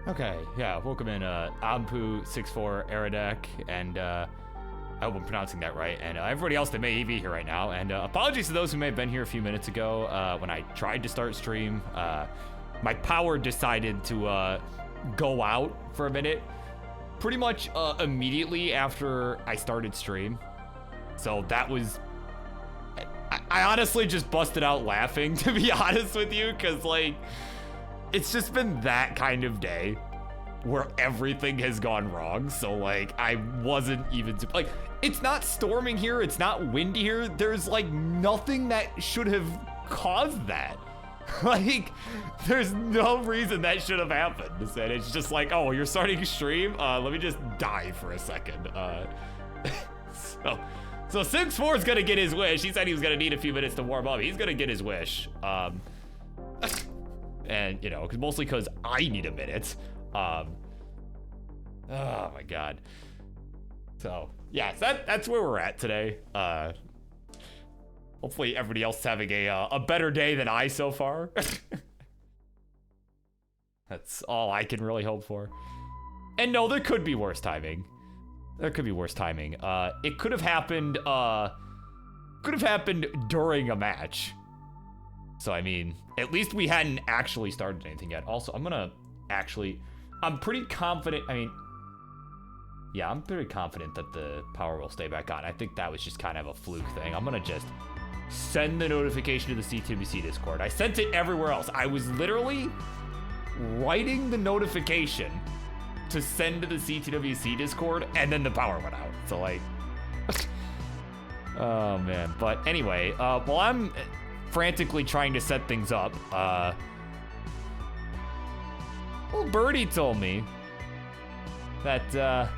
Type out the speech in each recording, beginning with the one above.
Okay, yeah, welcome in, Ampu64 Aradek, and, I hope I'm pronouncing that right, and everybody else that may be here right now, and apologies to those who may have been here a few minutes ago, when I tried to start stream. My power decided to, go out for a minute, pretty much, immediately after I started stream. So that was, I honestly just busted out laughing, to be honest with you, because, like, it's just been that kind of day where everything has gone wrong. So like, I wasn't even, like, it's not storming here. It's not windy here. There's like nothing that should have caused that. Like, there's no reason that should have happened. And it's just like, oh, you're starting a stream? Let me just die for a second. So 6-4 is gonna get his wish. He said he was gonna need a few minutes to warm up. He's gonna get his wish. And, you know, mostly because I need a minute. Oh my god. So, yeah, so that's where we're at today. Hopefully everybody else is having a better day than I so far. That's all I can really hope for. And no, there could be worse timing. There could be worse timing. It could have happened during a match. So, I mean, at least we hadn't actually started anything yet. Also, I'm pretty confident, yeah, I'm pretty confident that the power will stay back on. I think that was just kind of a fluke thing. I'm gonna just send the notification to the CTWC Discord. I sent it everywhere else. I was literally writing the notification to send to the CTWC Discord, and then the power went out. So, like, oh, man. But anyway, while I'm frantically trying to set things up, well, Birdie told me that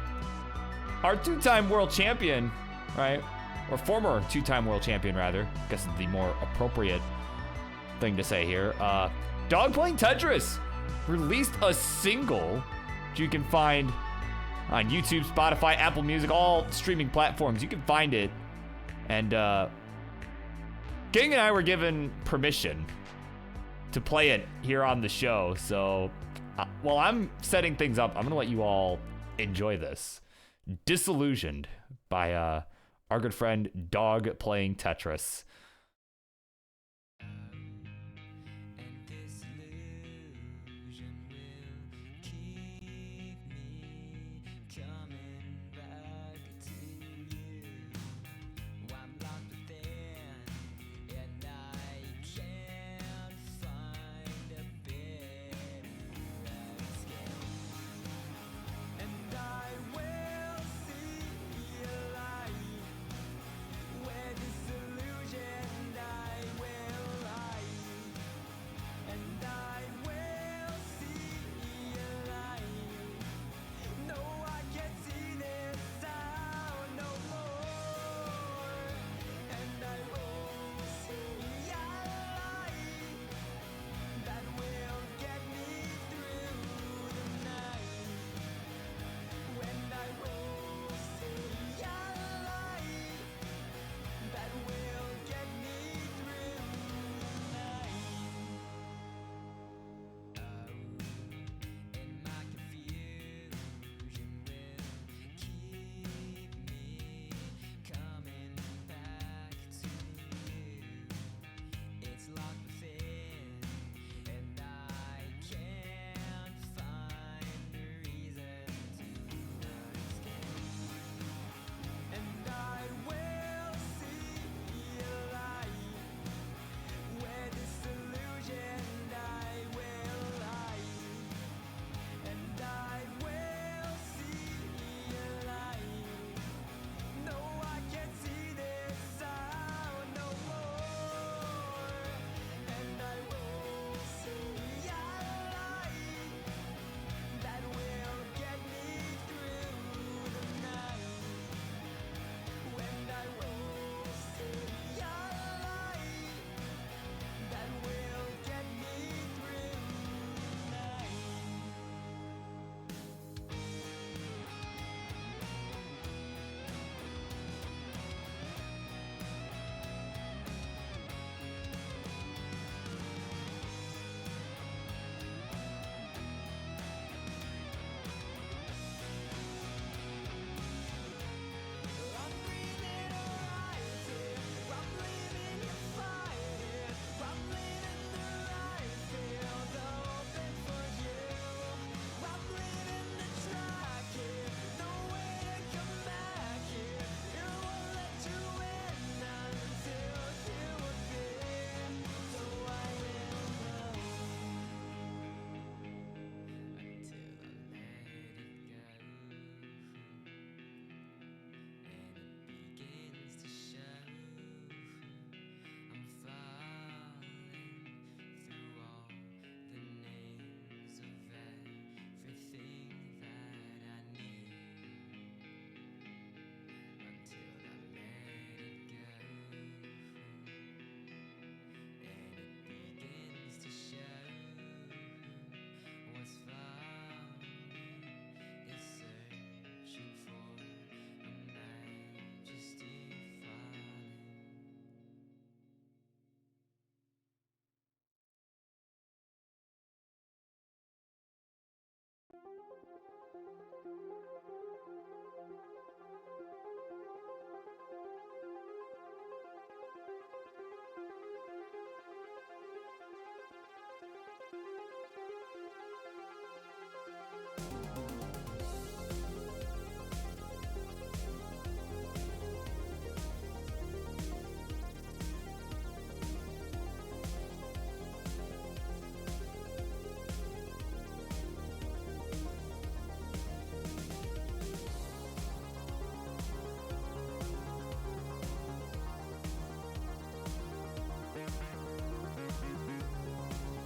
our two-time world champion, right, or former two-time world champion rather, I guess is the more appropriate thing to say here, Dog Playing Tetris released a single which you can find on YouTube, Spotify, Apple Music, all streaming platforms. You can find it, and King and I were given permission to play it here on the show, so while I'm setting things up, I'm gonna let you all enjoy this. Disillusioned by our good friend Dog Playing Tetris.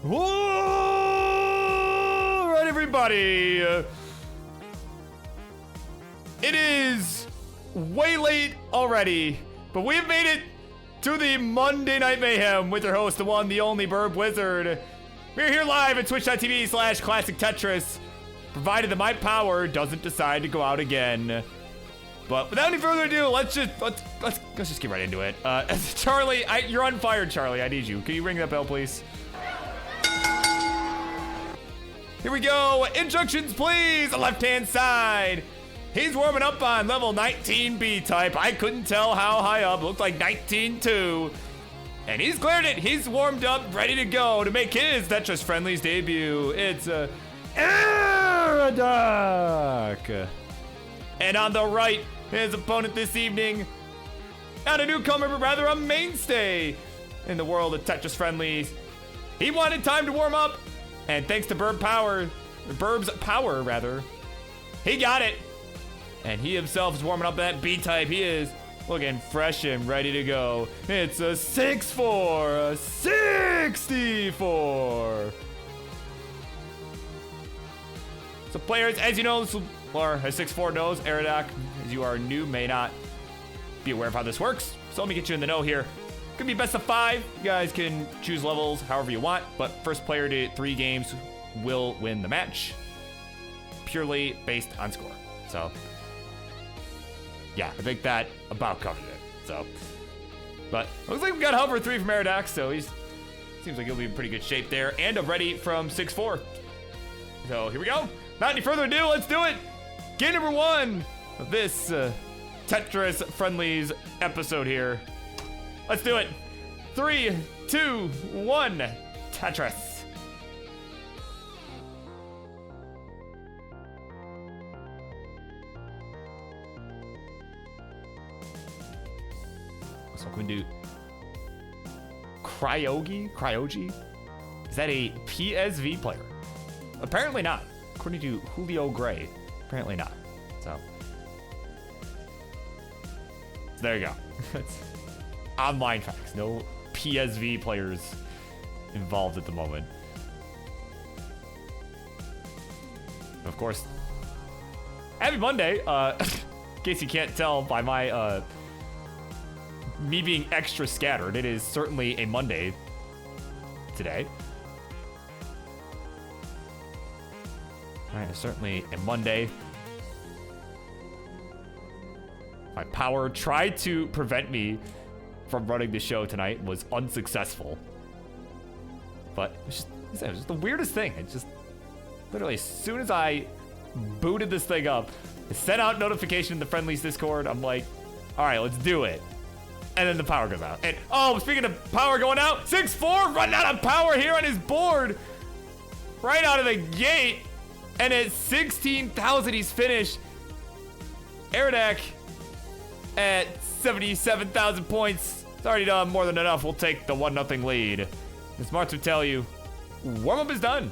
All right, everybody. It is way late already, but we've made it to the Monday Night Mayhem with your host, the one, the only BirbWizard. We're here live at twitch.tv/Classic Tetris, provided that my power doesn't decide to go out again. But without any further ado, let's just get right into it. Charlie, you're on fire, Charlie. I need you. Can you ring that bell, please? Here we go. Instructions, please. The left-hand side. He's warming up on level 19 B-type. I couldn't tell how high up. It looked like 19-2. And he's cleared it. He's warmed up, ready to go to make his Tetris Friendlies debut. It's Aeroduck. And on the right, his opponent this evening, not a newcomer, but rather a mainstay in the world of Tetris Friendlies. He wanted time to warm up, and thanks to Birb's power, he got it. And he himself is warming up that B-type. He is looking fresh and ready to go. It's a 6-4, a 64. So players, as you know, or a 6-4 knows, Aeroduck, as you are new, may not be aware of how this works. So let me get you in the know here. Could be best of 5. You guys can choose levels however you want, but first player to 3 games will win the match, purely based on score. So yeah, I think that about covered it. So, but looks like we got hover 3 from Aeroduck, so seems like he'll be in pretty good shape there, and a ready from 6-4. So here we go. Not any further ado, let's do it. Game number 1 of this Tetris Friendlies episode here. Let's do it. 3, 2, 1, Tetris. So I'm going to do Cryogi? Is that a PSV player? Apparently not. According to Julio Gray, apparently not. So there you go. Online facts. No PSV players involved at the moment. Of course, happy Monday. In case you can't tell by my me being extra scattered, it is certainly a Monday today. All right, it's certainly a Monday. My power tried to prevent me from running the show tonight, was unsuccessful. But it was just the weirdest thing. It just literally, as soon as I booted this thing up, I sent out notification in the Friendlies Discord. I'm like, all right, let's do it. And then the power goes out. And oh, speaking of power going out, 6-4 running out of power here on his board. Right out of the gate. And at 16,000, he's finished. Aeroduck at 77,000 points. It's already done more than enough. We'll take the 1-0 lead. And Smarts would tell you, warm-up is done.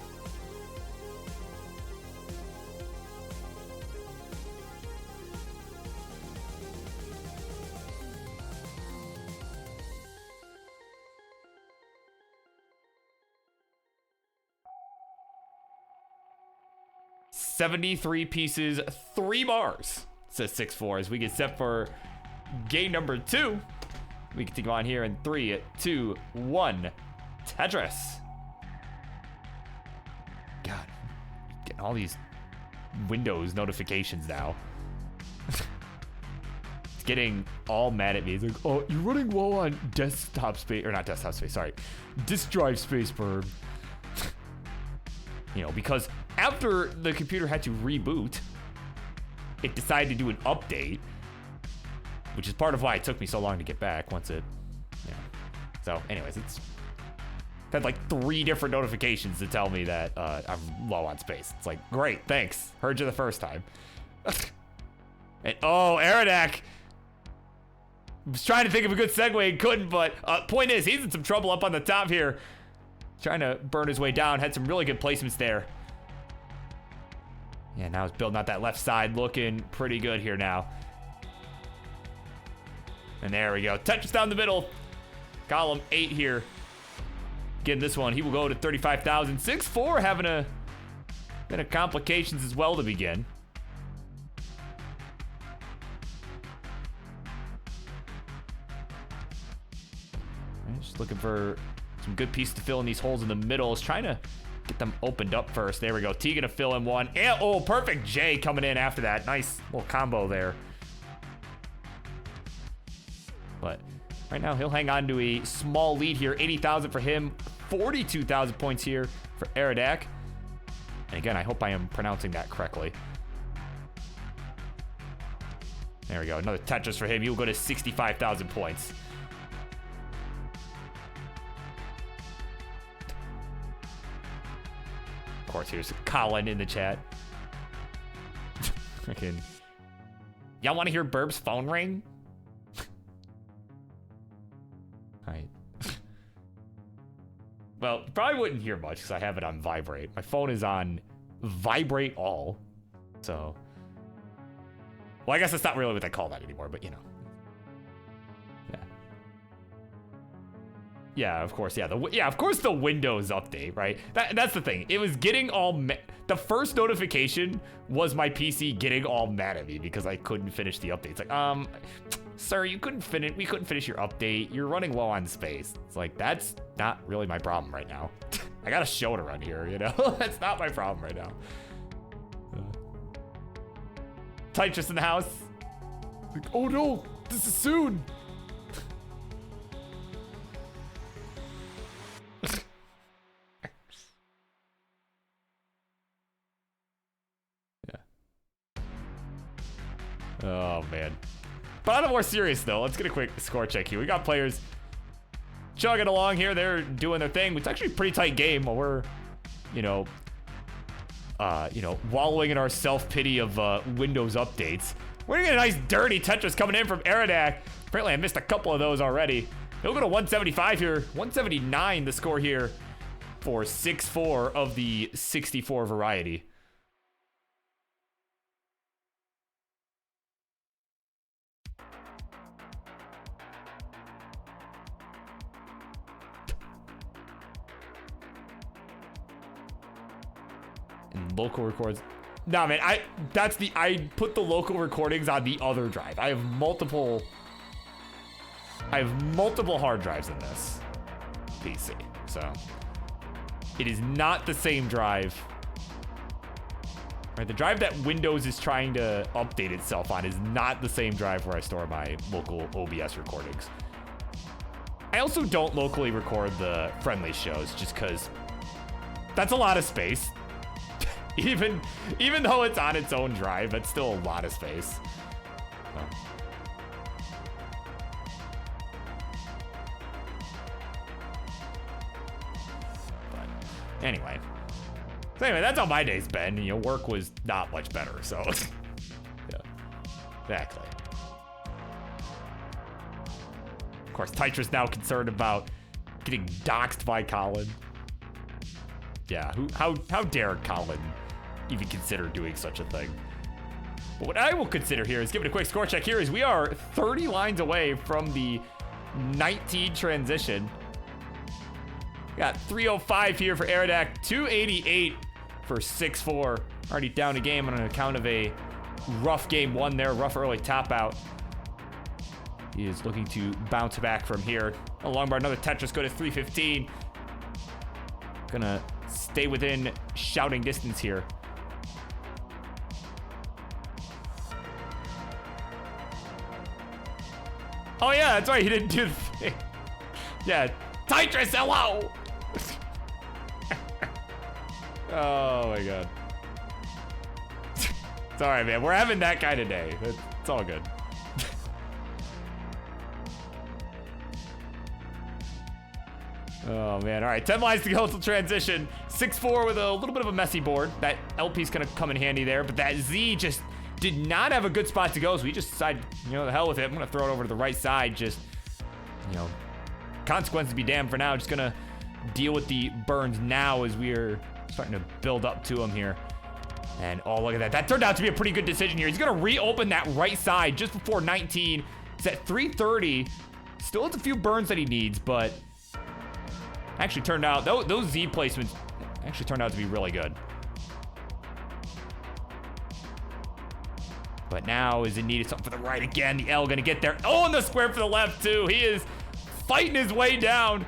$73 pieces, 3 bars, says 6-4, as we get set for game number 2. We continue on here in 3, 2, 1, Tetris. God, getting all these Windows notifications now. It's getting all mad at me. It's like, oh, you're running low on desktop space, or not desktop space, sorry, disk drive space, Birb. You know, because after the computer had to reboot, it decided to do an update, which is part of why it took me so long to get back once it, yeah. So anyways, it's had like 3 different notifications to tell me that I'm low on space. It's like, great, thanks. Heard you the first time. And oh, Aradak. Was trying to think of a good segue and couldn't, but point is, he's in some trouble up on the top here. Trying to burn his way down. Had some really good placements there. Yeah, now he's building out that left side. Looking pretty good here now. And there we go. Tetris down the middle. Column 8 here. Getting this one. He will go to 35,000. 6-4 having a bit of complications as well to begin. Just looking for some good pieces to fill in these holes in the middle. Is trying to get them opened up first. There we go. T gonna fill in one. And, oh, perfect. J coming in after that. Nice little combo there. But right now he'll hang on to a small lead here. 80,000 for him. 42,000 points here for Aradak. And again, I hope I am pronouncing that correctly. There we go. Another Tetris for him. He will go to 65,000 points. Of course, here's Colin in the chat. Freaking. Y'all want to hear Birb's phone ring? Alright. Well, probably wouldn't hear much because I have it on vibrate. My phone is on vibrate all. So. Well, I guess that's not really what they call that anymore, but you know. Yeah. Yeah, of course. Yeah, of course the Windows update, right? That's the thing. It was getting all the first notification was my PC getting all mad at me because I couldn't finish the update. It's like, sir, we couldn't finish your update. You're running low on space. It's like, that's not really my problem right now. I got a show to run here, you know? That's not my problem right now. Tetris in the house. Like, oh no, this is soon. Oh, man. But on a more serious note, let's get a quick score check here. We got players chugging along here. They're doing their thing. It's actually a pretty tight game while we're, wallowing in our self-pity of Windows updates. We're gonna get a nice dirty Tetris coming in from Aradak. Apparently, I missed a couple of those already. He'll go to 175 here. 179 the score here for 6-4 of the 64 variety. Local records. Nah, man, I put the local recordings on the other drive. I have multiple hard drives in this PC. So it is not the same drive. Right, the drive that Windows is trying to update itself on is not the same drive where I store my local OBS recordings. I also don't locally record the Friendlies shows just because that's a lot of space. Even though it's on its own drive, it's still a lot of space. But anyway. So anyway, that's how my day's been. You know, work was not much better, so yeah. Exactly. Of course, Tetris now concerned about getting doxxed by Colin. Yeah, how dare Colin even consider doing such a thing? But what I will consider here is giving a quick score check here is we are 30 lines away from the 19 transition. We got 305 here for Aradak, 288 for 6-4. Already down a game on account of a rough game one there, rough early tap out. He is looking to bounce back from here. A long bar, another Tetris, go to 315. Gonna stay within shouting distance here. Oh yeah, that's right, he didn't do the thing. Yeah, Tetris, hello! Oh my god. It's all right, man. We're having that kind of day. It's all good. Oh, man. All right, 10 lines to go till transition. 6-4 with a little bit of a messy board. That LP's going to come in handy there, but that Z just did not have a good spot to go, so we just decided, you know, the hell with it. I'm going to throw it over to the right side. Just, you know, consequences be damned for now. Just going to deal with the burns now as we are starting to build up to him here. And, oh, look at that. That turned out to be a pretty good decision here. He's going to reopen that right side just before 19. He's at 330. Still has a few burns that he needs, but actually turned out, those Z placements actually turned out to be really good. But now is it needed something for the right again. The L going to get there. Oh, and the square for the left, too. He is fighting his way down.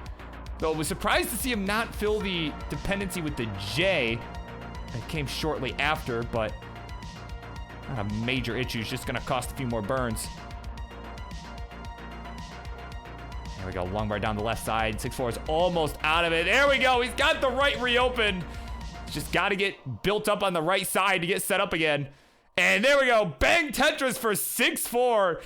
Though I was surprised to see him not fill the dependency with the J. It came shortly after, but not a major issue. It's just going to cost a few more burns. There we go. Long bar down the left side. 6-4 is almost out of it. There we go. He's got the right reopened. Just got to get built up on the right side to get set up again. And there we go. Bang Tetris for 6-4.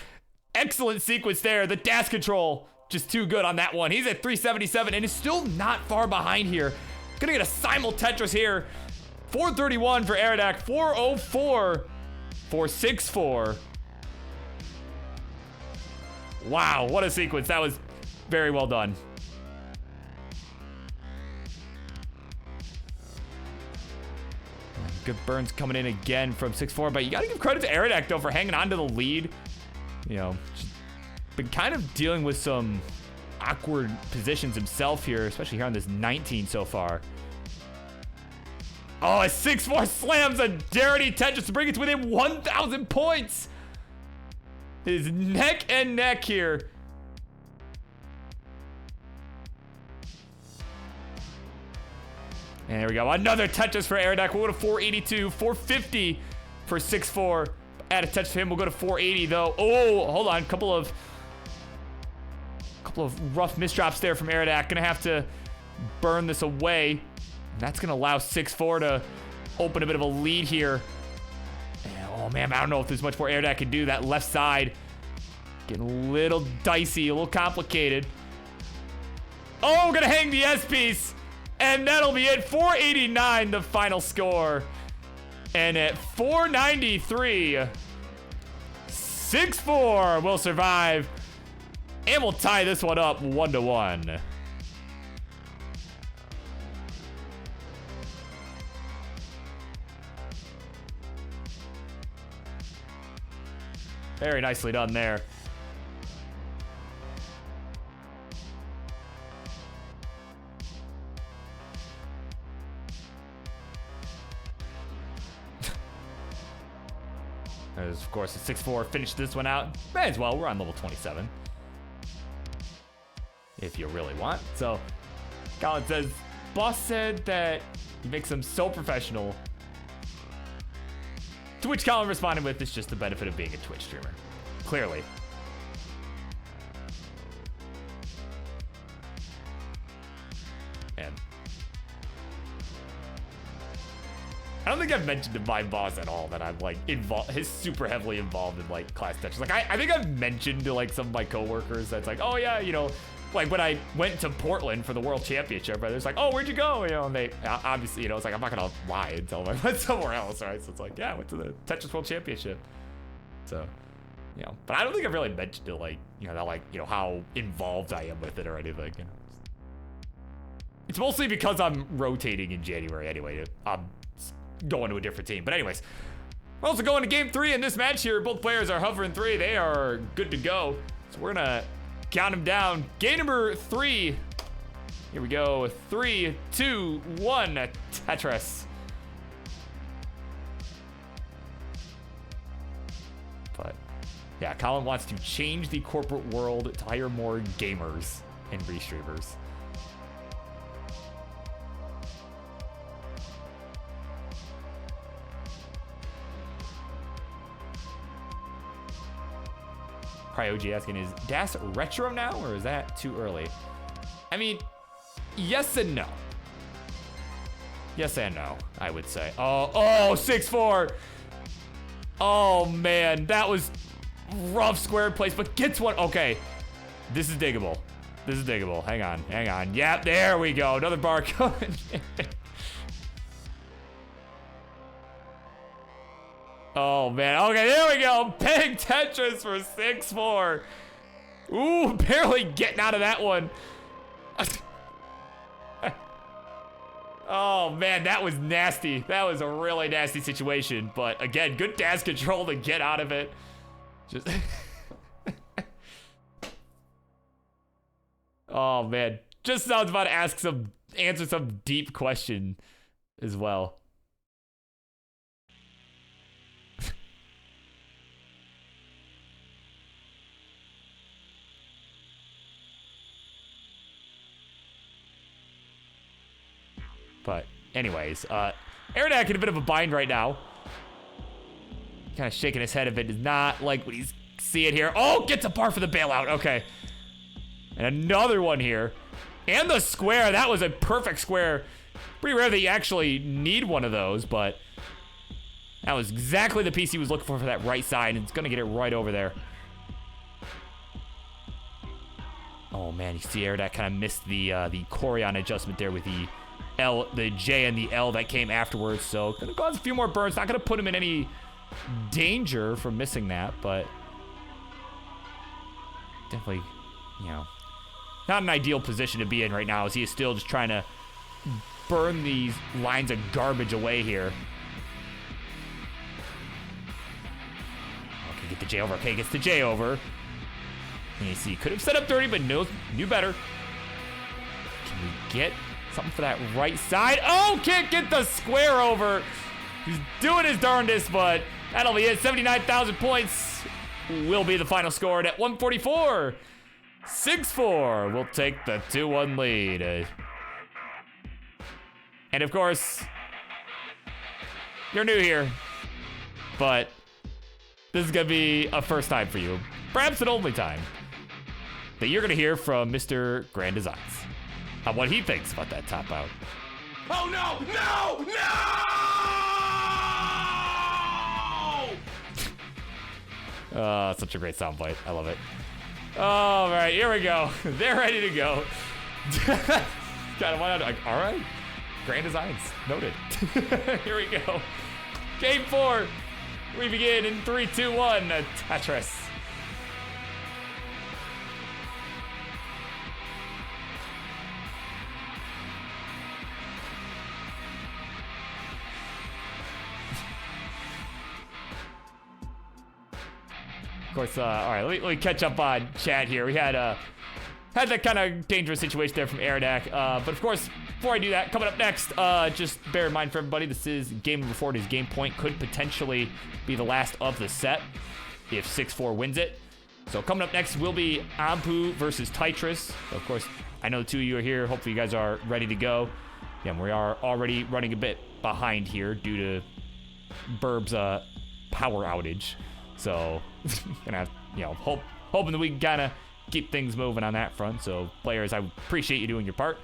Excellent sequence there. The dash control just too good on that one. He's at 377 and is still not far behind here. Gonna get a simul Tetris here. 431 for Eridak. 404 for 6-4. Wow, what a sequence. That was very well done. Good burns coming in again from 6-4, but you gotta give credit to Eridak though for hanging on to the lead. You know, been kind of dealing with some awkward positions himself here, especially here on this 19 so far. Oh, a 6-4 slams a dirty Tetris to bring it to within 1,000 points. It is neck and neck here. And there we go. Another Tetris for Eridak. We'll go to 482, 450 for 6-4. Add a Tetris for him. We'll go to 480 though. Oh, hold on. Couple of rough misdrops there from Eridak. Gonna have to burn this away. And that's gonna allow 6-4 to open a bit of a lead here. And, oh man, I don't know if there's much more Eridak can do. That left side getting a little dicey, a little complicated. Oh, gonna hang the S piece. And that'll be it. 489, the final score. And at 493, 6-4 will survive. And we'll tie this one up 1-1. Very nicely done there. There's, of course, a 6-4. Finish this one out. May as well. We're on level 27. If you really want. So, Colin says, boss said that he makes him so professional. To which Colin responded with, it's just the benefit of being a Twitch streamer. Clearly. And I don't think I've mentioned to my boss at all that I'm like he's super heavily involved in like Classic Tetris. Like I think I've mentioned to like some of my coworkers that's like, oh yeah, you know, like when I went to Portland for the World Championship, right? It's like, oh, where'd you go? You know, and they obviously, you know, it's like I'm not gonna lie and tell them I went somewhere else, right? So it's like, yeah, I went to the Tetris World Championship. So, you know, but I don't think I've really mentioned to like, you know, that like, you know, how involved I am with it or anything. You know, it's mostly because I'm rotating in January anyway. I'm going to a different team. But anyways, we're also going to game 3 in this match here. Both players are hovering 3. They are good to go. So we're gonna count them down. Game number 3. Here we go. 3, 2, 1. Tetris. But yeah, Colin wants to change the corporate world to hire more gamers and restreamers. CryoG asking, is Das retro now, or is that too early? I mean, yes and no. Yes and no, I would say. Oh, 6-4. Oh, man. That was rough square place, but gets one. Okay. This is diggable. This is diggable. Hang on. Hang on. Yep, there we go. Another bar coming. Oh, man. Okay, there we go. Big Tetris for 6-4. Ooh, barely getting out of that one. Oh, man, that was nasty. That was a really nasty situation. But, again, good dash control to get out of it. Just... Oh, man. Just sounds about to answer some deep question as well. But anyways, Aerodac in a bit of a bind right now. Kind of shaking his head if it does not like what he's seeing here. Oh, gets a bar for the bailout. Okay. And another one here. And the square. That was a perfect square. Pretty rare that you actually need one of those, but that was exactly the piece he was looking for that right side, and it's going to get it right over there. Oh, man, you see Aerodac kind of missed the Corian adjustment there with the J and the L that came afterwards, so going to cause a few more burns. Not going to put him in any danger from missing that, but definitely, you know, not an ideal position to be in right now, as he is still just trying to burn these lines of garbage away here. Okay, get the J over. Okay, gets the J over. And you see, could have set up dirty, but knew better. Can we get something for that right side? Oh, can't get the square over. He's doing his darndest, but that'll be it. 79,000 points will be the final score at 144. 6-4. We'll take the 2-1 lead. And of course, you're new here, but this is going to be a first time for you. Perhaps an only time that you're going to hear from Mr. Grand Designs on what he thinks about that top out. Oh, no! No! No! Such a great soundbite. I love it. All right, here we go. They're ready to go. Kind of went out like, all right. Grand Designs, noted. Here we go. Game 4. We begin in 3, 2, 1. Tetris. Of course, all right, let me catch up on chat here. We had that kind of dangerous situation there from Aerodac. But of course, before I do that, coming up next, just bear in mind for everybody, this is game number 4. His game point could potentially be the last of the set if 6-4 wins it. So coming up next will be Ampu versus Tetris. So of course, I know the two of you are here. Hopefully you guys are ready to go. Yeah, we are already running a bit behind here due to Birb's power outage. So gonna have, hoping that we can kind of keep things moving on that front. So players, I appreciate you doing your part.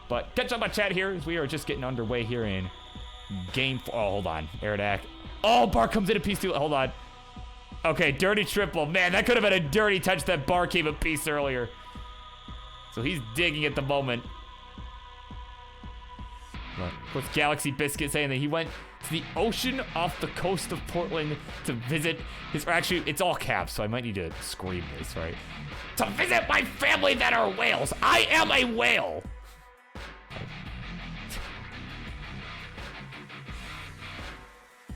But catch up on chat here as we are just getting underway here in game 4. Oh, hold on, Aerodac. Oh, bar comes in a piece too. Hold on. Okay, dirty triple. Man, that could have been a dirty touch. That bar came a piece earlier. So he's digging at the moment. But of course, Galaxy Biscuit saying that he went to the ocean off the coast of Portland to visit his, or actually, it's all caps, so I might need to scream this, right? To visit my family that are whales. I am a whale.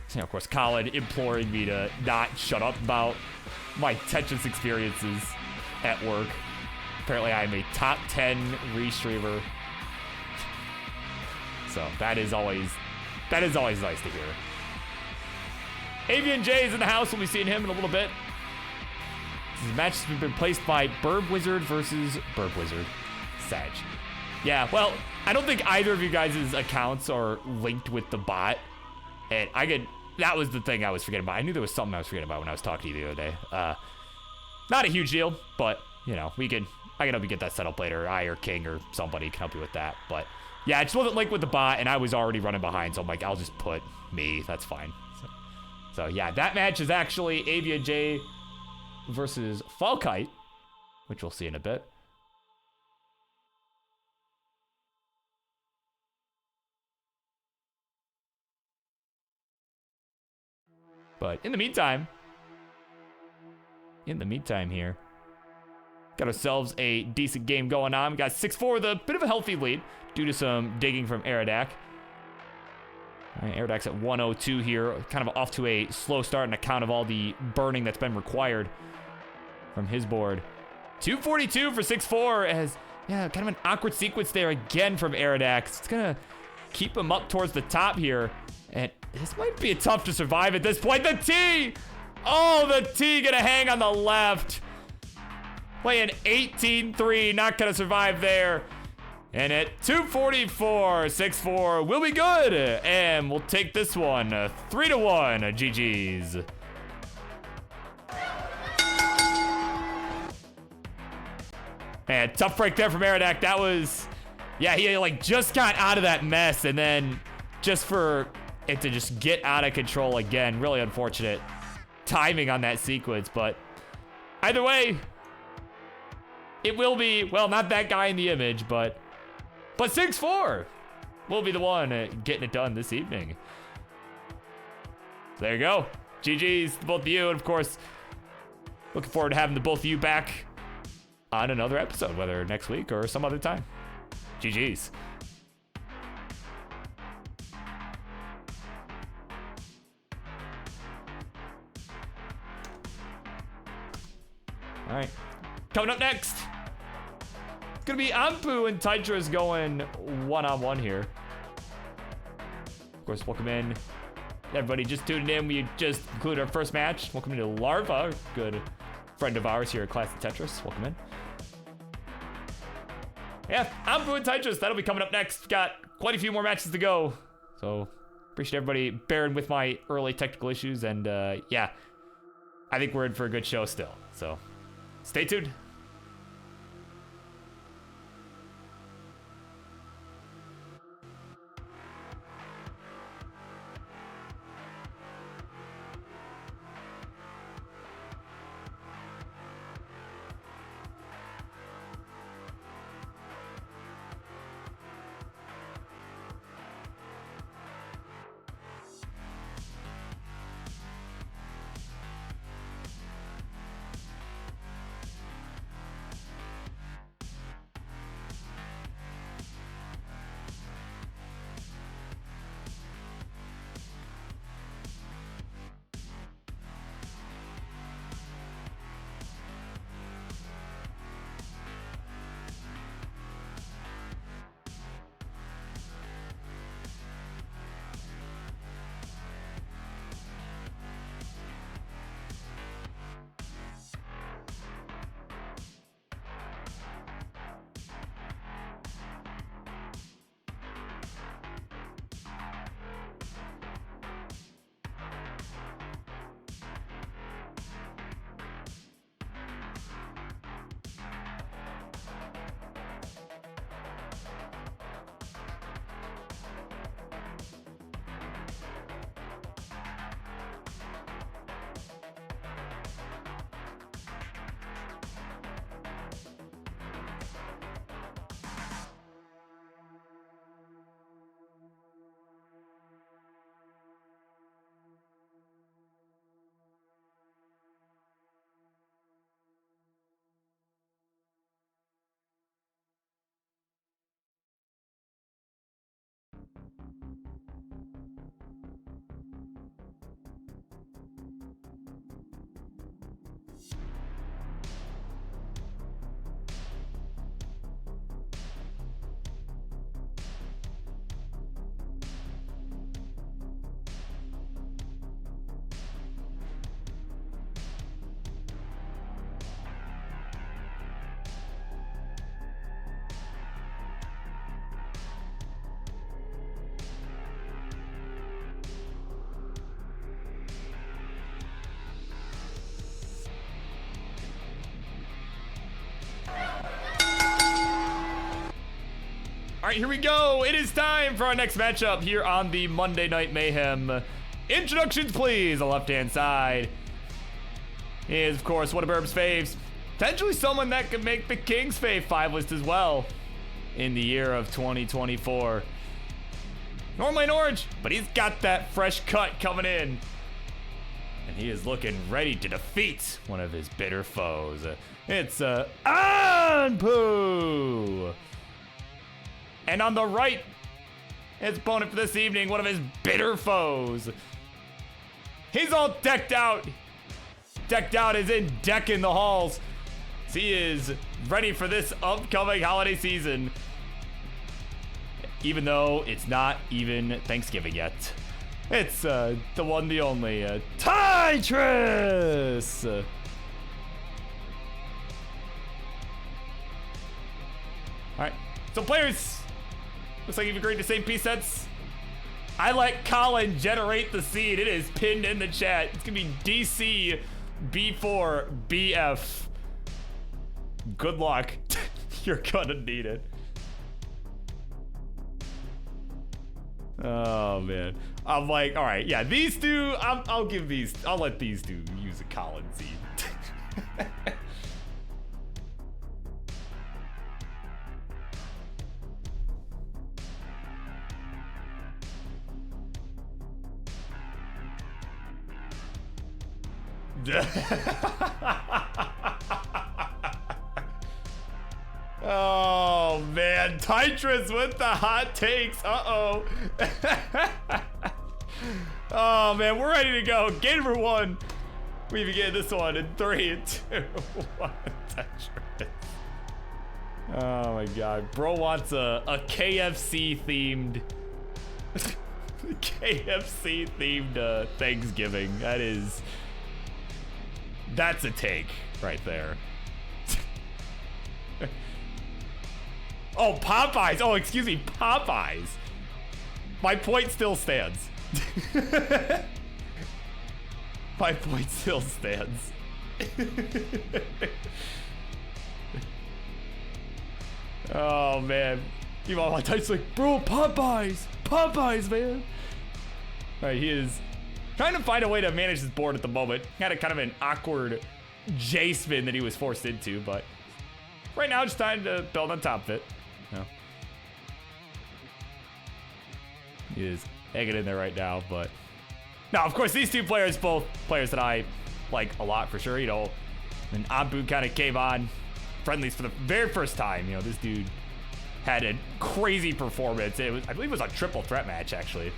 So, of course, Colin imploring me to not shut up about my Tetris experiences at work. Apparently, I'm a top 10 restreamer. So that is always nice to hear. Avian J is in the house. We'll be seeing him in a little bit. This match has been placed by BirbWizard versus BirbWizard. Sag. Yeah, well, I don't think either of you guys' accounts are linked with the bot. And that was the thing I was forgetting about. I knew there was something I was forgetting about when I was talking to you the other day. Not a huge deal, but, I can help you get that set up later. I or King or somebody can help you with that. But, yeah, it just wasn't linked with the bot, and I was already running behind, so I'm like, I'll just put me. That's fine. So, So yeah, that match is actually Avia J versus Falkite, which we'll see in a bit. But in the meantime here, got ourselves a decent game going on. We got 6-4 with a bit of a healthy lead due to some digging from Aradak. All right, Aradak's at 102 here, kind of off to a slow start on account of all the burning that's been required from his board. 242 for 6-4 as, yeah, kind of an awkward sequence there again from Aradak. It's gonna keep him up towards the top here, and this might be tough to survive at this point. The T! Oh, the T gonna hang on the left. Playing 18-3, not gonna survive there. And at 244, 6-4 will be good. And we'll take this one 3-1. GG's. Man, tough break there from Aradak. That was, yeah, he like just got out of that mess, and then just for it to just get out of control again. Really unfortunate timing on that sequence, but either way, it will be, well, not that guy in the image, but 6-4 will be the one getting it done this evening. So there you go. GG's to both of you, and of course, looking forward to having the both of you back on another episode, whether next week or some other time. GG's. All right, coming up next, it's gonna be Ampu and Tetris going one-on-one here. Of course, welcome in everybody just tuning in. We just concluded our first match. Welcome into Larva, good friend of ours here at Classic Tetris. Welcome in. Yeah, Ampu and Tetris, that'll be coming up next. Got quite a few more matches to go. So appreciate everybody bearing with my early technical issues, and yeah, I think we're in for a good show still. So stay tuned. All right, here we go. It is time for our next matchup here on the Monday Night Mayhem. Introductions, please. The left-hand side is, of course, one of Birb's faves. Potentially someone that could make the King's Fave 5 list as well in the year of 2024. Normally in orange, but he's got that fresh cut coming in. And he is looking ready to defeat one of his bitter foes. It's Anpu. And on the right, his opponent for this evening, one of his bitter foes. He's all decked out. Decked out as in decking the halls. He is ready for this upcoming holiday season. Even though it's not even Thanksgiving yet. It's the one, the only, Tetris! Alright, so players, looks like you've agreed to same piece sets. I let Colin generate the seed. It is pinned in the chat. It's gonna be DC B4 BF. Good luck. You're gonna need it. Oh man, I'm like, all right, yeah, these two, I'll let these two use a Colin seed. Oh man, Tetris with the hot takes. Uh-oh. Oh man, we're ready to go. Game number one. We begin this one in 3, 2, 1. Tetris. Oh my god. Bro wants a KFC themed KFC themed Thanksgiving. That's a take right there. Oh, Popeyes. Oh, excuse me, Popeyes. My point still stands. My point still stands. Oh, man. You know, my type's like, bro, Popeyes. Popeyes, man. All right, he is trying to find a way to manage his board at the moment. Had a kind of an awkward J-spin that he was forced into, but right now, just time to build on top of it. No. He is hanging in there right now, but now, of course, these two players, both players that I like a lot for sure. You know, and Anpu kind of came on Friendlies for the very first time. You know, this dude had a crazy performance. It was, I believe, it was a triple threat match actually.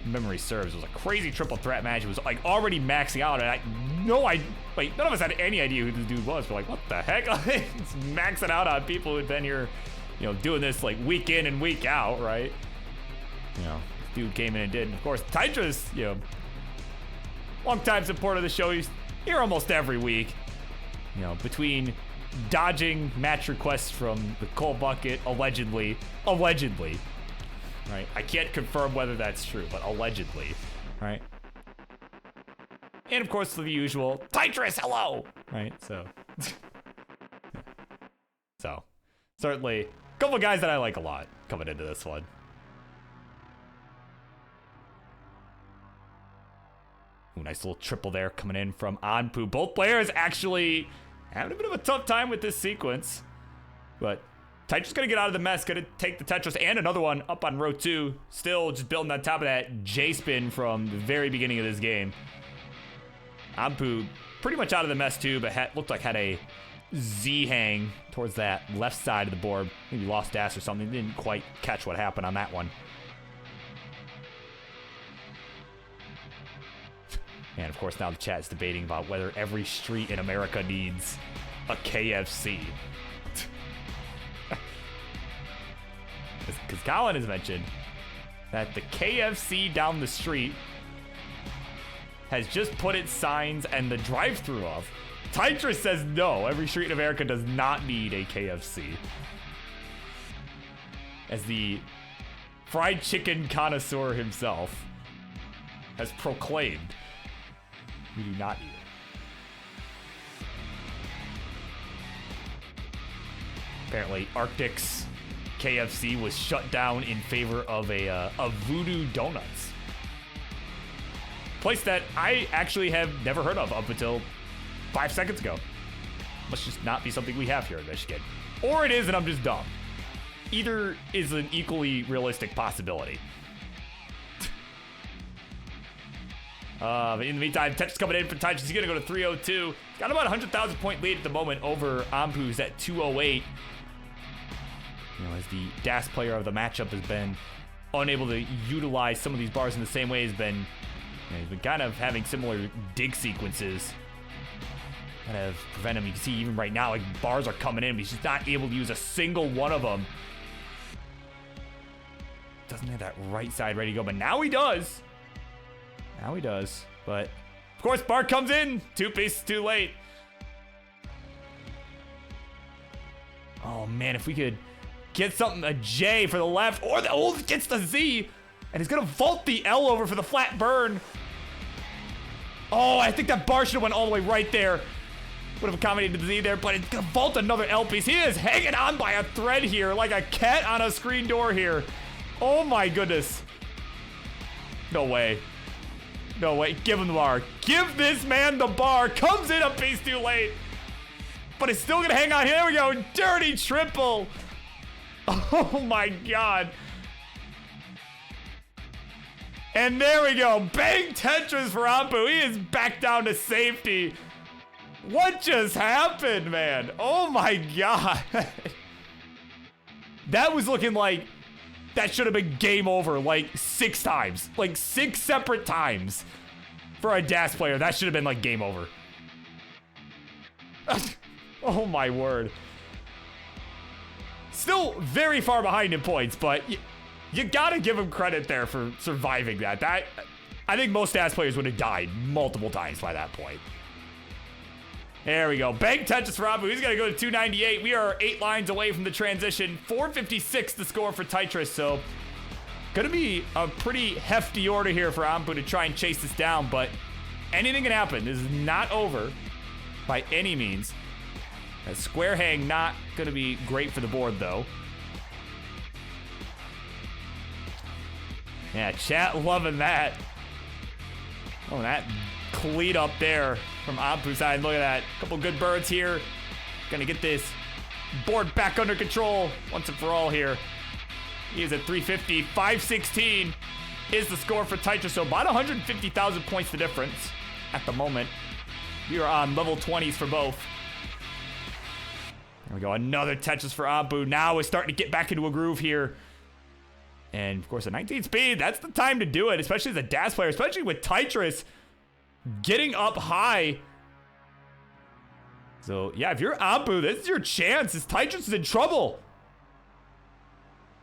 Memory serves. It was a crazy triple threat match. It was like already maxing out, and none of us had any idea who this dude was. We're like, what the heck? It's maxing out on people who'd been here, you know, doing this like week in and week out, right? You know, dude came in and did. And of course, Tetris, you know, long-time supporter of the show. He's here almost every week. You know, between dodging match requests from the coal bucket, allegedly. Right, I can't confirm whether that's true, but allegedly, right? And of course, the usual Tetris, hello, right? So certainly a couple guys that I like a lot coming into this one. Ooh, nice little triple there coming in from Anpu. Both players actually having a bit of a tough time with this sequence, but Tetris gonna get out of the mess, gonna take the Tetris and another one up on row 2. Still just building on top of that J-spin from the very beginning of this game. Anpu pretty much out of the mess too, but looked like had a Z-hang towards that left side of the board. Maybe lost dash or something. Didn't quite catch what happened on that one. And of course now the chat is debating about whether every street in America needs a KFC. Because Colin has mentioned that the KFC down the street has just put its signs and the drive-thru off. Tetris says no, every street in America does not need a KFC. As the fried chicken connoisseur himself has proclaimed, we do not need it. Apparently, Arctic's KFC was shut down in favor of a Voodoo Donuts. place that I actually have never heard of up until 5 seconds ago. Must just not be something we have here in Michigan. Or it is and I'm just dumb. Either is an equally realistic possibility. But in the meantime, Tetris coming in for Tetris. He's going to go to 302. He's got about a 100,000 point lead at the moment over Ampu, who's at 208. You know, as the DAS player of the matchup has been unable to utilize some of these bars in the same way, he's been kind of having similar dig sequences. Kind of prevent him. You can see even right now, like bars are coming in, but he's just not able to use a single one of them. Doesn't have that right side ready to go, but now he does. Now he does. But of course, bar comes in. 2 pieces too late. Oh man, if we could get something, a J for the left, or the old gets the Z, and he's gonna vault the L over for the flat burn. Oh, I think that bar should have went all the way right there. Would have accommodated the Z there, but it's gonna vault another L piece. He is hanging on by a thread here, like a cat on a screen door here. Oh my goodness. No way. No way. Give him the bar. Give this man the bar. Comes in a piece too late. But it's still gonna hang on. Here we go. Dirty triple. Oh my god. And there we go. Bang Tetris for Ampu. He is back down to safety. What just happened, man? Oh my god. That was looking like that should have been game over like 6 times. Like 6 separate times for a DAS player. That should have been like game over. Oh my word. Still very far behind in points, but you gotta give him credit there for surviving that. I think most DAS players would have died multiple times by that point. There we go. Bang Tetris for Ampu. He's gonna go to 298. We are 8 lines away from the transition. 456 the score for Tetris, so gonna be a pretty hefty order here for Ampu to try and chase this down, but anything can happen. This is not over by any means. A square hang not gonna be great for the board though. Yeah, chat loving that. Oh, that cleat up there from Ampu's side. Look at that. Couple good birds here. Gonna get this board back under control once and for all here. He is at 350. 516 is the score for Tetris. So about 150,000 points the difference at the moment. We are on level 20s for both. There we go. Another Tetris for Ampu. Now we're starting to get back into a groove here. And of course, at 19 speed, that's the time to do it, especially as a DAS player, especially with Tetris getting up high. So yeah, if you're Ampu, this is your chance. This Tetris is in trouble.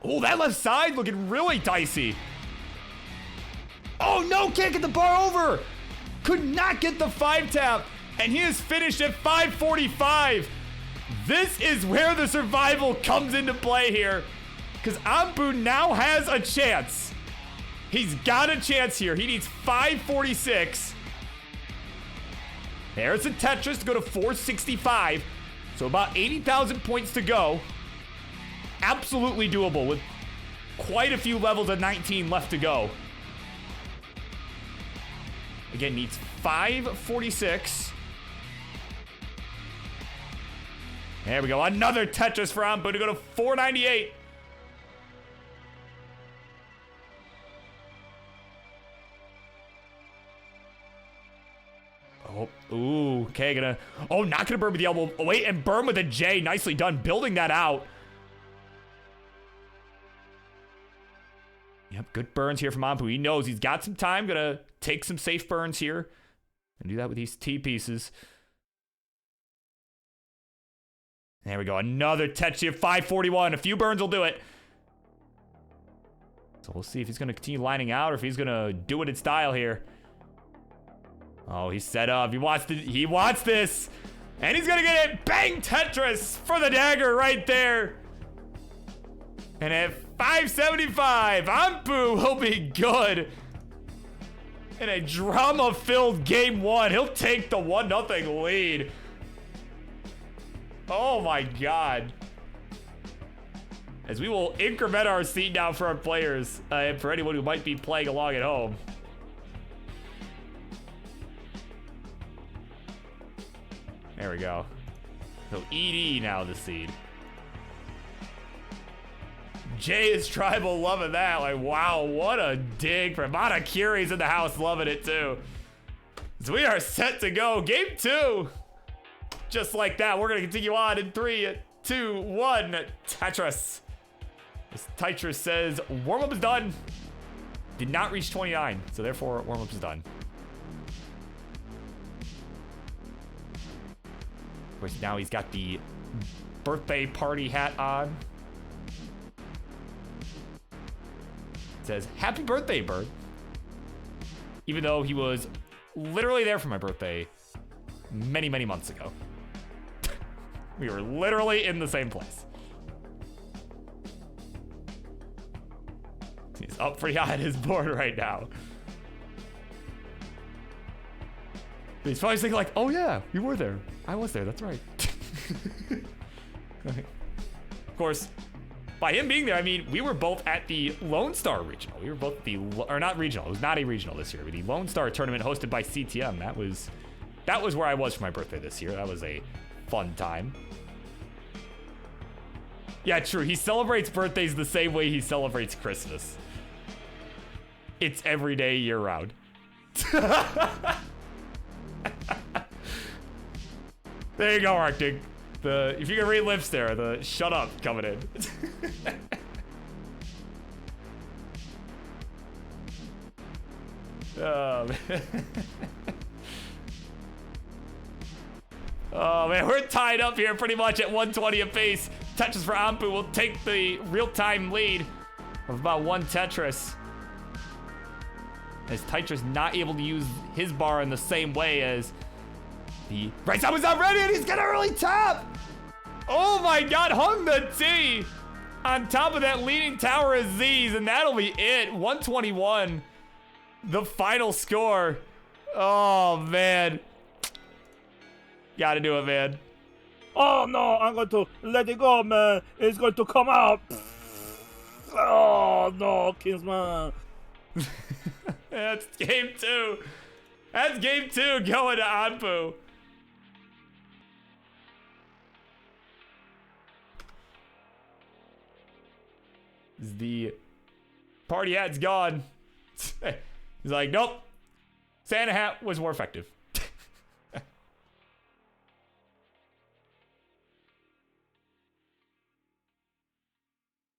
Oh, that left side looking really dicey. Oh no, can't get the bar over. Could not get the 5 tap. And he is finished at 545. This is where the survival comes into play here. Because Ampu now has a chance. He's got a chance here. He needs 546. There's a Tetris to go to 465. So about 80,000 points to go. Absolutely doable with quite a few levels of 19 left to go. Again, needs 546. There we go. Another Tetris for Ampu to go to 498. Oh, ooh, okay, not gonna burn with the elbow. Oh, wait, and burn with a J. Nicely done, building that out. Yep, good burns here from Ampu. He knows he's got some time. Gonna take some safe burns here and do that with these T pieces. There we go, another Tetris here, 541. A few burns will do it. So we'll see if he's gonna continue lining out or if he's gonna do it in style here. Oh, he's set up. He wants this. And he's gonna get it. Bang Tetris for the dagger right there. And at 575, Ampu will be good. In a drama-filled game 1, he'll take the 1-0 lead. Oh my god. As we will increment our seed now for our players, and for anyone who might be playing along at home. There we go. So ED now the seed. Jay is tribal, loving that. Like, wow, what a dig from Monokiri's in the house, loving it too. So we are set to go. Game 2. Just like that, we're gonna continue on in 3, 2, 1. Tetris. As Tetris says, warm-up is done. Did not reach 29, so therefore warm-up is done. Of course, now he's got the birthday party hat on. It says, happy birthday, Bird. Even though he was literally there for my birthday many, many months ago. We were literally in the same place. He's up pretty high on his board right now. He's probably thinking like, oh yeah, you were there. I was there, that's right. Of course, by him being there, I mean, we were both at the Lone Star Regional. We were both at the, or not regional, it was not a regional this year, but the Lone Star tournament hosted by CTM. That was where I was for my birthday this year. That was a fun time. Yeah, true, he celebrates birthdays the same way he celebrates Christmas. It's every day year round. There you go, Arctic. If you can read lips there, the shut up coming in. Oh, man. Oh, man, we're tied up here pretty much at 120 apiece. Tetris for Ampu will take the real-time lead of about 1 Tetris. As Tetris not able to use his bar in the same way as the right side was not ready, and he's gonna early tap. Oh my God, hung the T on top of that leading tower of Z's, and that'll be it. 121, the final score. Oh man, gotta do it, man. Oh no, I'm going to let it go, man. It's going to come out. Oh no, Kingsman. That's game 2. That's game 2 going to Anpu. The party hat's gone. He's like, nope. Santa hat was more effective.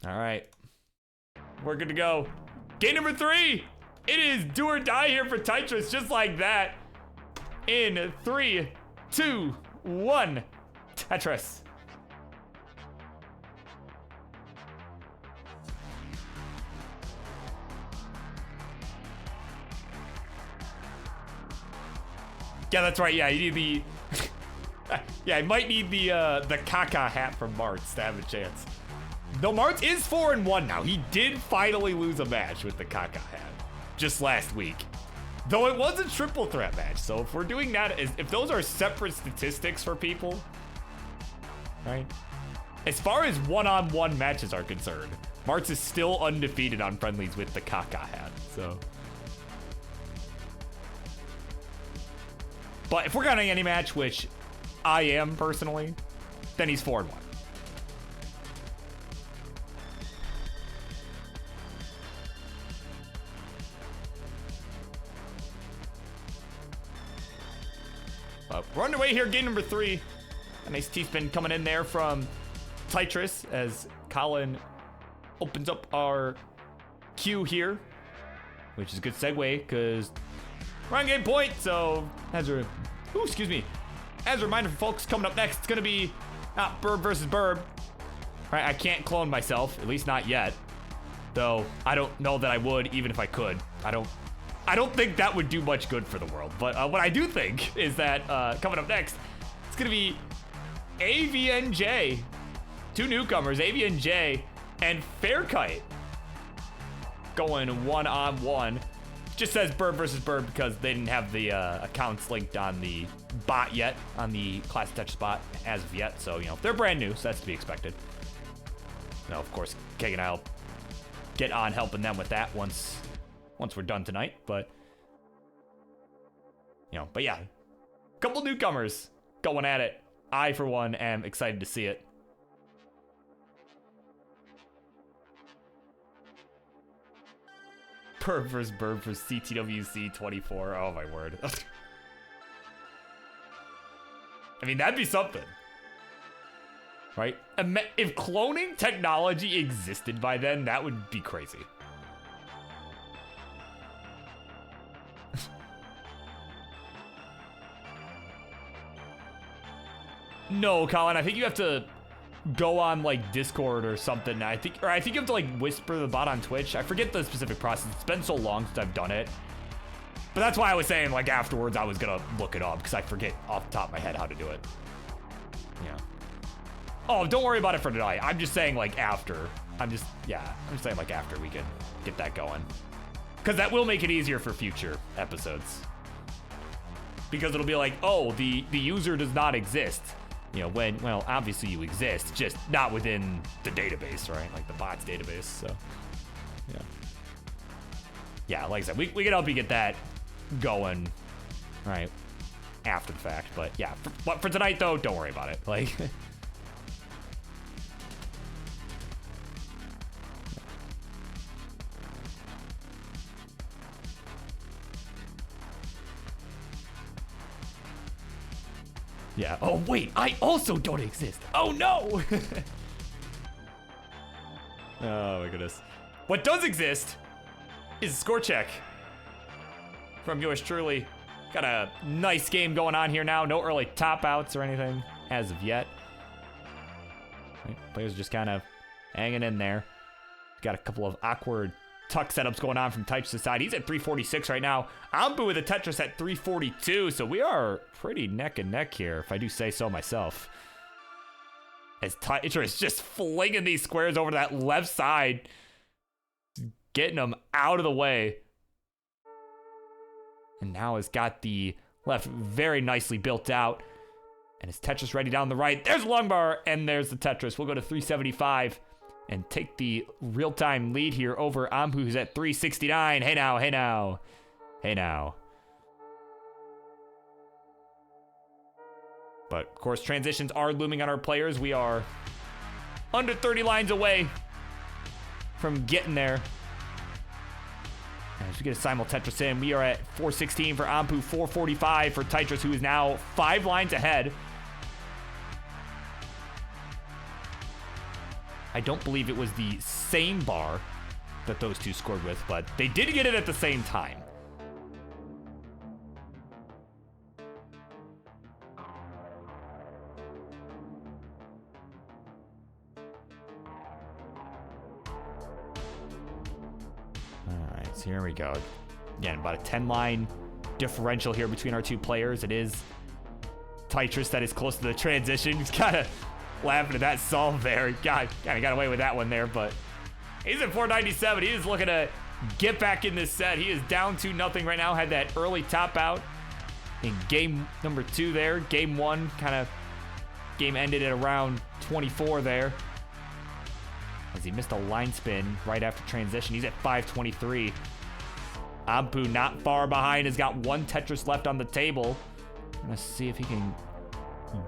All right. We're good to go. Game number 3. It is do or die here for Tetris, just like that. In 3, 2, 1. Tetris. Yeah, that's right. Yeah, you need the... yeah, I might need the Kaka hat from Martz to have a chance. Though Martz is 4-1 now. He did finally lose a match with the Kaka hat just last week. Though it was a triple threat match. So if we're doing that, if those are separate statistics for people, right? As far as one-on-one matches are concerned, Martz is still undefeated on friendlies with the Kaka hat, so. But if we're counting any match, which I am personally, then he's 4-1. We're underway here, game number 3. A nice T-spin coming in there from Tetris as Colin opens up our queue here, which is a good segue because we're on game point. So as a reminder for folks, coming up next, it's gonna be not Birb versus Birb. Right, I can't clone myself, at least not yet. Though I don't know that I would, even if I could. I don't think that would do much good for the world. But what I do think is that coming up next, it's gonna be AVNJ, 2 newcomers, AVNJ and Fairkite, going one-on-one. Just says Birb versus Birb because they didn't have the accounts linked on the bot yet, on the Classic Tetris bot as of yet. So, you know, they're brand new, so that's to be expected. Now, of course, Keg and I'll get on helping them with that once we're done tonight. But, you know, but yeah, couple newcomers going at it. I, for one, am excited to see it. Birb vs. Birb for CTWC 24. Oh, my word. I mean, that'd be something. Right? If cloning technology existed by then, that would be crazy. No, Colin, I think you have to go on like Discord or something. I think you have to like whisper the bot on Twitch. I forget the specific process. It's been so long since I've done it. But that's why I was saying like afterwards I was gonna look it up because I forget off the top of my head how to do it. Yeah. Oh, don't worry about it for tonight. I'm just saying like after. I'm just saying like after we can get that going. Because that will make it easier for future episodes. Because it'll be like, oh, the user does not exist. You know, well, obviously you exist, just not within the database, right? Like the bot's database, so, yeah. Yeah, like I said, we can help you get that going, right, after the fact. But yeah, for tonight, though, don't worry about it. Like, yeah. Oh, wait, I also don't exist. Oh, no. Oh, my goodness. What does exist is a score check from yours truly. Got a nice game going on here now. No early top outs or anything as of yet. Right, players just kind of hanging in there. Got a couple of awkward tuck setups going on from Tetris' side. He's at 346 right now. Ampu with a Tetris at 342, so we are pretty neck and neck here, if I do say so myself. As Tetris just flinging these squares over to that left side, getting them out of the way. And now has got the left very nicely built out. And his Tetris ready down the right. There's a long bar, and there's the Tetris. We'll go to 375. And take the real-time lead here over Ampu, who's at 369. Hey now, hey now, hey now. But, of course, transitions are looming on our players. We are under 30 lines away from getting there. As we get a simul Tetris in, we are at 416 for Ampu, 445 for Tetris, who is now 5 lines ahead. I don't believe it was the same bar that those two scored with, but they did get it at the same time. All right, so here we go. Again, about a 10-line differential here between our two players. It is Tetris that is close to the transition. He's kind of laughing at that solve there. God, kind of got away with that one there, but he's at 497. He is looking to get back in this set. He is down 2-0 right now. Had that early top out in game number 2 there. Game 1, game ended at around 24 there, as he missed a line spin right after transition. He's at 523. Ampu not far behind, has got 1 Tetris left on the table. Let's see if he can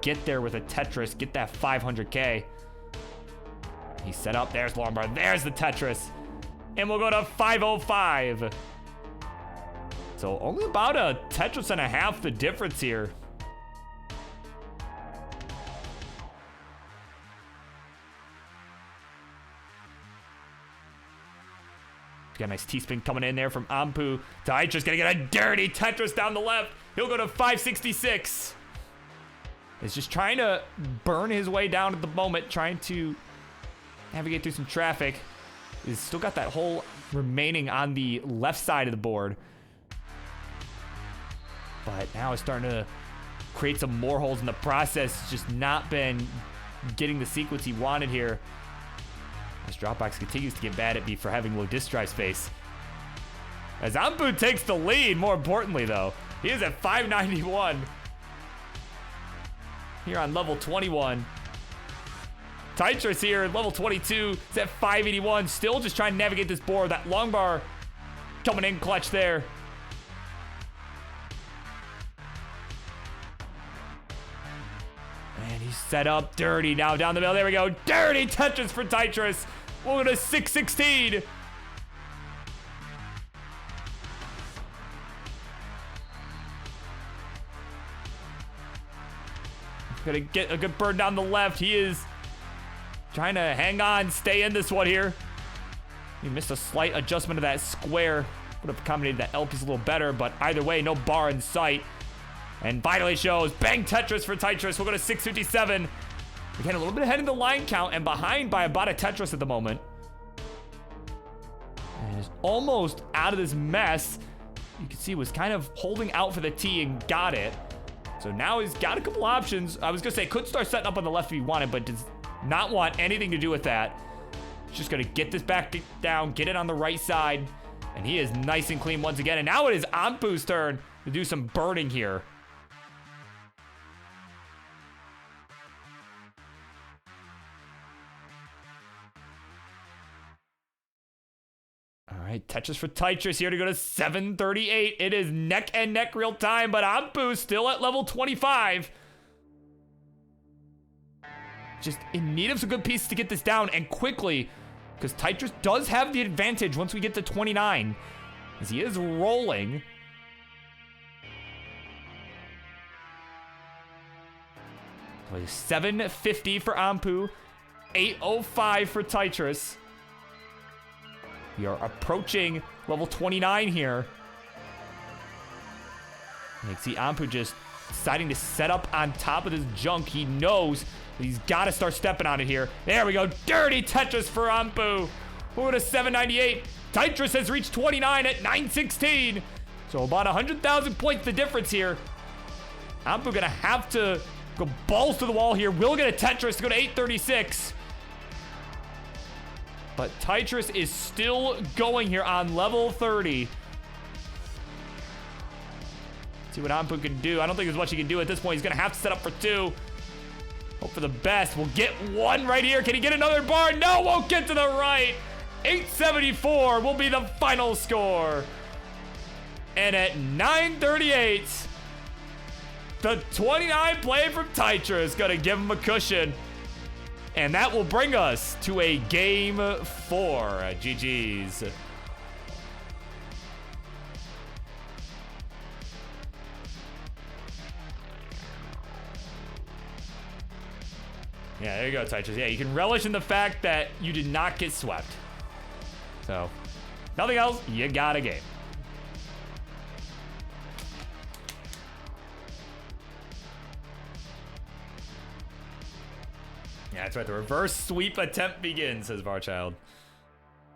get there with a Tetris, get that 500K. He's set up. There's long bar. There's the Tetris. And we'll go to 505. So only about a Tetris and a half the difference here. Got a nice T-spin coming in there from Ampu. Tetris gonna get a dirty Tetris down the left. He'll go to 566. Is just trying to burn his way down at the moment, trying to navigate through some traffic. He's still got that hole remaining on the left side of the board. But now it's starting to create some more holes in the process. It's just not been getting the sequence he wanted here. As Dropbox continues to get mad at me for having low disk drive space. As Ampu takes the lead, more importantly though, he is at 591. Here on level 21. Tetris here, level 22, is at 581. Still just trying to navigate this board. That long bar coming in clutch there. set up dirty now down the middle. There we go. Dirty Tetris for Tetris. We'll go to 616. Gonna get a good burn down the left. He is trying to hang on, stay in this one here. He missed a slight adjustment of that square. Would have accommodated that L piece a little better, but either way, no bar in sight. And finally shows bang Tetris for Tetris. We'll go to 657. Again, a little bit ahead in the line count and behind by about a Tetris at the moment. And is almost out of this mess. You can see he was kind of holding out for the T and got it. So now he's got a couple options. I was gonna say could start setting up on the left if he wanted, but does not want anything to do with that. He's just gonna get this back down, get it on the right side, and he is nice and clean once again. And now it is Ampu's turn to do some burning here. All right, Tetris for Tetris here to go to 738. It is neck and neck real time, but Ampu still at level 25. Just in need of some good pieces to get this down and quickly, because Tetris does have the advantage once we get to 29, as he is rolling. So it's 750 for Ampu, 805 for Tetris. We are approaching level 29 here. You can see Ampu just deciding to set up on top of this junk. He knows that he's got to start stepping on it here. There we go. Dirty Tetris for Ampu. We're to 798. Tetris has reached 29 at 916. So about 100,000 points the difference here. Ampu gonna have to go balls to the wall here. Will get a Tetris to go to 836. But Tetris is still going here on level 30. See what Ampu can do. I don't think there's much he can do at this point. He's going to have to set up for 2. Hope for the best. We'll get 1 right here. Can he get another bar? No, won't get to the right. 874 will be the final score. And at 938, the 29 play from Tetris is going to give him a cushion. And that will bring us to a game 4. GG's. Yeah, there you go, Tetris. Yeah, you can relish in the fact that you did not get swept. So, nothing else, you got a game. Yeah, that's right. The reverse sweep attempt begins, says Varchild.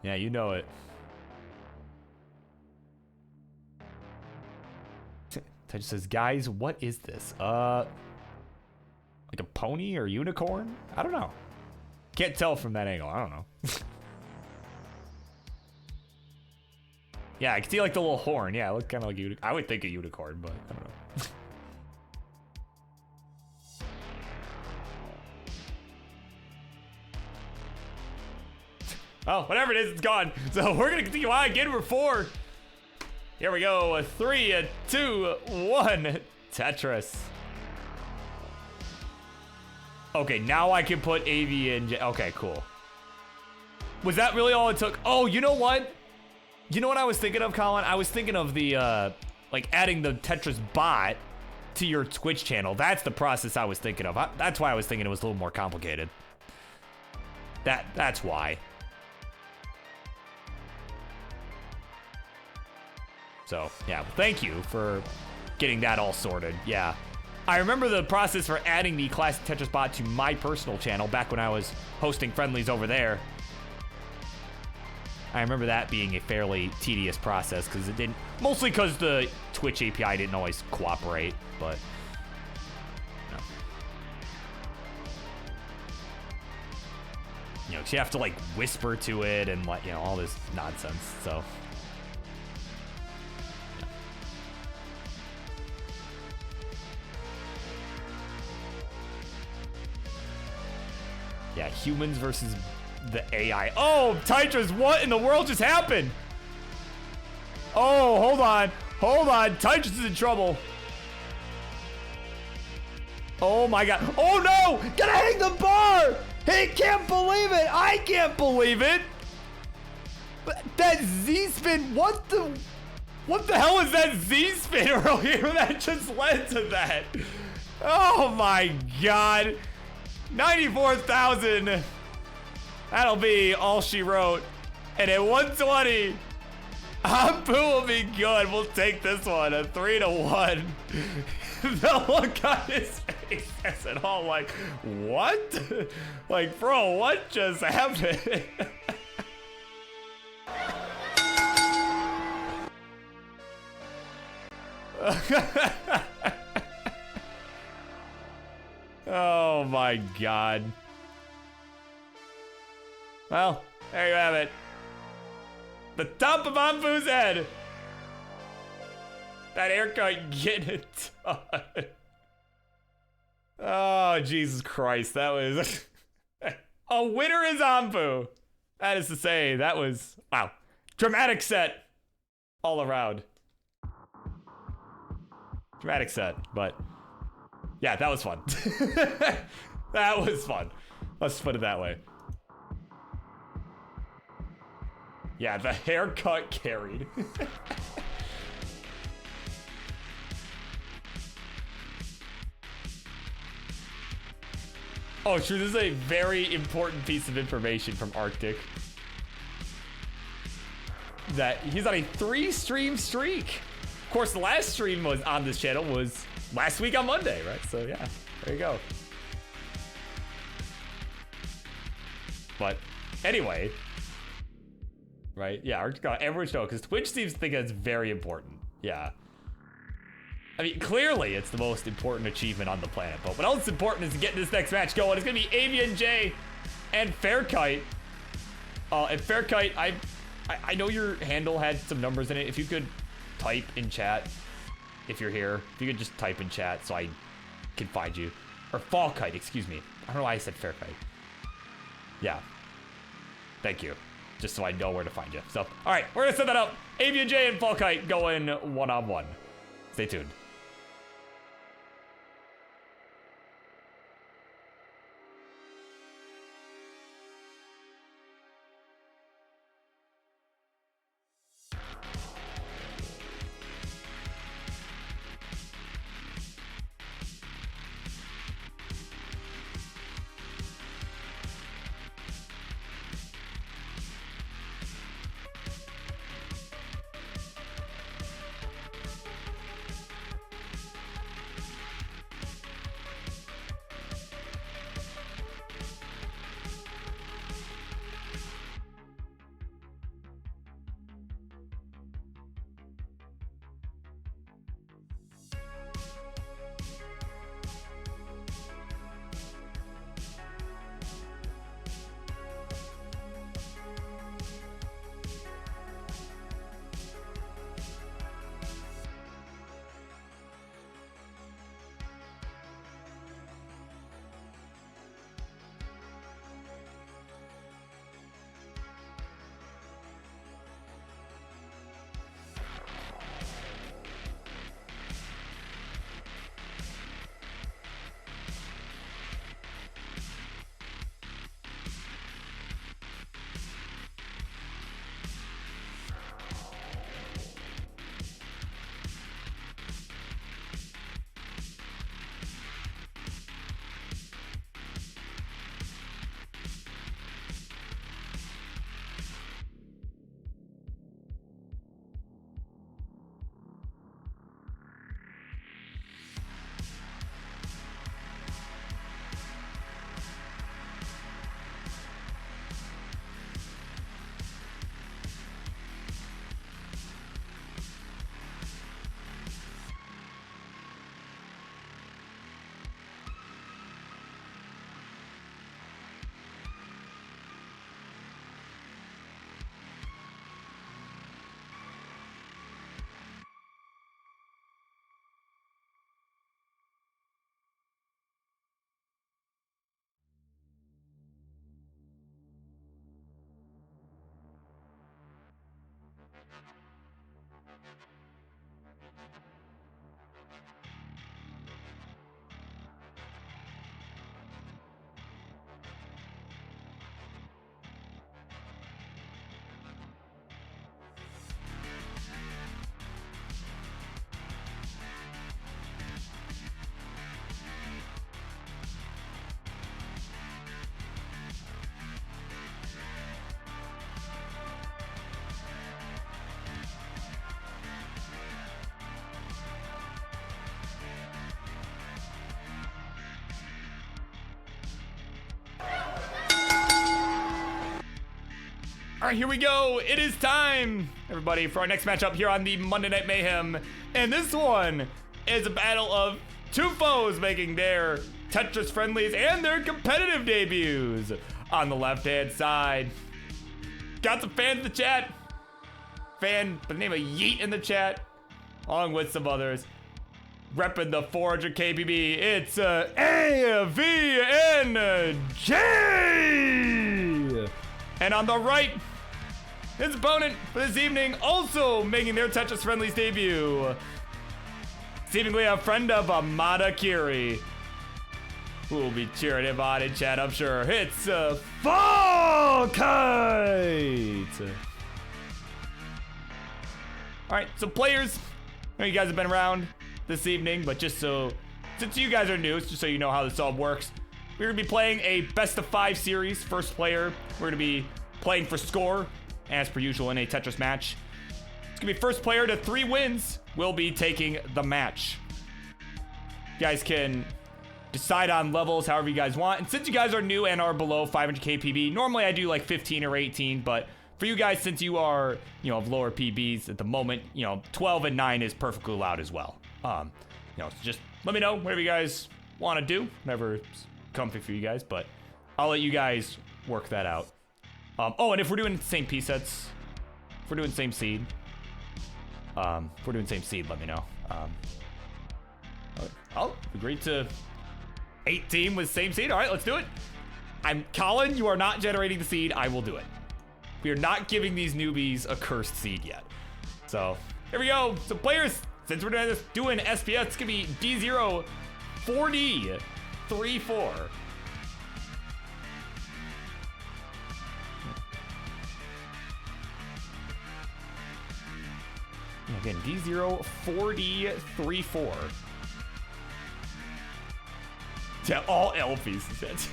Yeah, you know it. Tetris says, guys, what is this? Like a pony or unicorn? I don't know. Can't tell from that angle. I don't know. Yeah, I can see like the little horn. Yeah, it looks kind of like I would think a unicorn, but I don't know. Oh, whatever it is, it's gone. So we're gonna continue on. Game number 4. Here we go. A 3, a 2, 1. Tetris. Okay, now I can put AV in. Okay, cool. Was that really all it took? Oh, you know what? You know what I was thinking of, Colin? I was thinking of the, like adding the Tetris bot to your Twitch channel. That's the process I was thinking of. That's why I was thinking it was a little more complicated. That's why. So, yeah, well, thank you for getting that all sorted. Yeah. I remember the process for adding the Classic Tetris bot to my personal channel back when I was hosting Friendlies over there. I remember that being a fairly tedious process because it didn't, mostly because the Twitch API didn't always cooperate, but no. You know, 'cause you have to like whisper to it and like, you know, all this nonsense, so. Yeah, humans versus the AI. Oh, Tetris, what in the world just happened? Oh, hold on. Hold on. Tetris is in trouble. Oh my god. Oh no! Gotta hang the bar! He can't believe it! I can't believe it! That Z-spin, what the hell is that Z-spin earlier that just led to that? Oh my god. 94,000. That'll be all she wrote. And at 120, Ampu will be good. We'll take this one, a 3-1. The look on his face is it all like, what? Like, bro, what just happened? Oh my god. Well, there you have it. The top of Ampu's head. That haircut getting it done. Oh, Jesus Christ. That was... A winner is Ampu. That is to say, that was... Wow. Dramatic set. All around. Dramatic set, but... Yeah, that was fun. That was fun. Let's put it that way. Yeah, the haircut carried. Oh, true. This is a very important piece of information from Arctic. That he's on a 3-stream streak. Of course, the last stream was on this channel was last week on Monday, right? So yeah, there you go. But anyway, right? Yeah, Arctic got everyone show because Twitch seems to think that's very important. Yeah. I mean, clearly it's the most important achievement on the planet. But what else is important is to get this next match going. It's gonna be Avian J and Fairkite. And Fairkite, I know your handle had some numbers in it. If you could type in chat, if you're here, if you could just type in chat so I can find you. Or Fallkite, excuse me. I don't know why I said Fairkite. Yeah. Thank you. Just so I know where to find you. So, all right, we're gonna set that up. Avian J and Fallkite going one-on-one. Stay tuned. All right, here we go. It is time, everybody, for our next matchup here on the Monday Night Mayhem. And this one is a battle of two foes making their Tetris friendlies and their competitive debuts. On the left-hand side, got some fans in the chat. Fan by the name of Yeet in the chat, along with some others. Repping the 400 KPB, it's AVNJ! And on the right, his opponent for this evening, also making their Tetris Friendlies debut. Seemingly a friend of Amada Kiri, who will be cheering him on in chat, I'm sure. It's Fall Kite! Alright, so players, I know you guys have been around this evening, but just so, since you guys are new, just so you know how this all works, we're gonna be playing a best of 5 series. First player, we're gonna be playing for score, as per usual in a Tetris match. It's gonna be first player to 3 wins will be taking the match. You guys can decide on levels however you guys want, and since you guys are new and are below 500 KPB, normally I do like 15 or 18, but for you guys, since you are, you know, of lower PBs at the moment, you know, 12 and 9 is perfectly allowed as well. You know, so just let me know whatever you guys want to do, whatever's comfy for you guys, but I'll let you guys work that out. Oh, and if we're doing the same P sets, if we're doing same seed, let me know. I'll agree to 18 with same seed. All right, let's do it. I'm Colin. You are not generating the seed. I will do it. We are not giving these newbies a cursed seed yet. So here we go. So players, since we're doing SPS, it's gonna be D0 4D 3-4. Again, D0 4D 3-4. Yeah, all L pieces.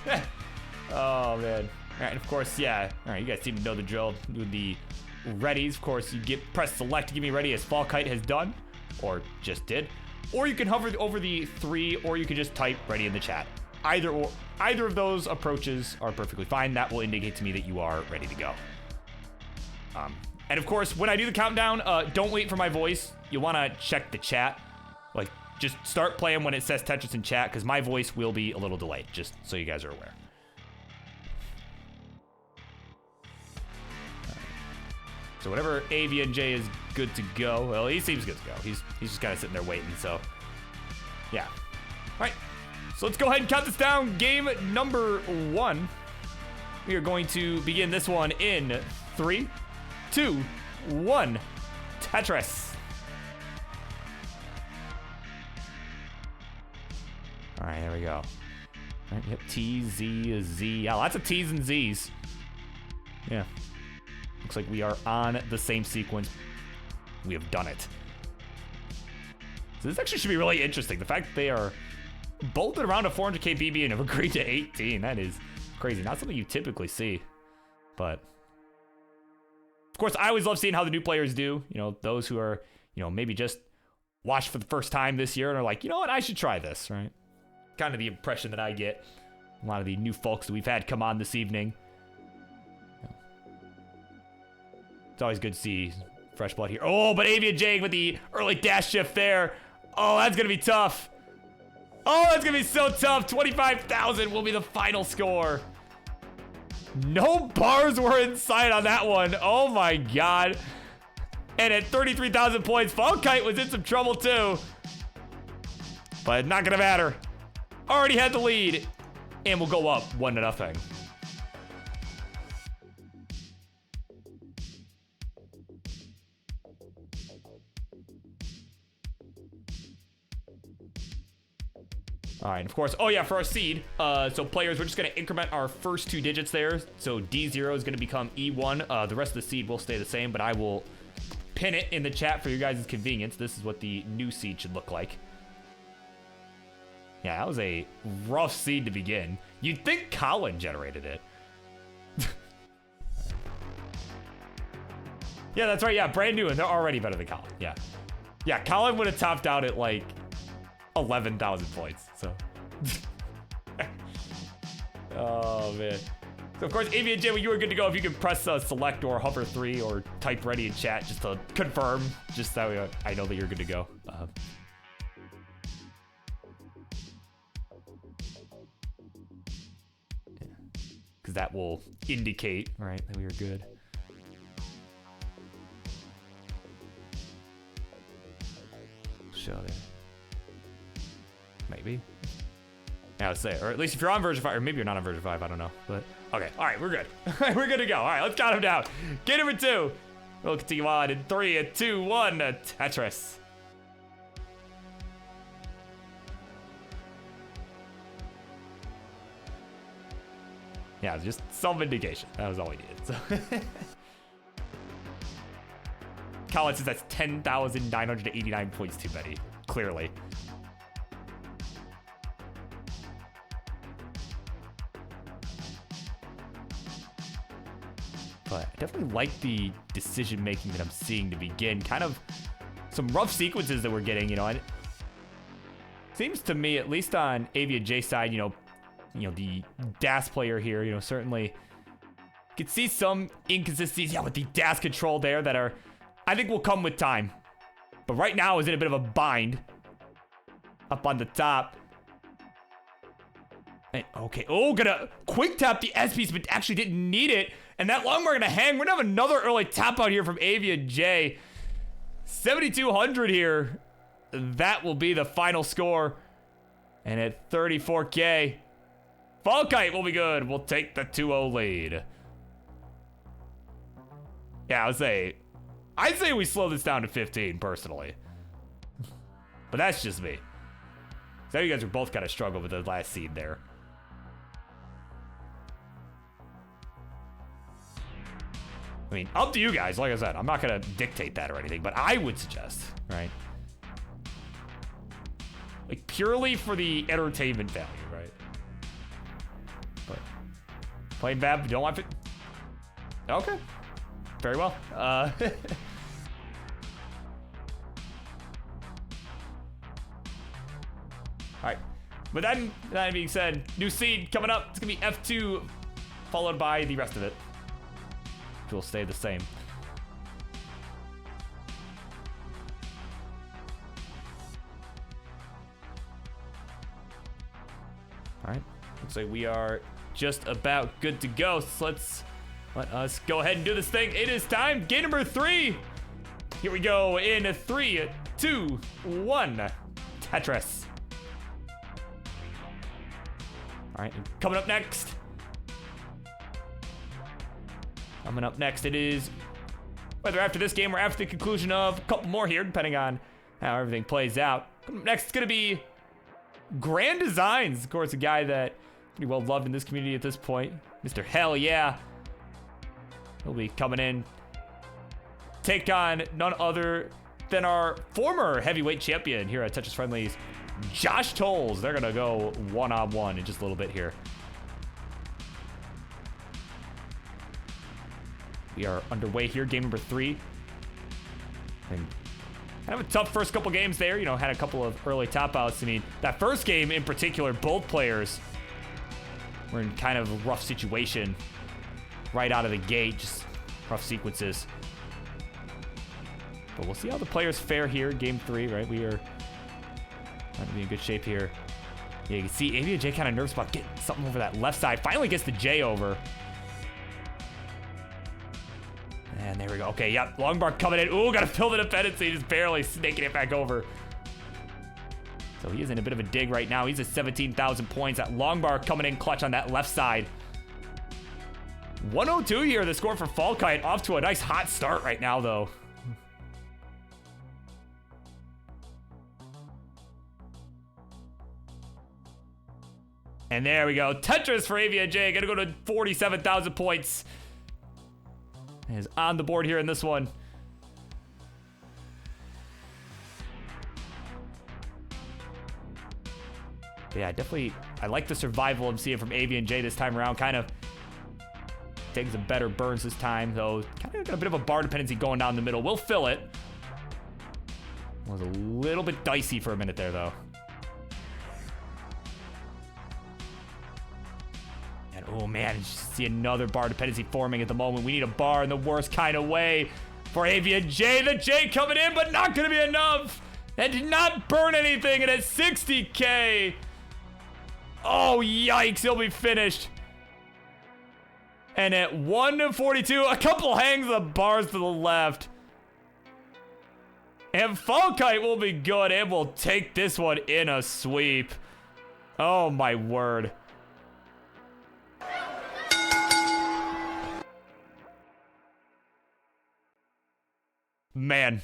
Oh man. All right, of course, yeah. All right, you guys seem to know the drill with the readies. Of course, you press select to give me ready, as Fall Kite has done, or just did. Or you can hover over the 3, or you can just type ready in the chat. Either of those approaches are perfectly fine. That will indicate to me that you are ready to go. And of course, when I do the countdown, don't wait for my voice. You want to check the chat. Like, just start playing when it says Tetris in chat, because my voice will be a little delayed, just so you guys are aware. So whatever AVNJ is good to go. Well, he seems good to go. He's just kind of sitting there waiting, so yeah. All right, so let's go ahead and count this down. Game number 1. We are going to begin this one in 3, 2, 1. Tetris. All right, there we go. All right, yep, T, Z, Z. Yeah, lots of T's and Z's. Yeah. Looks like we are on the same sequence. We have done it. So this actually should be really interesting. The fact that they are bolted around a 400 KBB and have agreed to 18. That is crazy. Not something you typically see. But of course, I always love seeing how the new players do. You know, those who are, you know, maybe just watched for the first time this year and are like, you know what, I should try this, right? Kind of the impression that I get. A lot of the new folks that we've had come on this evening. It's always good to see fresh blood here. Oh, but Avian Jake with the early dash shift there. Oh, that's going to be tough. Oh, that's going to be so tough. 25,000 will be the final score. No bars were in sight on that one. Oh, my God. And at 33,000 points, Fall Kite was in some trouble, too. But not going to matter. Already had the lead. And we'll go up 1-0. All right, of course, oh yeah, for our seed, so players, we're just gonna increment our first 2 digits there. So D0 is gonna become E1. The rest of the seed will stay the same, but I will pin it in the chat for your guys' convenience. This is what the new seed should look like. Yeah, that was a rough seed to begin. You'd think Colin generated it. Yeah, that's right, yeah, brand new, and they're already better than Colin, yeah. Yeah, Colin would have topped out at like 11,000 points, so. Oh, man. So of course, Avi and Jay, you were good to go if you could press select or hover 3 or type ready in chat just to confirm, just so I know that you're good to go. Because that will indicate, right, that we are good. Show there. Maybe. Yeah, let's say, or at least if you're on version 5, or maybe you're not on version 5, I don't know. But okay, all right, we're good. We're good to go. All right, let's count them down. Game number 2. We'll continue on in 3, 2, 1. Tetris. Yeah, just some vindication. That was all we needed. So. Colin says that's 10,989 points too many. Clearly. But I definitely like the decision making that I'm seeing to begin. Kind of some rough sequences that we're getting, you know. And it seems to me, at least on Avi and J's side, you know, the DAS player here, you know, certainly could see some inconsistencies, yeah, with the DAS control there that are, I think will come with time. But right now is in a bit of a bind. Up on the top. And, okay, oh, gonna quick tap the S piece, but actually didn't need it. And that long we're gonna hang. We're gonna have another early tap out here from Avi and J. 7,200 here. That will be the final score. And at 34K, Falkite will be good. We'll take the 2-0 lead. Yeah, I'd say we slow this down to 15, personally. But that's just me. So you guys were both kind of struggling with the last seed there. I mean, up to you guys. Like I said, I'm not going to dictate that or anything, but I would suggest, right? Like, purely for the entertainment value, right? But playing Vab, don't want it. Okay. Very well. All right. With that being said, new seed coming up. It's going to be F2, followed by the rest of it. Which will stay the same. All right. Looks like we are just about good to go. So let us go ahead and do this thing. It is time. Game number 3. Here we go in 3, 2, 1. Tetris. All right, coming up next. It is whether after this game or after the conclusion of a couple more here, depending on how everything plays out. Coming up next, it's going to be Grand Designs. Of course, a guy that pretty well loved in this community at this point. Mr. Hell Yeah. He'll be coming in. Take on none other than our former heavyweight champion here at Tetris Friendlies, Josh Tolles. They're going to go one-on-one in just a little bit here. We are underway here, game number 3. And kind of a tough first couple games there. You know, had a couple of early top outs. I mean, that first game in particular, both players were in kind of a rough situation right out of the gate. Just rough sequences. But we'll see how the players fare here, game 3, right? We are trying to be in good shape here. Yeah, you can see Avi and J kind of nervous about getting something over that left side. Finally gets the J over. And there we go. Okay, yep. Long bar coming in. Ooh, gotta fill the dependency. Just barely snaking it back over. So he is in a bit of a dig right now. He's at 17,000 points. That long bar coming in clutch on that left side. 102 here, the score for Falkite. Off to a nice hot start right now, though. And there we go. Tetris for Avi and J. Gonna go to 47,000 points. Is on the board here in this one. But yeah, I like the survival I'm seeing from Avi and J this time around. Kind of taking some better burns this time, though. Kind of got a bit of a bar dependency going down the middle. We'll fill it. Was a little bit dicey for a minute there, though. And Oh man, just see another bar dependency forming at the moment. We need a bar in the worst kind of way for Avian J. The J coming in, but not gonna be enough. That did not burn anything, and at 60K. Oh, yikes, he'll be finished. And at 142, a couple hangs of bars to the left. And Falkite will be good and will take this one in a sweep. Oh my word. Man.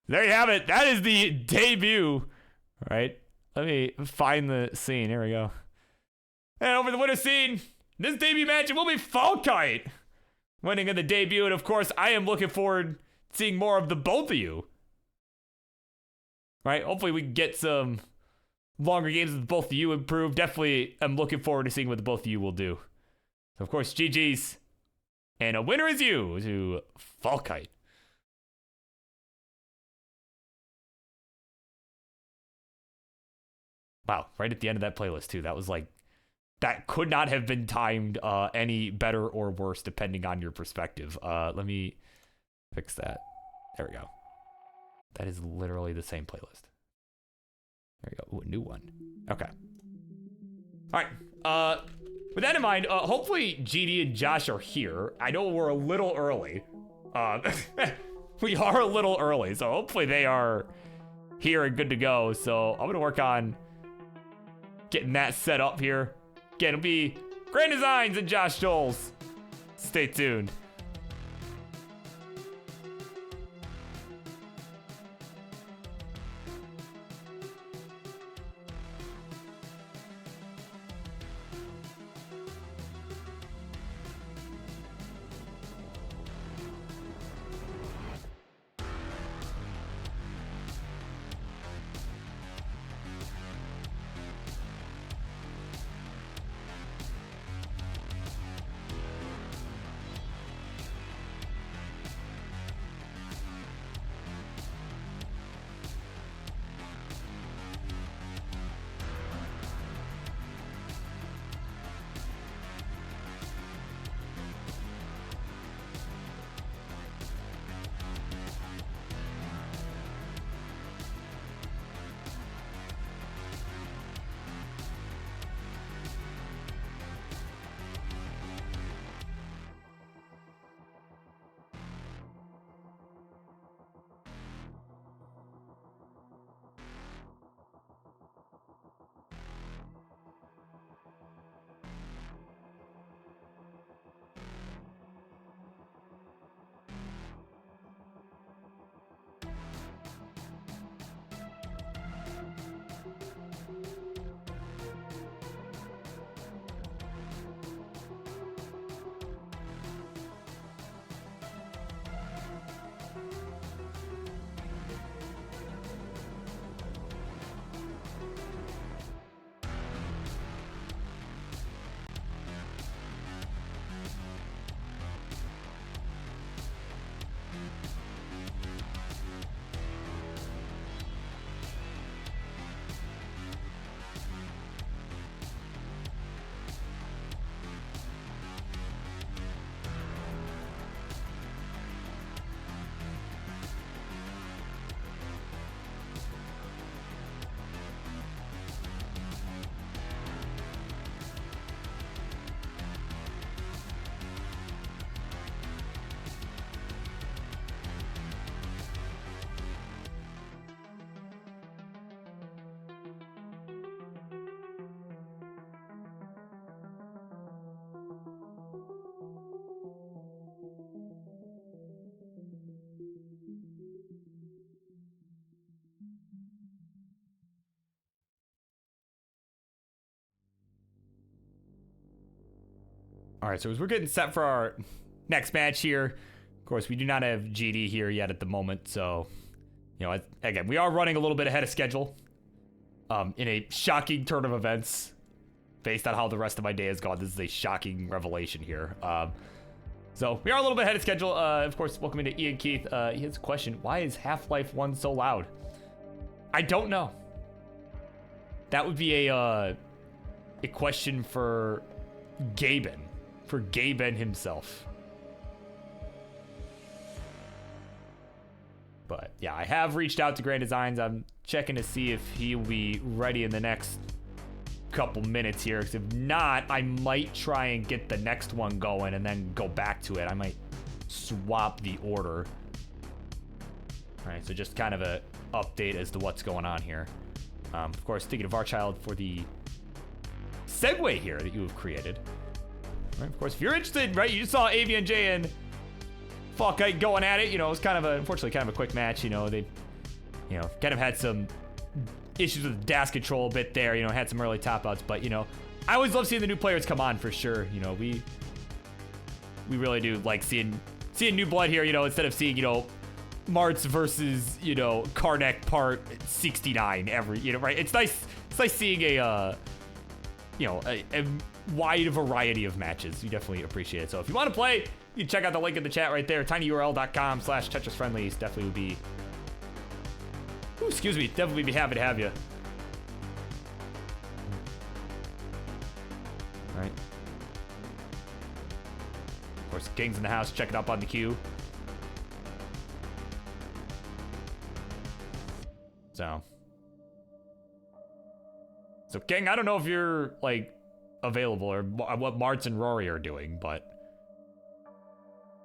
There you have it. That is the debut. All right. Let me find the scene. Here we go. And over the winner scene, this debut match, it will be Falkite winning in the debut. And of course, I am looking forward to seeing more of the both of you. Right? Hopefully we can get some longer games with both of you improve. Definitely, I'm looking forward to seeing what the both of you will do. So of course, GG's. And a winner is you to Falkite. Wow, right at the end of that playlist too. That was like, that could not have been timed any better or worse depending on your perspective. Let me fix that. There we go. That is literally the same playlist. There we go. Ooh, a new one. Okay. All right. With that in mind, hopefully GD and Josh are here. I know we're a little early. We are a little early, so hopefully they are here and good to go. So I'm gonna work on getting that set up here. Again, it'll be Grand Designs and Josh Joels. Stay tuned. All right, so as we're getting set for our next match here, of course, we do not have GD here yet at the moment. So, you know, again, we are running a little bit ahead of schedule in a shocking turn of events based on how the rest of my day has gone. This is a shocking revelation here. So we are a little bit ahead of schedule. Of course, welcome to Ian Keith. He has a question. Why is Half-Life 1 so loud? I don't know. That would be a question for Gaben. For Gaben himself. But yeah, I have reached out to Grand Designs. I'm checking to see if he will be ready in the next couple minutes here. Because if not, I might try and get the next one going and then go back to it. I might swap the order. All right, so just kind of a update as to what's going on here. Of course, thinking of Varchild for the segue here that you have created. All right, of course, if you're interested, right, you just saw AVNJ and Falkite going at it. You know, it was kind of unfortunately kind of a quick match. You know, they, you know, kind of had some issues with the dash control a bit there. You know, had some early top outs, but you know, I always love seeing the new players come on for sure. You know, we really do like seeing new blood here. You know, instead of seeing, you know, Martz versus, you know, Karnak part 69 every, you know, right? It's nice seeing a you know, a wide variety of matches. You definitely appreciate it. So if you want to play, you can check out the link in the chat right there, tinyurl.com/TetrisFriendlies. Definitely would be, ooh, excuse me, definitely be happy to have you. All right. Of course, King's in the house. Check it up on the queue. So King, I don't know if you're like available or what Martz and Rory are doing, but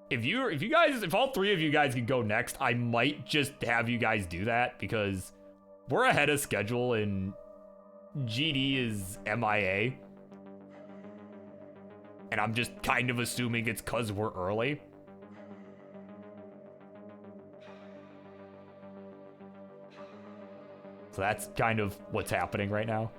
if all three of you guys can go next, I might just have you guys do that because we're ahead of schedule and GD is MIA. And I'm just kind of assuming it's because we're early. So that's kind of what's happening right now.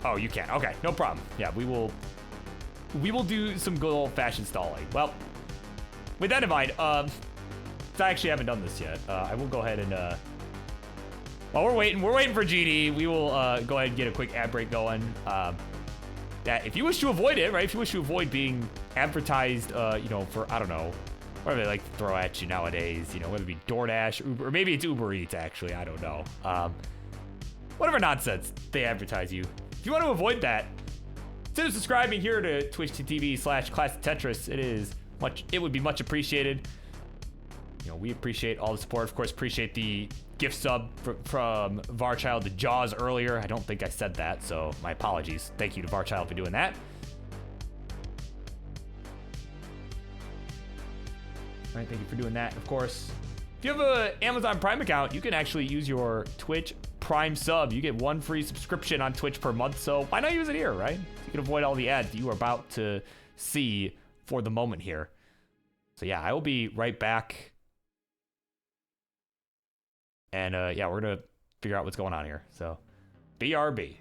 Oh, you can. Okay, no problem. Yeah, we will do some good old-fashioned stalling. Well, with that in mind, I actually haven't done this yet. I will go ahead and while we're waiting for GD, we will go ahead and get a quick ad break going. That if you wish to avoid it, right? If you wish to avoid being advertised, you know, for, I don't know, whatever they like to throw at you nowadays, you know, whether it be DoorDash, Uber, or maybe it's Uber Eats, actually, I don't know. Whatever nonsense they advertise you. If you want to avoid that, consider subscribing here to twitch.tv/Classic Tetris. It would be much appreciated. You know, we appreciate all the support. Of course, appreciate the gift sub from Varchild to Jaws earlier. I don't think I said that, so my apologies. Thank you to Varchild for doing that. All right, thank you for doing that. Of course, if you have an Amazon Prime account, you can actually use your Twitch Prime sub. You get 1 free subscription on Twitch per month, so why not use it here, right? You can avoid all the ads that you are about to see for the moment here. So yeah, I will be right back. And yeah, we're gonna figure out what's going on here. So, BRB.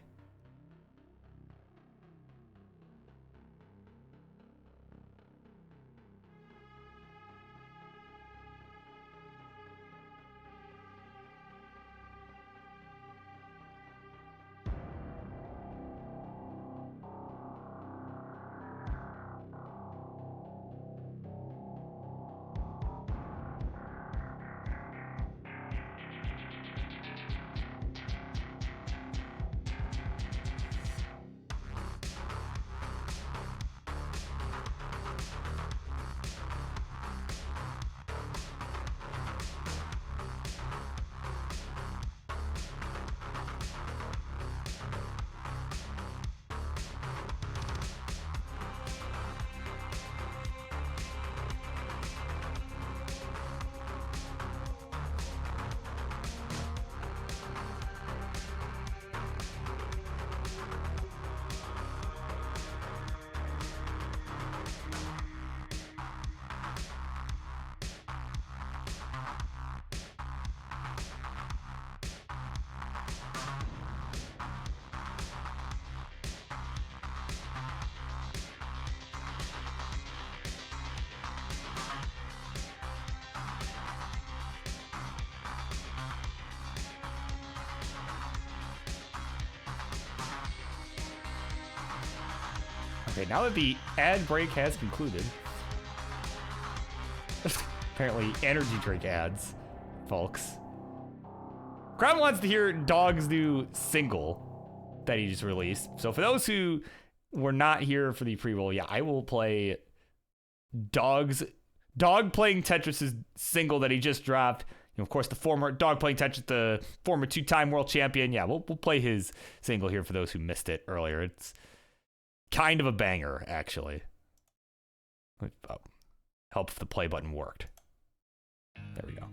Okay, now that the ad break has concluded. Apparently, energy drink ads, folks. Crowd wants to hear Dog's new single that he just released. So for those who were not here for the pre-roll, yeah, I will play Dog playing Tetris' single that he just dropped. You know, of course, the former Dog playing Tetris, the former 2-time world champion. Yeah, we'll play his single here for those who missed it earlier. It's kind of a banger, actually. Oh, help if the play button worked. There we go.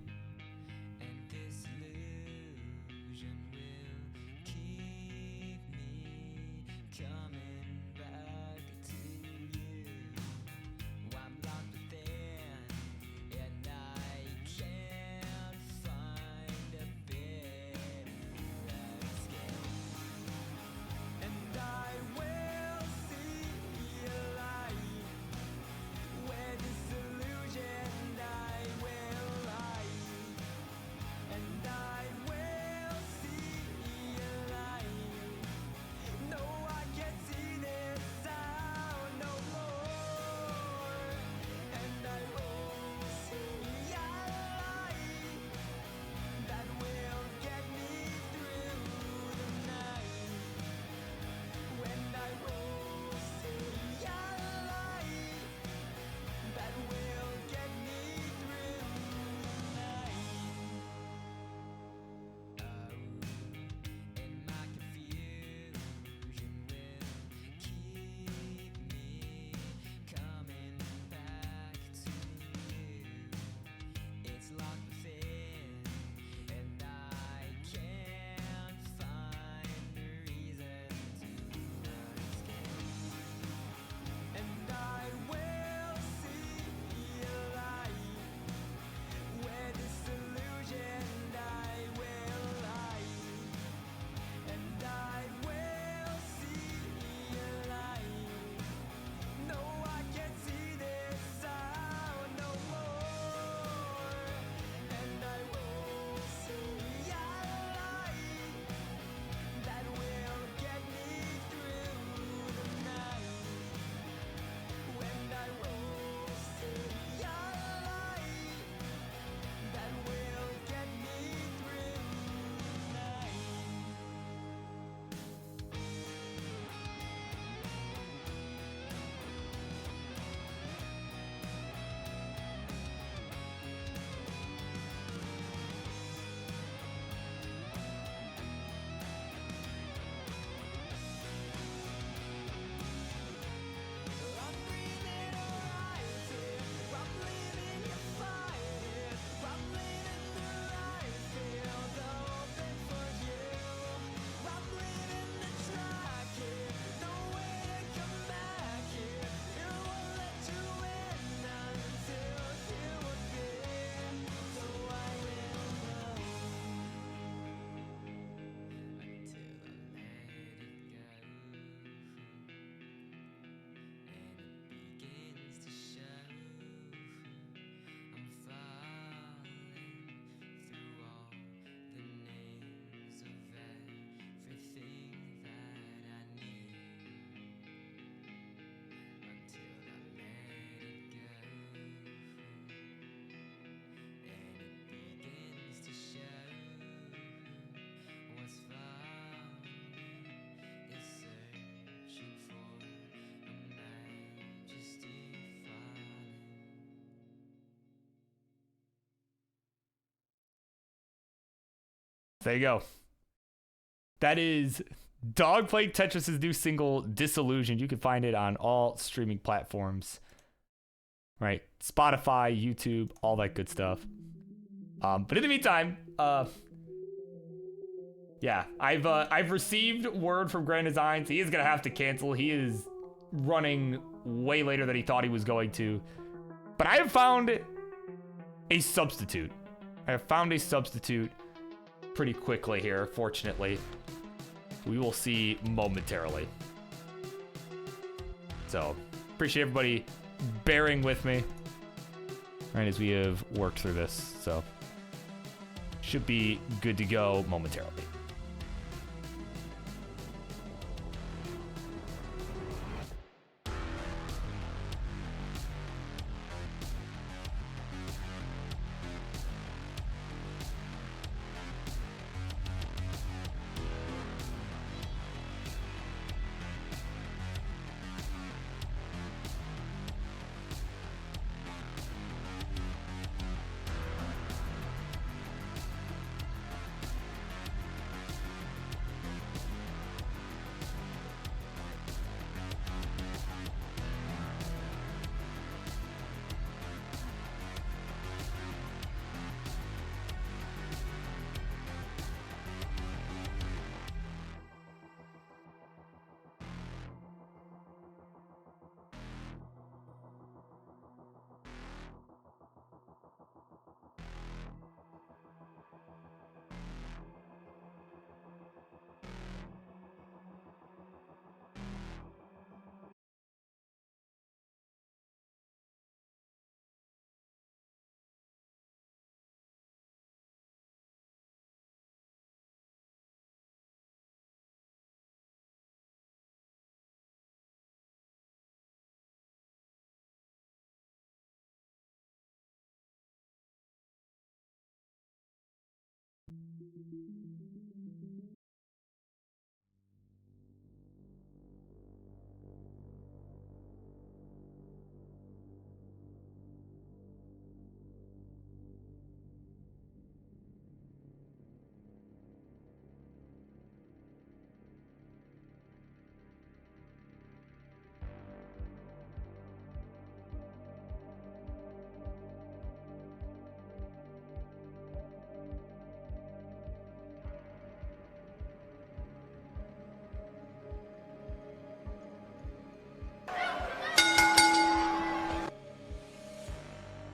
There you go. That is Dog playing Tetris' new single, Disillusioned. You can find it on all streaming platforms. Right? Spotify, YouTube, all that good stuff. But in the meantime, yeah, I've received word from Grand Designs. He is gonna have to cancel. He is running way later than he thought he was going to. But I have found a substitute. Pretty quickly here, fortunately. We will see momentarily. So, appreciate everybody bearing with me, right, as we have worked through this. So, should be good to go momentarily.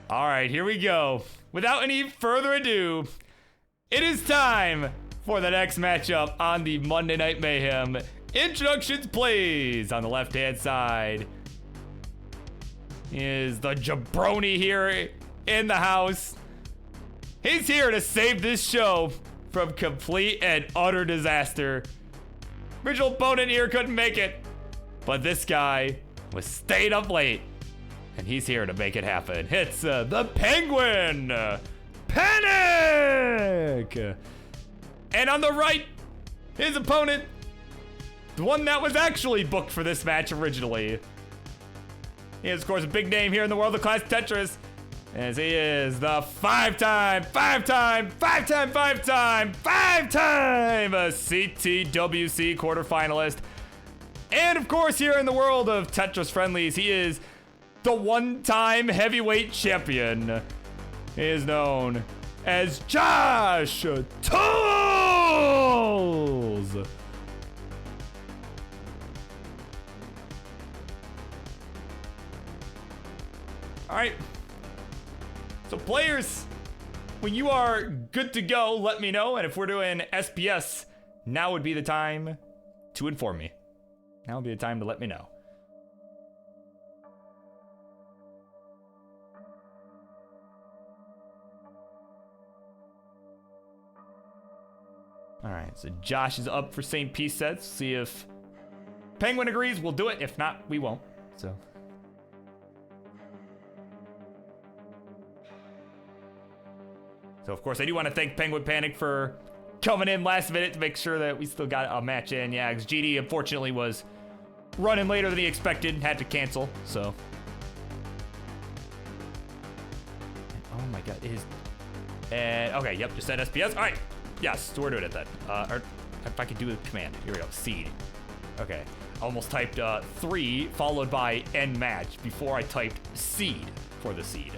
All right, here we go. Without any further ado, it is time for the next matchup on the Monday Night Mayhem. Introductions, please. On the left-hand side is the jabroni here in the house. He's here to save this show from complete and utter disaster. Original opponent here couldn't make it, but this guy was staying up late. And he's here to make it happen. It's the Penguin Panic! And on the right, his opponent, the one that was actually booked for this match originally. He is, of course, a big name here in the world of Classic Tetris, as he is the five-time CTWC quarterfinalist. And, of course, here in the world of Tetris Friendlies, he is the one-time heavyweight champion. He is known as Josh Tools. All right. So players, when you are good to go, let me know. And if we're doing SPS, now would be the time to inform me. Now would be the time to let me know. All right, so Josh is up for St. Peace sets. See if Penguin agrees, we'll do it. If not, we won't. So of course, I do want to thank Penguin Panic for coming in last minute to make sure that we still got a match in. Yeah, because GD unfortunately was running later than he expected and had to cancel. So, oh my God, it is. And okay, yep, just said SPS. All right. Yes, so we're doing it then. Or if I could do the command. Here we go, seed. Okay, almost typed 3 followed by end match before I typed seed for the seed.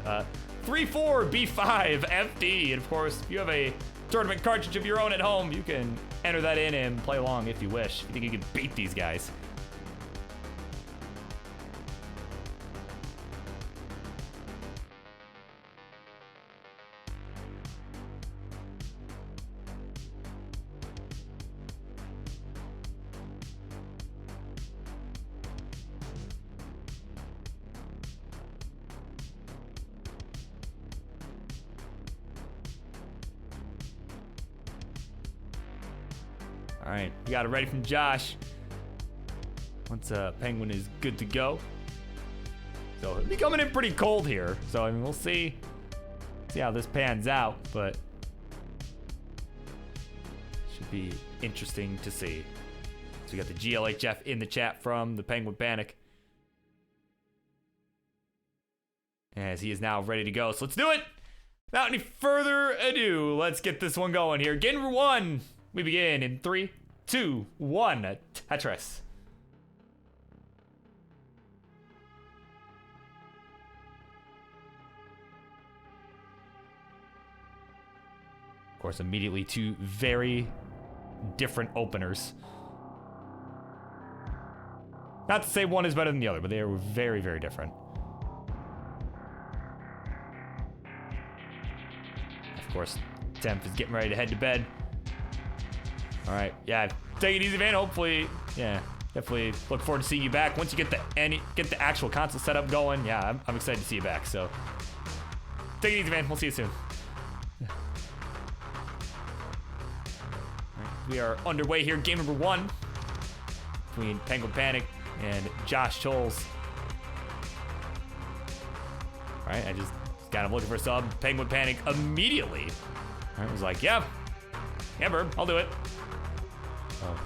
3-4 B5 FD. And of course, if you have a tournament cartridge of your own at home, you can enter that in and play along if you wish. If you think you can beat these guys. All right, we got it ready from Josh. Once Penguin is good to go. So he'll be coming in pretty cold here. So I mean, we'll see how this pans out, but should be interesting to see. So we got the GLHF in the chat from the Penguin Panic, as he is now ready to go. So let's do it. Without any further ado, let's get this one going here. Game number 1. We begin in 3, 2, 1. Tetris. Of course, immediately 2 very different openers. Not to say one is better than the other, but they are very, very different. Of course, Temp is getting ready to head to bed. All right, yeah, take it easy, man. Hopefully, yeah, definitely look forward to seeing you back once you get the actual console setup going. Yeah, I'm excited to see you back. So take it easy, man. We'll see you soon. All right, we are underway here. Game number 1 between Penguin Panic and Josh Tools. All right, I just kind of looking for a sub. Penguin Panic immediately. All right, was like, yeah. Yeah, Birb, I'll do it. Oh,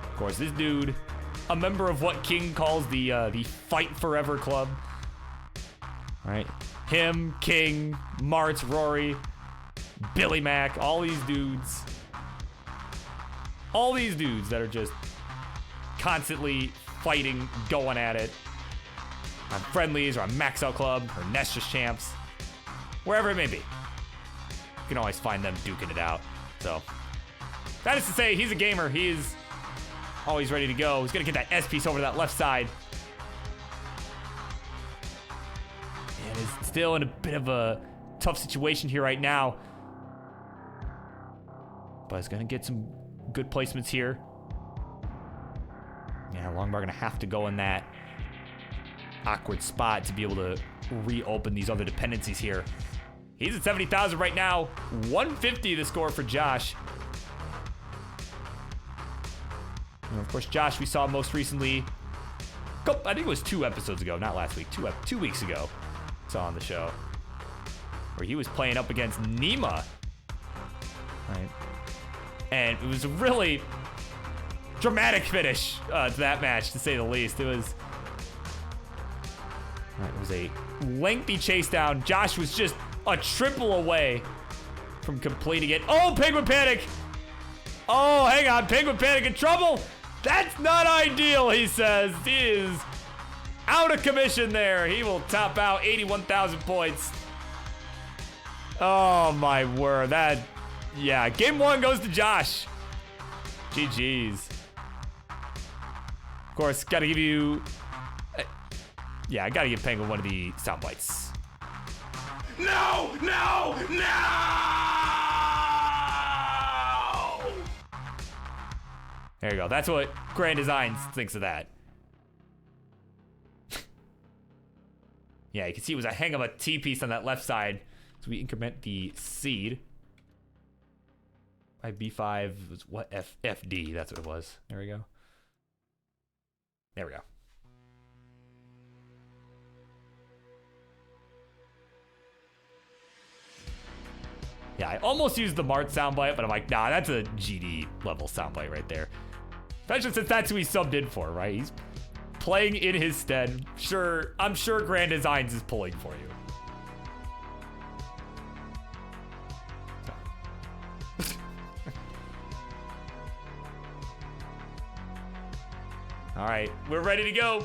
of course, this dude, a member of what King calls the Fight Forever Club. All right, him, King, Martz, Rory, Billy Mack, all these dudes that are just constantly fighting, going at it on Friendlies or on Max Out Club or Nest's Champs, wherever it may be. You can always find them duking it out. So that is to say, he's a gamer. He is always ready to go. He's gonna get that S piece over to that left side. And is still in a bit of a tough situation here right now. But he's gonna get some good placements here. Yeah, Longbar gonna have to go in that awkward spot to be able to reopen these other dependencies here. He's at 70,000 right now. 150 the score for Josh. And of course, Josh we saw most recently, I think it was 2 episodes ago, not last week, 2 weeks ago, saw on the show, where he was playing up against Nima. Right. And it was a really dramatic finish to that match, to say the least. It was a lengthy chase down. Josh was just a triple away from completing it. Oh, Penguin Panic! Oh, hang on, Penguin Panic in trouble! That's not ideal, he says. He is out of commission there. He will top out 81,000 points. Oh, my word. Yeah, game 1 goes to Josh. GG's. Of course, gotta give you... Yeah, I gotta give Penguin one of the sound bites. No! No! No! There you go. That's what Grand Designs thinks of that. Yeah, you can see it was a hang of a T-piece on that left side. So we increment the seed. My B5 was what? FD, that's what it was. There we go. There we go. Yeah, I almost used the Mart soundbite, but I'm like, nah, that's a GD level soundbite right there. Especially since that's who he subbed in for, right? He's playing in his stead. I'm sure Grand Designs is pulling for you. All right, we're ready to go.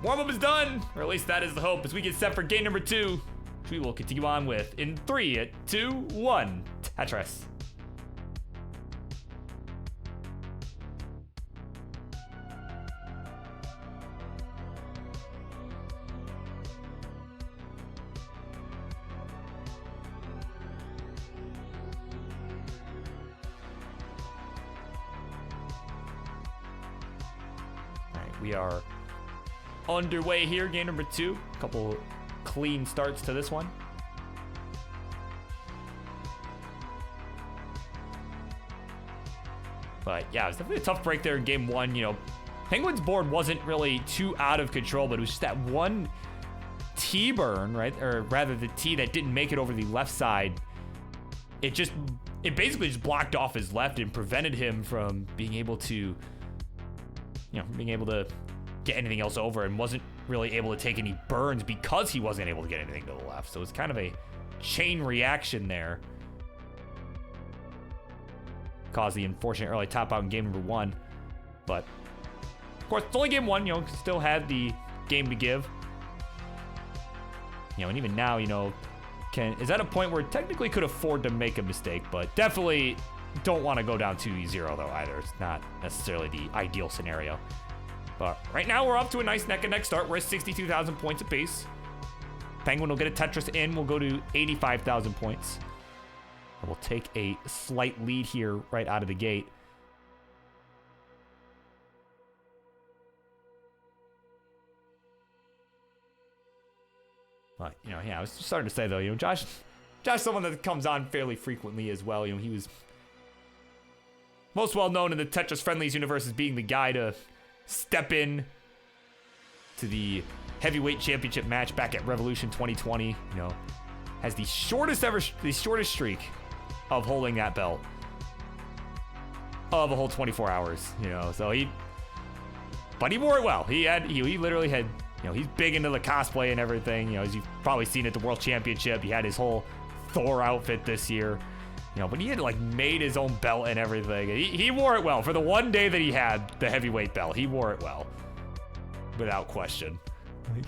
Warm-up is done, or at least that is the hope, as we get set for game number 2, which we will continue on with in 3, 2, 1, Tetris. We are underway here, game number 2. A couple clean starts to this one. But yeah, it was definitely a tough break there in game 1. You know, Penguin's board wasn't really too out of control, but it was just that one T-burn, right? Or rather the T that didn't make it over the left side. It basically just blocked off his left and prevented him from being able to get anything else over, and wasn't really able to take any burns because he wasn't able to get anything to the left. So it's kind of a chain reaction there. Caused the unfortunate early top out in game number 1. But of course, it's only game 1, still had the game to give. And even now, is at a point where technically could afford to make a mistake, but definitely don't want to go down 2-0 though either. It's not necessarily the ideal scenario. But right now we're up to a nice neck-and-neck start. We're at 62,000 points apiece. Penguin will get a Tetris in. We'll go to 85,000 points. And we'll take a slight lead here right out of the gate. But, I was just starting to say though, Josh, someone that comes on fairly frequently as well. He was most well known in the Tetris Friendlies universe as being the guy to step in to the heavyweight championship match back at Revolution 2020. Has the shortest streak of holding that belt. of a whole 24 hours, you know. So but he wore it well. He literally had, you know, he's big into the cosplay and everything. You know, as you've probably seen at the World Championship, he had his whole Thor outfit this year. You know, but he had like made his own belt and everything. He wore it well for the one day that he had the heavyweight belt. He wore it well, without question. You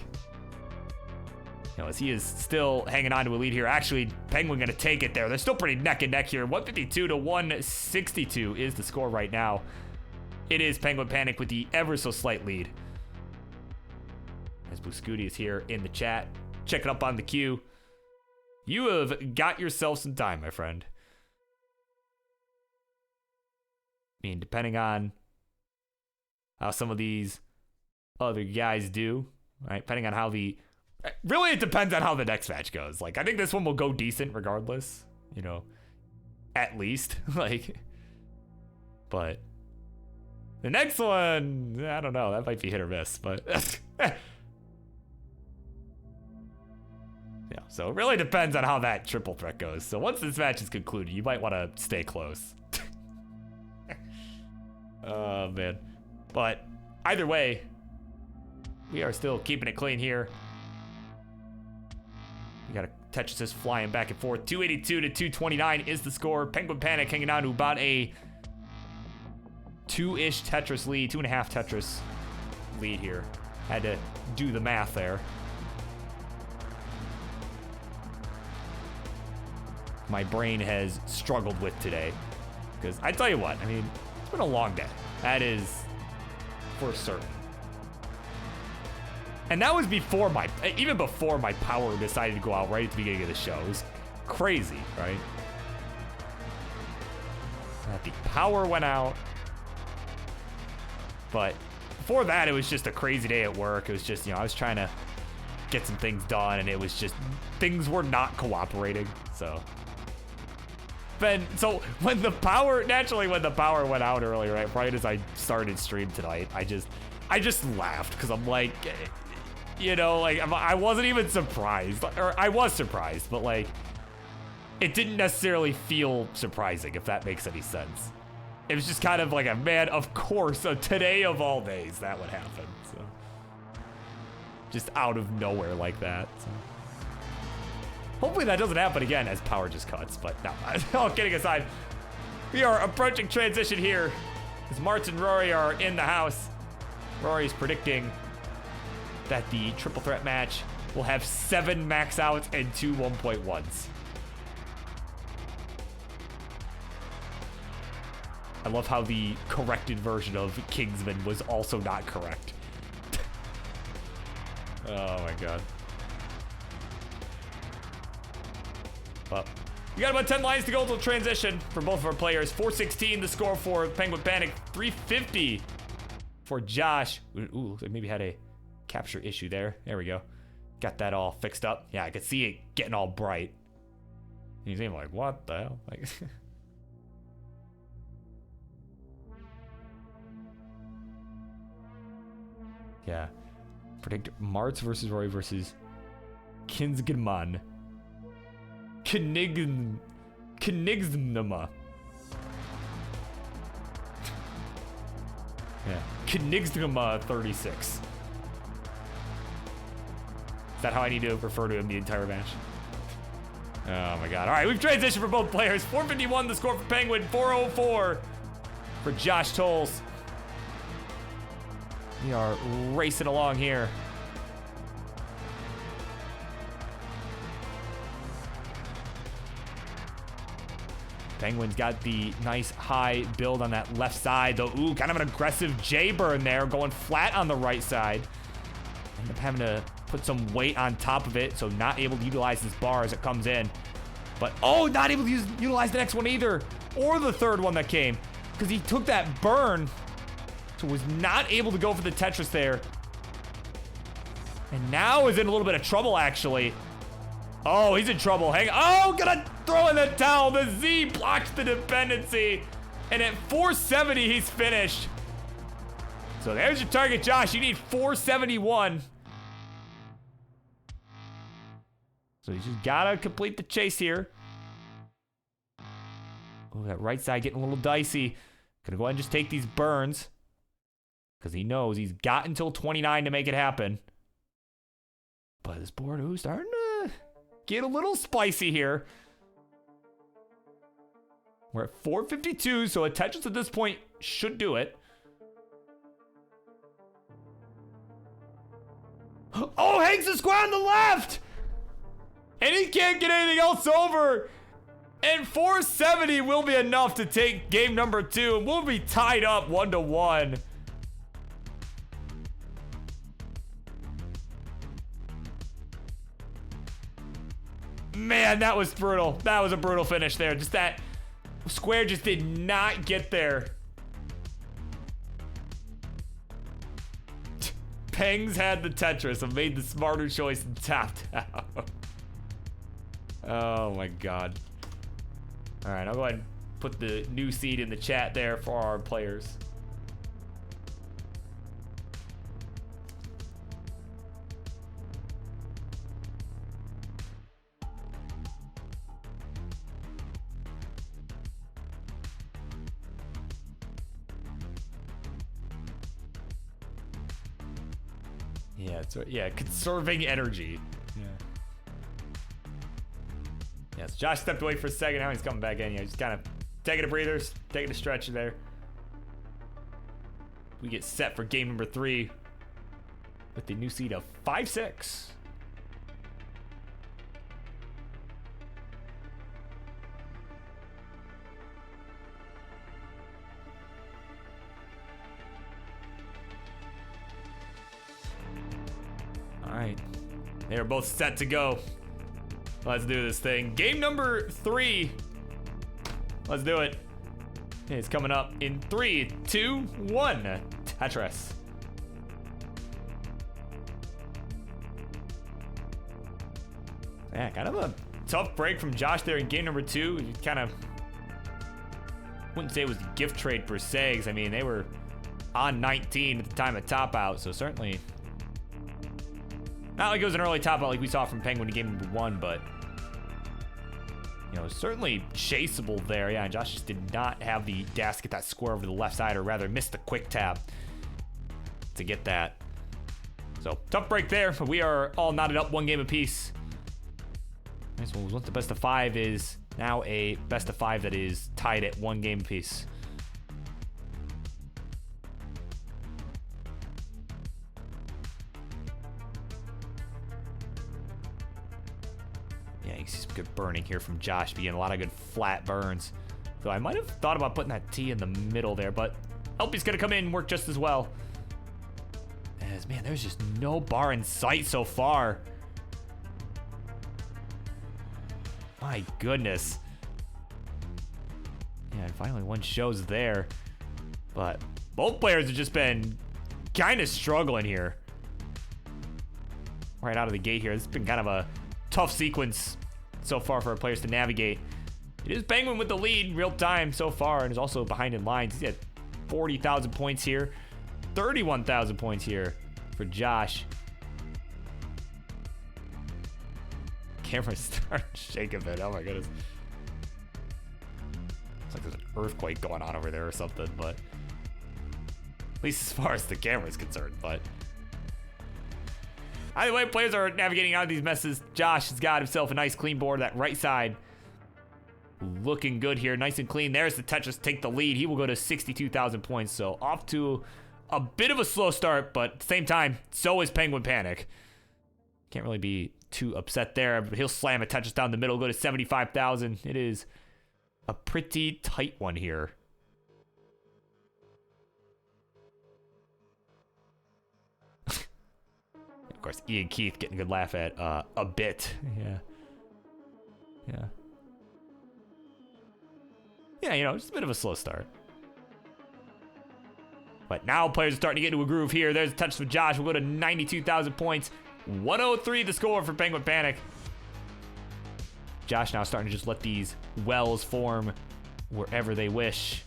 know, as he is still hanging on to a lead here. Actually, Penguin gonna take it there. They're still pretty neck and neck here. 152 to 162 is the score right now. It is Penguin Panic with the ever so slight lead. As Buscuti is here in the chat, checking up on the queue. You have got yourself some time, my friend. I mean, depending on how some of these other guys do, right? Depending on how really, it depends on how the next match goes. Like, I think this one will go decent regardless, you know, at least. Like, but the next one, I don't know. That might be hit or miss, but yeah. So it really depends on how that triple threat goes. So once this match is concluded, you might want to stay close. Oh, man. But either way, we are still keeping it clean here. We got a Tetris just flying back and forth. 282 to 229 is the score. Penguin Panic hanging on to about a 2-ish Tetris lead, 2.5 Tetris lead here. Had to do the math there. My brain has struggled with today. Because I tell you what, I mean, it's been a long day. That is for certain. And that was even before my power decided to go out right at the beginning of the show. It was crazy, right? The power went out. But before that, it was just a crazy day at work. It was just, you know, I was trying to get some things done, and it was just, things were not cooperating, so. So when the power went out earlier, right as I started stream tonight, I just laughed, because I'm like, you know, like, I wasn't even surprised, or I was surprised, but like, it didn't necessarily feel surprising, if that makes any sense. It was just kind of like, man, of course, today of all days, that would happen, so. Just out of nowhere like that, so. Hopefully that doesn't happen again as power just cuts, but no, all kidding aside, we are approaching transition here as Martz and Rory are in the house. Rory's predicting that the triple threat match will have 7 max outs and 2 1.1s. I love how the corrected version of Kingsman was also not correct. Oh my god. Well, we got about 10 lines to go till transition for both of our players. 416 the score for Penguin Panic. 350 for Josh. Ooh, looks like maybe had a capture issue there. There we go. Got that all fixed up. Yeah, I could see it getting all bright. And he's even like, what the hell? Like, yeah. Predict Martz versus Roy versus Kinsgman. Knigznama. Yeah. Knigznama 36. Is that how I need to refer to him the entire match? Oh my god. Alright, we've transitioned for both players. 451 the score for Penguin, 404 for Josh Tolles. We are racing along here. Penguin's got the nice high build on that left side, though. Ooh, kind of an aggressive J-burn there, going flat on the right side. End up having to put some weight on top of it, so not able to utilize this bar as it comes in. But, oh, not able to utilize the next one either, or the third one that came, because he took that burn, so was not able to go for the Tetris there. And now is in a little bit of trouble, actually. Oh, he's in trouble. Hang on. Oh, gonna throw in the towel. The Z blocks the dependency. And at 470, he's finished. So there's your target, Josh. You need 471. So you just gotta complete the chase here. Oh, that right side getting a little dicey. Gonna go ahead and just take these burns. Because he knows he's got until 29 to make it happen. But this board, ooh, starting to get a little spicy here. We're at 452, so a Tetris at this point should do it. Oh, hangs the square on the left! And he can't get anything else over. And 470 will be enough to take game number 2. We'll be tied up 1-1. Man, that was brutal. That was a brutal finish there. Just that square just did not get there. Pengs had the Tetris and made the smarter choice and tapped out. Oh my god. All right, I'll go ahead and put the new seed in the chat there for our players. Yeah, conserving energy. Yeah, so Josh stepped away for a second. Now he's coming back in. Yeah, he's kind of taking a breather, taking a stretch there. We get set for game number 3 with the new seed of 5-6. All right, they are both set to go. Let's do this thing. Game number 3. Let's do it. It's coming up in 3, 2, 1. Tetris. Yeah, kind of a tough break from Josh there in game number 2. You kind of wouldn't say it was a gift trade per se, because I mean they were on 19 at the time of top out, so certainly not like it was an early top out like we saw from Penguin in game number 1, but you know, certainly chaseable there. Yeah, and Josh just did not have the dash to get that square over the left side, or rather missed the quick tap to get that. So tough break there, but we are all knotted up 1 game apiece. This one was once the best of 5 is now a best of 5 that is tied at 1 game apiece. Yeah, you see some good burning here from Josh, beginning a lot of good flat burns. So I might have thought about putting that T in the middle there, but LP's gonna come in and work just as well. As man, there's just no bar in sight so far. My goodness. Yeah, and finally one shows there. But both players have just been kind of struggling here. Right out of the gate here. This has been kind of a tough sequence so far for our players to navigate. It is Penguin with the lead real time so far, and is also behind in lines. He's at 40,000 points here. 31,000 points here for Josh. Camera's starting to shake a bit. Oh my goodness. It's like there's an earthquake going on over there or something, but at least as far as the camera is concerned. But either way, players are navigating out of these messes. Josh has got himself a nice clean board. That right side looking good here, nice and clean. There's the Tetris take the lead. He will go to 62,000 points. So off to a bit of a slow start, but at the same time, so is Penguin Panic. Can't really be too upset there. He'll slam a Tetris down the middle, go to 75,000. It is a pretty tight one here. Of course, Ian Keith getting a good laugh at a bit. Yeah, you know, just a bit of a slow start. But now players are starting to get into a groove here. There's a touch with Josh. We'll go to 92,000 points. 103 the score for Penguin Panic. Josh now starting to just let these wells form wherever they wish.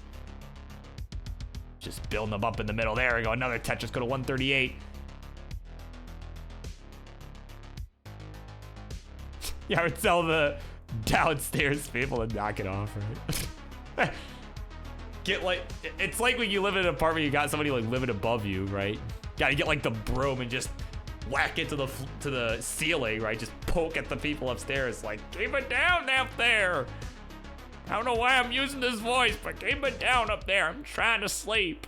Just building them up in the middle. There we go. Another Tetris. Go to 138. Yeah, I would tell the downstairs people to knock it off, right? get like, it's like when you live in an apartment, you got somebody like living above you, right? Gotta get like the broom and just whack it to the ceiling, right? Just poke at the people upstairs, like, keep it down up there. I don't know why I'm using this voice, but keep it down up there. I'm trying to sleep.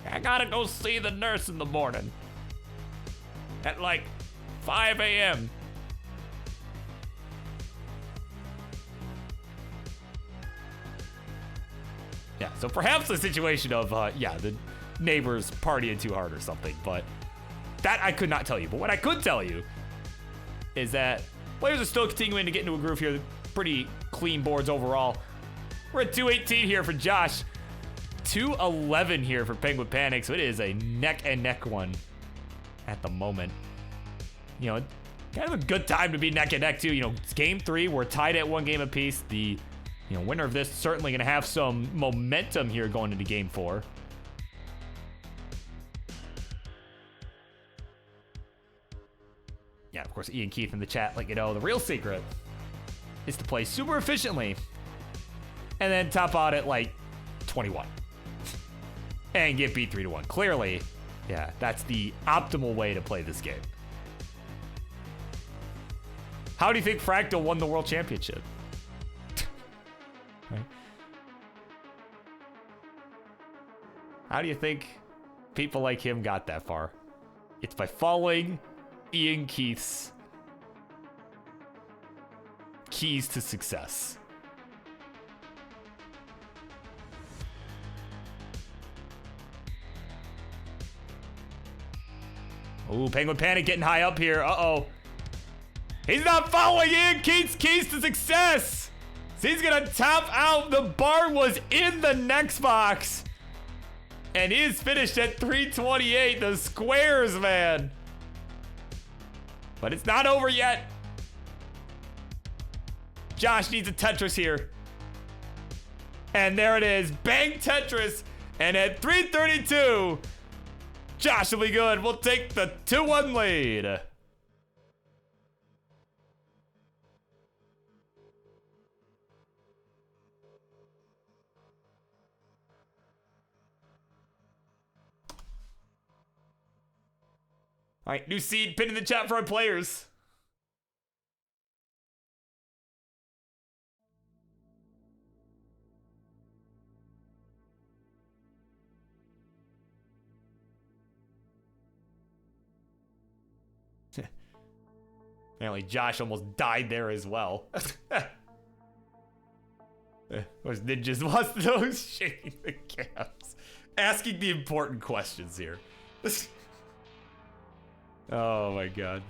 I gotta go see the nurse in the morning at like 5 a.m. Yeah, so perhaps a situation of, the neighbors partying too hard or something, but that I could not tell you. But what I could tell you is that players are still continuing to get into a groove here. Pretty clean boards overall. We're at 218 here for Josh. 211 here for Penguin Panic, so it is a neck and neck one at the moment. You know, kind of a good time to be neck and neck too. You know, it's game 3, we're tied at 1 game apiece. The winner of this certainly gonna have some momentum here going into game 4. Yeah, of course, Ian Keith in the chat, like, the real secret is to play super efficiently and then top out at like 21. And get beat 3-1. Clearly, yeah, that's the optimal way to play this game. How do you think Fractal won the World Championship? Right? How do you think people like him got that far? It's by following Ian Keith's keys to success. Ooh, Penguin Panic getting high up here. Uh-oh. He's not following Ian Keith's keys to success. So he's gonna top out. The bar was in the next box. And he is finished at 328. The squares, man. But it's not over yet. Josh needs a Tetris here. And there it is. Bang Tetris. And at 332... Josh will be good. We'll take the 2-1 lead. All right, new seed pinned in the chat for our players. Apparently Josh almost died there as well. Was ninjas lost those shaking the caps? Asking the important questions here. Oh my god.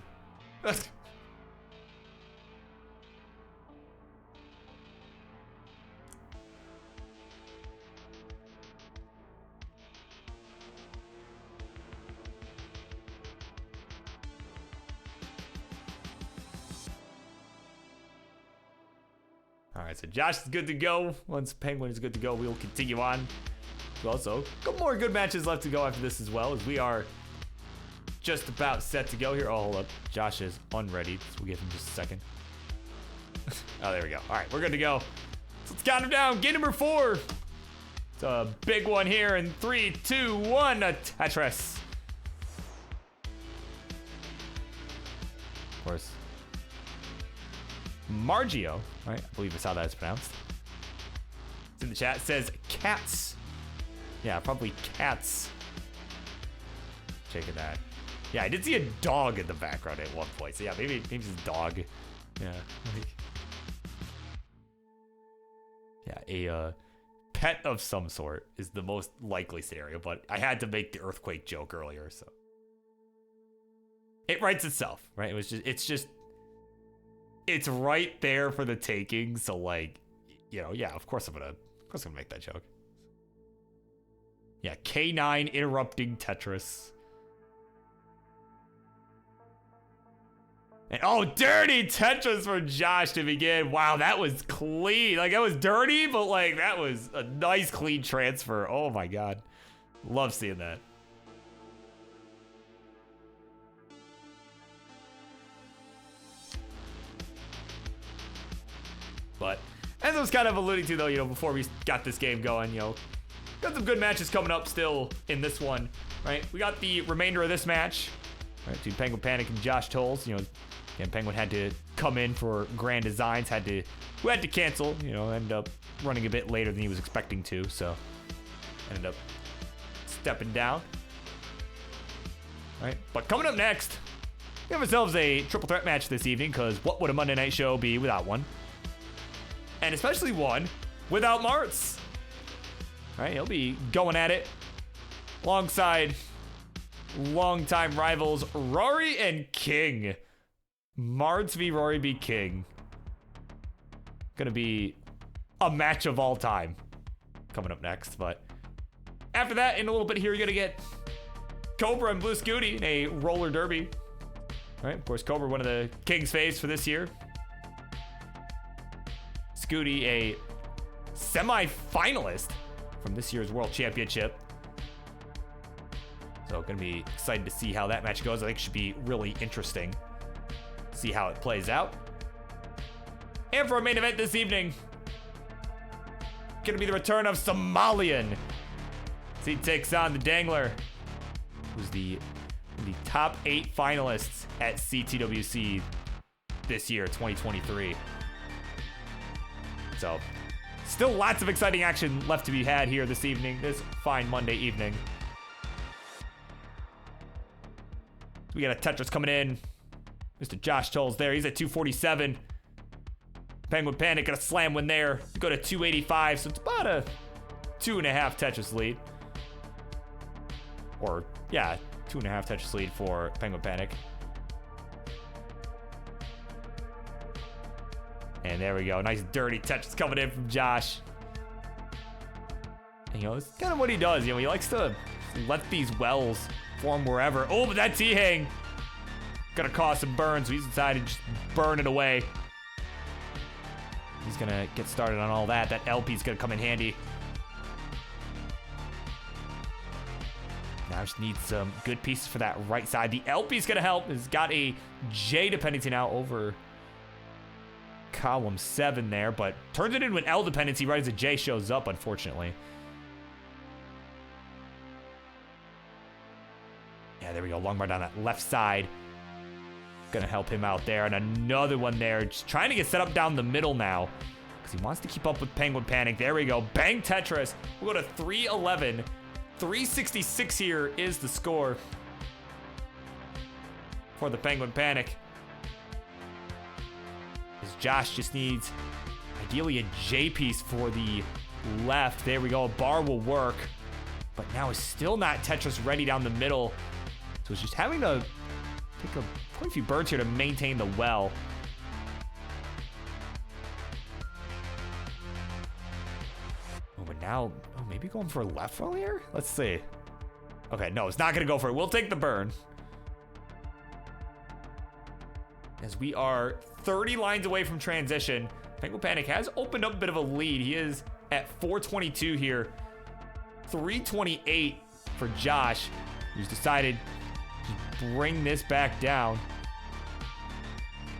All right, so Josh is good to go. Once Penguin is good to go, we will continue on. Also, a couple more good matches left to go after this as well, as we are just about set to go here. Oh, hold up. Josh is unready, so we'll give him just a second. Oh, there we go. All right, we're good to go. So let's count him down. Game number 4. It's a big one here in 3, 2, 1. A Tetris. Of course. Margio, right? I believe that's how that is pronounced. It's in the chat. It says cats. Yeah, probably cats. Checking that. Yeah, I did see a dog in the background at one point. So yeah, maybe it's a dog. Yeah. Yeah, a pet of some sort is the most likely scenario, but I had to make the earthquake joke earlier, so. It writes itself, right? It's right there for the taking, so like, yeah, of course I'm gonna make that joke. Yeah, K9 interrupting Tetris. And oh, dirty Tetris for Josh to begin. Wow, that was clean. Like, that was dirty, but like, that was a nice clean transfer. Oh my god. Love seeing that. But as I was kind of alluding to, though, you know, before we got this game going, you know, got some good matches coming up still in this one, right? We got the remainder of this match, right, between Penguin Panic and Josh Tolles. You know, again, Penguin had to come in for Grand Designs, who had to cancel, you know, ended up running a bit later than he was expecting to, so ended up stepping down. Right, but coming up next, we have ourselves a triple threat match this evening, because what would a Monday night show be without one? And especially one without Martz. Right, he'll be going at it alongside longtime rivals Rory and King. Martz v. Rory v. King. Gonna be a match of all time coming up next. But after that, in a little bit here, you're gonna get Cobra and Blue Scooty in a roller derby. Right, of course, Cobra, one of the King's faves for this year. Scooty, a semi-finalist from this year's World Championship. So gonna be excited to see how that match goes. I think it should be really interesting. See how it plays out. And for our main event this evening, gonna be the return of Somalian. As he takes on the Dangler, who's the top 8 finalists at CTWC this year, 2023. So, still lots of exciting action left to be had here this evening, this fine Monday evening. We got a Tetris coming in. Mr. Josh Tolles there. He's at 247. Penguin Panic got a slam win there to go to 285. So it's about a 2.5 Tetris lead. Or, yeah, 2.5 Tetris lead for Penguin Panic. And there we go. Nice dirty Tetris coming in from Josh. And, you know, it's kind of what he does. You know, he likes to let these wells form wherever. Oh, but that T-hang gonna cause some burns, so he's decided to just burn it away. He's gonna get started on all that. That LP's gonna come in handy. Now just needs some good pieces for that right side. The LP's gonna help. He's got a J dependency now over column 7 there, but turns it into an L dependency right as a J shows up, unfortunately. Yeah, there we go. Long bar down that left side. Gonna help him out there. And another one there. Just trying to get set up down the middle now, because he wants to keep up with Penguin Panic. There we go. Bang Tetris. We'll go to 311. 366 here is the score for the Penguin Panic. As Josh just needs, ideally, a J piece for the left. There we go. A bar will work. But now is still not Tetris ready down the middle. So it's just having to take quite a few burns here to maintain the well. Oh, but now, maybe going for a left well here? Let's see. Okay, no, it's not going to go for it. We'll take the burn. As we are 30 lines away from transition, Penguin Panic has opened up a bit of a lead. He is at 422 here. 328 for Josh, who's decided to bring this back down.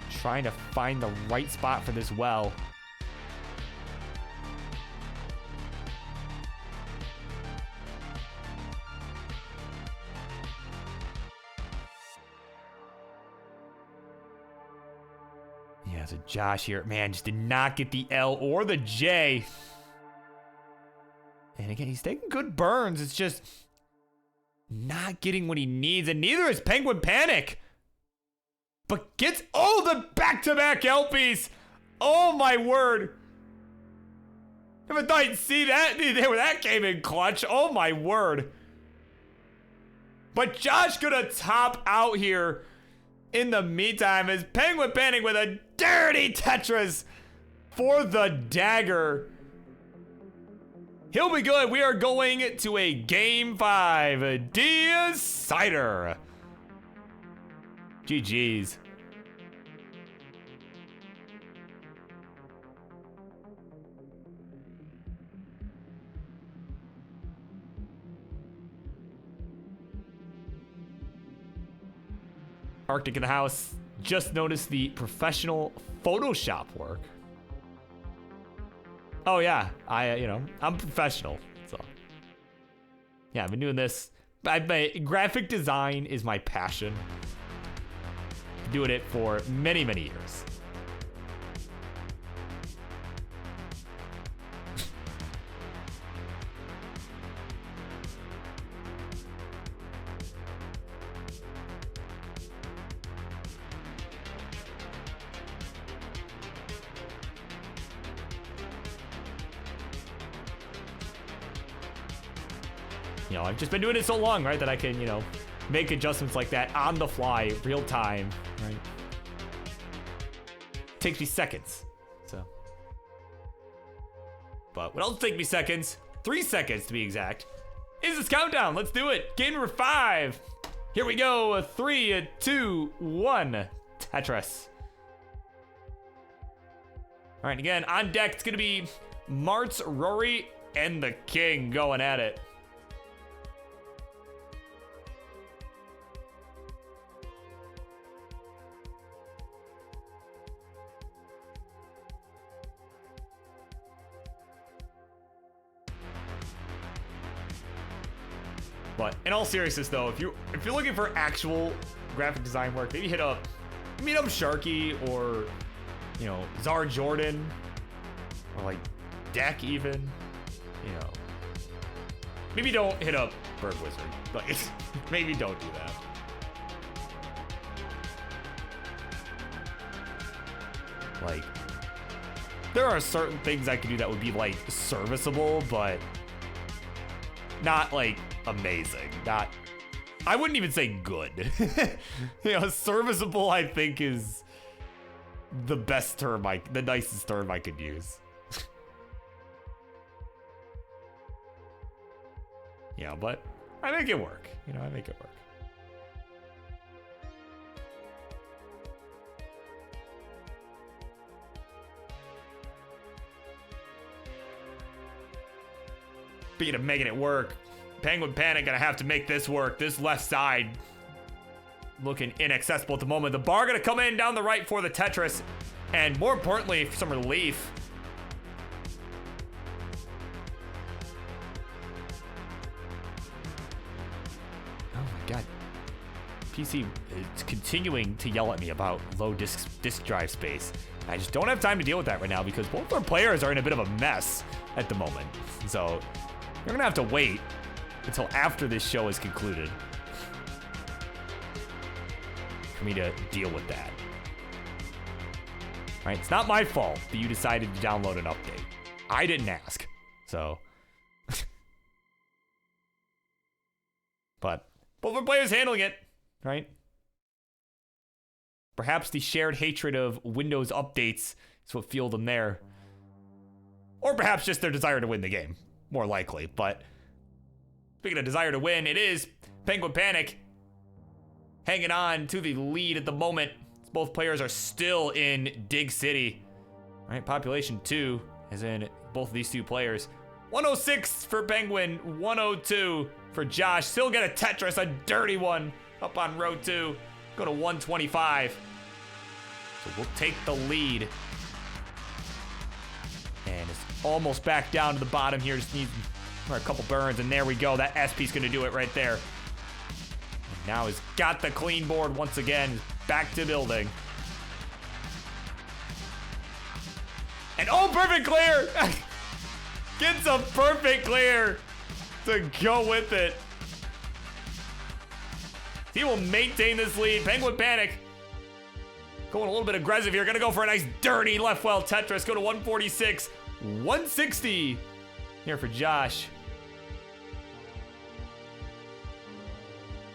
Trying to find the right spot for this well. Yeah, so Josh here, man, just did not get the L or the J. And again, he's taking good burns. It's just not getting what he needs. And neither is Penguin Panic. But gets, oh, the back-to-back LPs. Oh, my word. Never thought you'd see that. That came in clutch. Oh, my word. But Josh gonna top out here in the meantime as Penguin Panic with a dirty Tetris for the dagger. He'll be good. We are going to a Game 5 decider. GG's. Arctic in the house. Just noticed the professional Photoshop work. Oh yeah, I'm professional. So yeah, I've been doing this. Graphic design is my passion. Been doing it for many, many years. I've just been doing it so long, right, that I can, make adjustments like that on the fly, real time, right? Takes me seconds, so. But what else takes me seconds, 3 seconds to be exact, is this countdown. Let's do it. Game number 5. Here we go. 3, 2, 1. Tetris. All right, again, on deck, it's gonna be Martz, Rory, and the King going at it. But in all seriousness, though, if you're looking for actual graphic design work, maybe hit up Sharky or Czar Jordan or like Deck even. Maybe don't hit up BirbWizard. Like maybe don't do that. Like there are certain things I could do that would be like serviceable, but not like amazing. Not, I wouldn't even say good. Serviceable I think is the best term, the nicest term I could use. But I make it work. I make it work. Speaking of making it work, Penguin Panic gonna have to make this work. This left side looking inaccessible at the moment. The bar gonna come in down the right for the Tetris, and more importantly, for some relief. Oh my god. PC is continuing to yell at me about low disk drive space. I just don't have time to deal with that right now because both our players are in a bit of a mess at the moment. So you're gonna have to wait until after this show is concluded for me to deal with that. All right, it's not my fault that you decided to download an update. I didn't ask, so. But both our players handling it, right? Perhaps the shared hatred of Windows updates is what fueled them there. Or perhaps just their desire to win the game, more likely. But speaking of desire to win, it is Penguin Panic hanging on to the lead at the moment. Both players are still in Dig City. All right, population 2, as in both of these two players. 106 for Penguin, 102 for Josh. Still get a Tetris, a dirty one, up on row 2. Go to 125. So we'll take the lead. And it's almost back down to the bottom here. Just needs a couple burns, and there we go. That SP's gonna do it right there. And now he's got the clean board once again. Back to building. And oh, perfect clear! Gets a perfect clear to go with it. He will maintain this lead. Penguin Panic going a little bit aggressive here. Gonna go for a nice dirty left well Tetris. Go to 146, 160 here for Josh.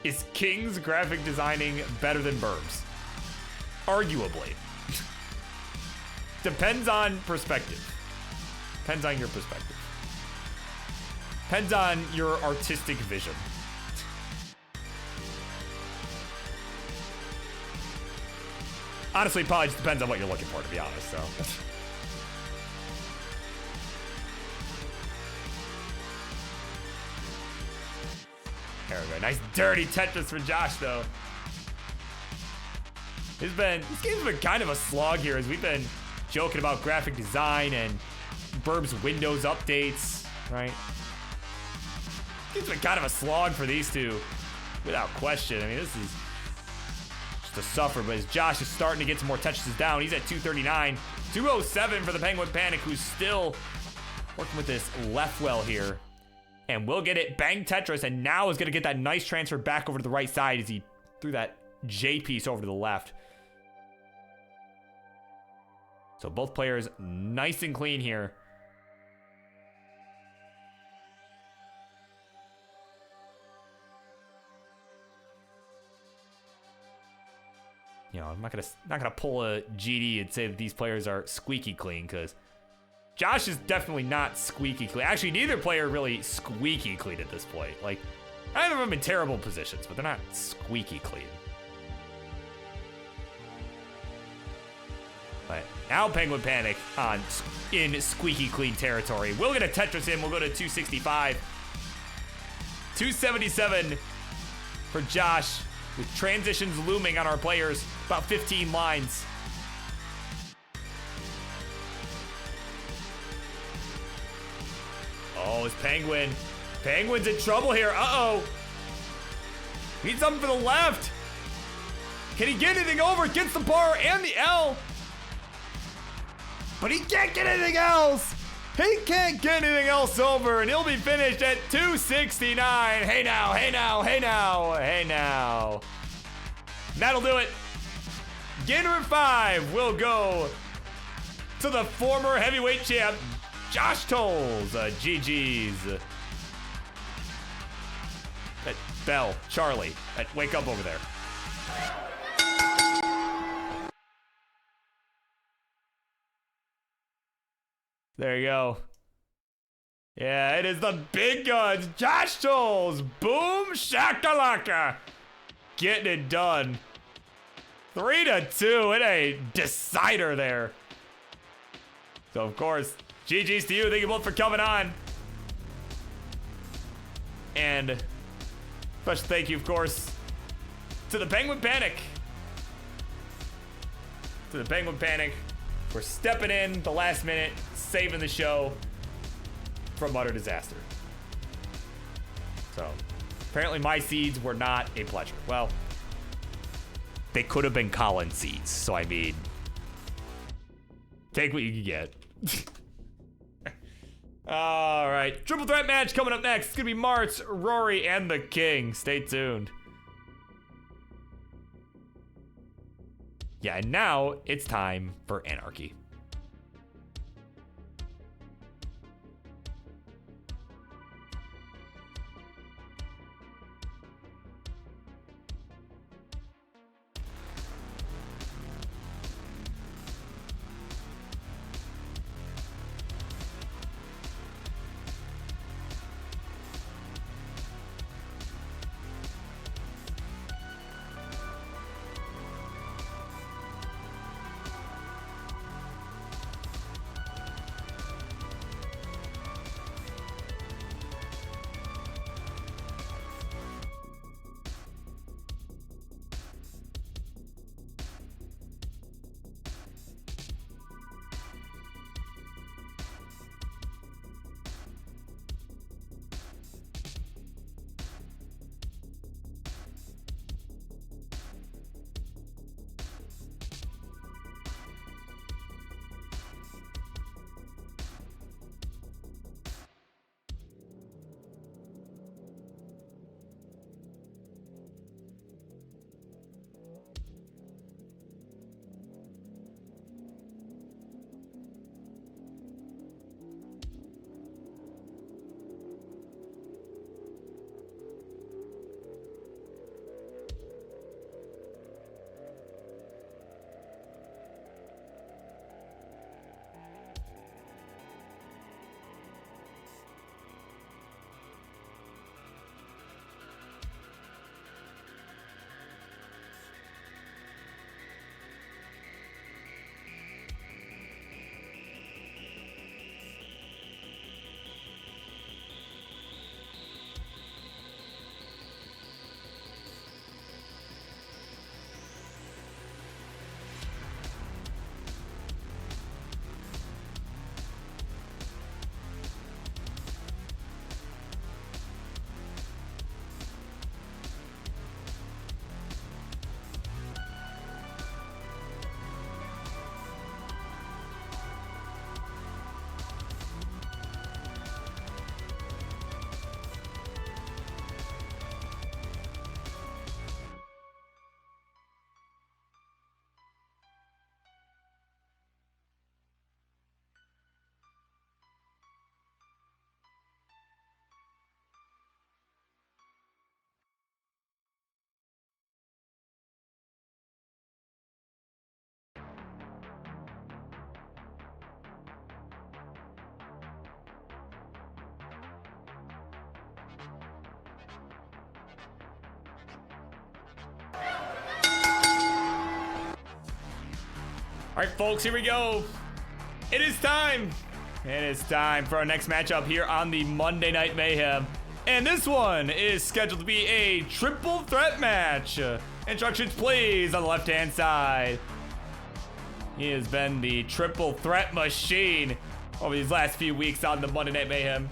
Is King's graphic designing better than Birb's? Arguably. Depends on perspective. Depends on your perspective. Depends on your artistic vision. Honestly, probably just depends on what you're looking for, to be honest, so. There we go. Nice dirty Tetris for Josh, though. This game's been kind of a slog here as we've been joking about graphic design and Burb's Windows updates, right? It's been kind of a slog for these two, without question. I mean, this is just a suffer, but as Josh is starting to get some more Tetris down, he's at 239. 207 for the Penguin Panic, who's still working with this left well here. And will get it, bang Tetris, and now is gonna get that nice transfer back over to the right side as he threw that J piece over to the left. So both players nice and clean here. You know, I'm not gonna pull a GD and say that these players are squeaky clean, because Josh is definitely not squeaky clean. Actually, neither player really squeaky clean at this point. Like, either of them in terrible positions, but they're not squeaky clean. But now Penguin Panic in squeaky clean territory. We'll get a Tetris in. We'll go to 265. 277 for Josh, with transitions looming on our players. About 15 lines. Oh, it's Penguin. Penguin's in trouble here. Uh-oh. Needs something for the left. Can he get anything over? Gets the bar and the L. But he can't get anything else. He can't get anything else over, and he'll be finished at 269. Hey now, hey now, hey now, hey now. That'll do it. Game number 5 will go to the former heavyweight champ, Josh Tolles. GG's. Bell, Charlie, wake up over there. There you go. Yeah, it is the big guns, Josh Tolles. Boom shakalaka. Getting it done. 3-2 in a decider there. So, of course, GG's to you. Thank you both for coming on. And special thank you, of course, to the Penguin Panic. To the Penguin Panic for stepping in the last minute, saving the show from utter disaster. So, apparently my seeds were not a pleasure. Well, they could have been Colin seeds, so I mean, take what you can get. All right, triple threat match coming up next. It's gonna be Martz, Rory, and the King. Stay tuned. Yeah, and now it's time for Anarchy. All right, folks, here we go. It is time. It is time for our next matchup here on the Monday Night Mayhem. And this one is scheduled to be a triple threat match. Instructions, please, on the left-hand side. He has been the triple threat machine over these last few weeks on the Monday Night Mayhem.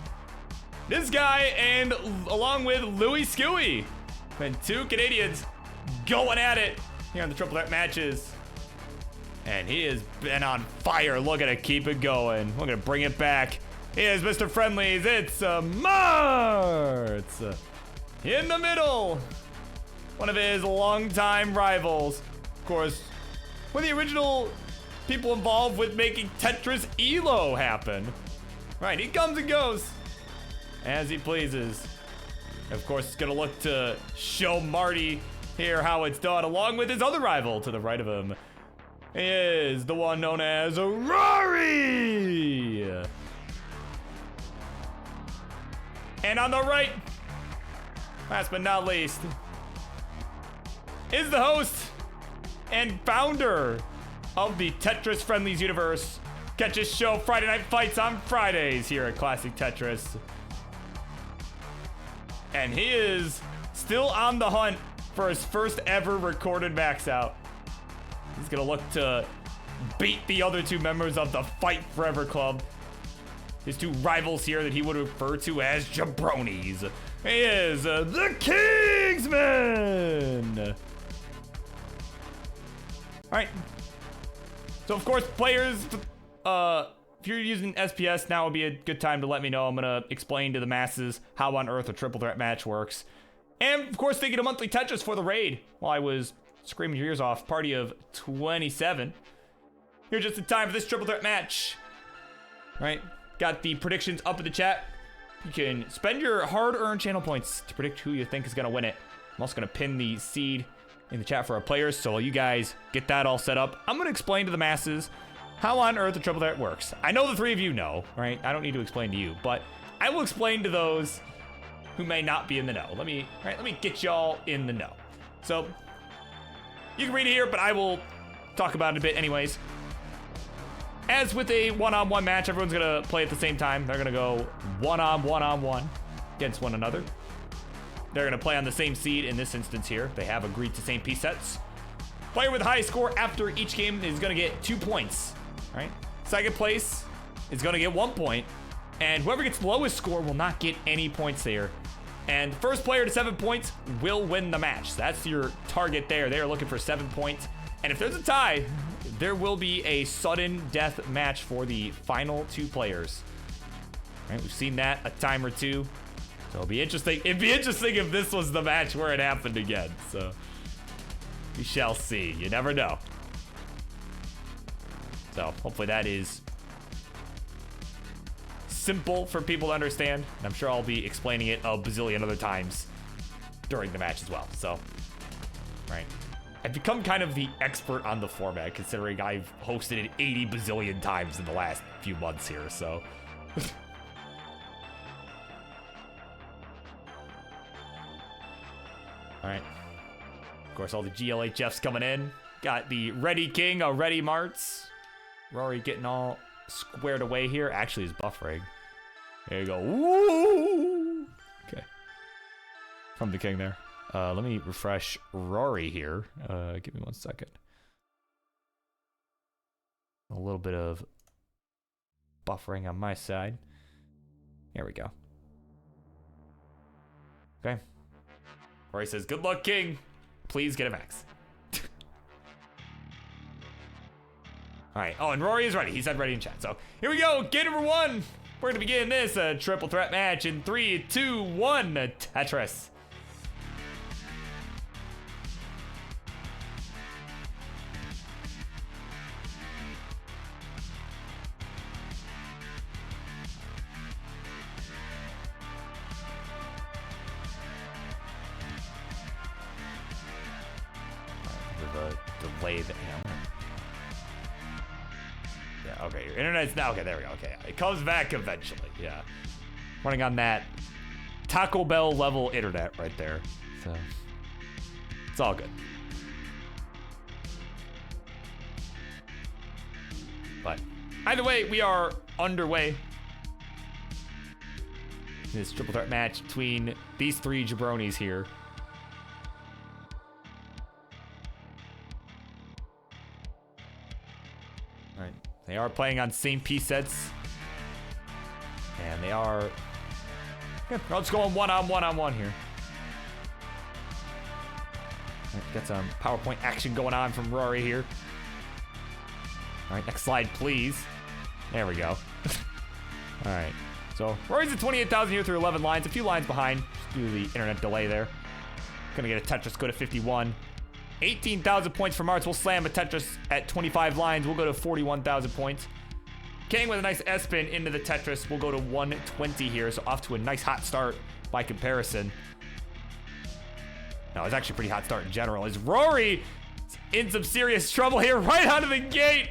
This guy, and along with Louis Skewy, been two Canadians going at it here on the triple threat matches. And he has been on fire, looking to keep it going. We're gonna bring it back. Here's Mr. Friendlies, it's Martz. In the middle, one of his longtime rivals. Of course, one of the original people involved with making Tetris ELO happen. Right, he comes and goes as he pleases. Of course, it's gonna look to show Marty here how it's done, along with his other rival to the right of him. He is the one known as Rory! And on the right, last but not least, is the host and founder of the Tetris Friendlies universe. Catch his show Friday Night Fights on Fridays here at Classic Tetris. And he is still on the hunt for his first ever recorded max out. He's gonna look to beat the other two members of the Fight Forever Club. His two rivals here that he would refer to as jabronis. He is the Kingsman! Alright. So of course, players, if you're using SPS, now would be a good time to let me know. I'm gonna explain to the masses how on earth a triple threat match works. And of course, they get a monthly Tetris for the raid while I was screaming your ears off. Party of 27. Here just in time for this triple threat match. Right? Got the predictions up in the chat. You can spend your hard-earned channel points to predict who you think is gonna win it. I'm also gonna pin the seed in the chat for our players, so you guys get that all set up. I'm gonna explain to the masses how on earth the triple threat works. I know the three of you know, right? I don't need to explain to you, but I will explain to those who may not be in the know. Let me get y'all in the know. So, you can read it here, but I will talk about it a bit anyways. As with a one-on-one match, everyone's gonna play at the same time. They're gonna go one-on-one against one another. They're gonna play on the same seed in this instance here. They have agreed to same piece sets. Player with the highest score after each game is gonna get 2 points, right? Second place is gonna get 1 point, and whoever gets the lowest score will not get any points there. And first player to 7 points will win the match. That's your target there. They are looking for 7 points. And if there's a tie, there will be a sudden death match for the final 2 players. All right, we've seen that a time or two. So it'll be interesting. It'd be interesting if this was the match where it happened again. So we shall see. You never know. So hopefully that is simple for people to understand. And I'm sure I'll be explaining it a bazillion other times during the match as well. So, right. I've become kind of the expert on the format, considering I've hosted it 80 bazillion times in the last few months here, so. Alright. Of course, all the GLHFs coming in. Got the Ready King, a Ready Martz. Rory getting all squared away here. Actually, he's buffering. There you go. Woo! Okay. From the King there. Let me refresh Rory here. Give me 1 second. A little bit of buffering on my side. There we go. Okay. Rory says, good luck, King. Please get a max. All right. Oh, and Rory is ready. He said ready in chat. So here we go. Game number 1. We're going to begin this triple threat match in 3, 2, 1. Tetris. Delay the hammer. Yeah, okay, your internet's now okay, there we go. Okay, it comes back eventually. Yeah. Running on that Taco Bell level internet right there. So it's all good. But either way, we are underway. This triple threat match between these three jabronis here. All right, they are playing on same piece sets. And they are, yeah, let's go on one-on-one here. All right, got some PowerPoint action going on from Rory here. All right, next slide, please. There we go. All right, so Rory's at 28,000 here through 11 lines, a few lines behind, just due to the internet delay there. Gonna get a Tetris, go to 51. 18,000 points for Martz. We'll slam a Tetris at 25 lines. We'll go to 41,000 points. King with a nice S-spin into the Tetris. We'll go to 120 here, so off to a nice hot start by comparison. No, it's actually a pretty hot start in general. Is Rory in some serious trouble here right out of the gate?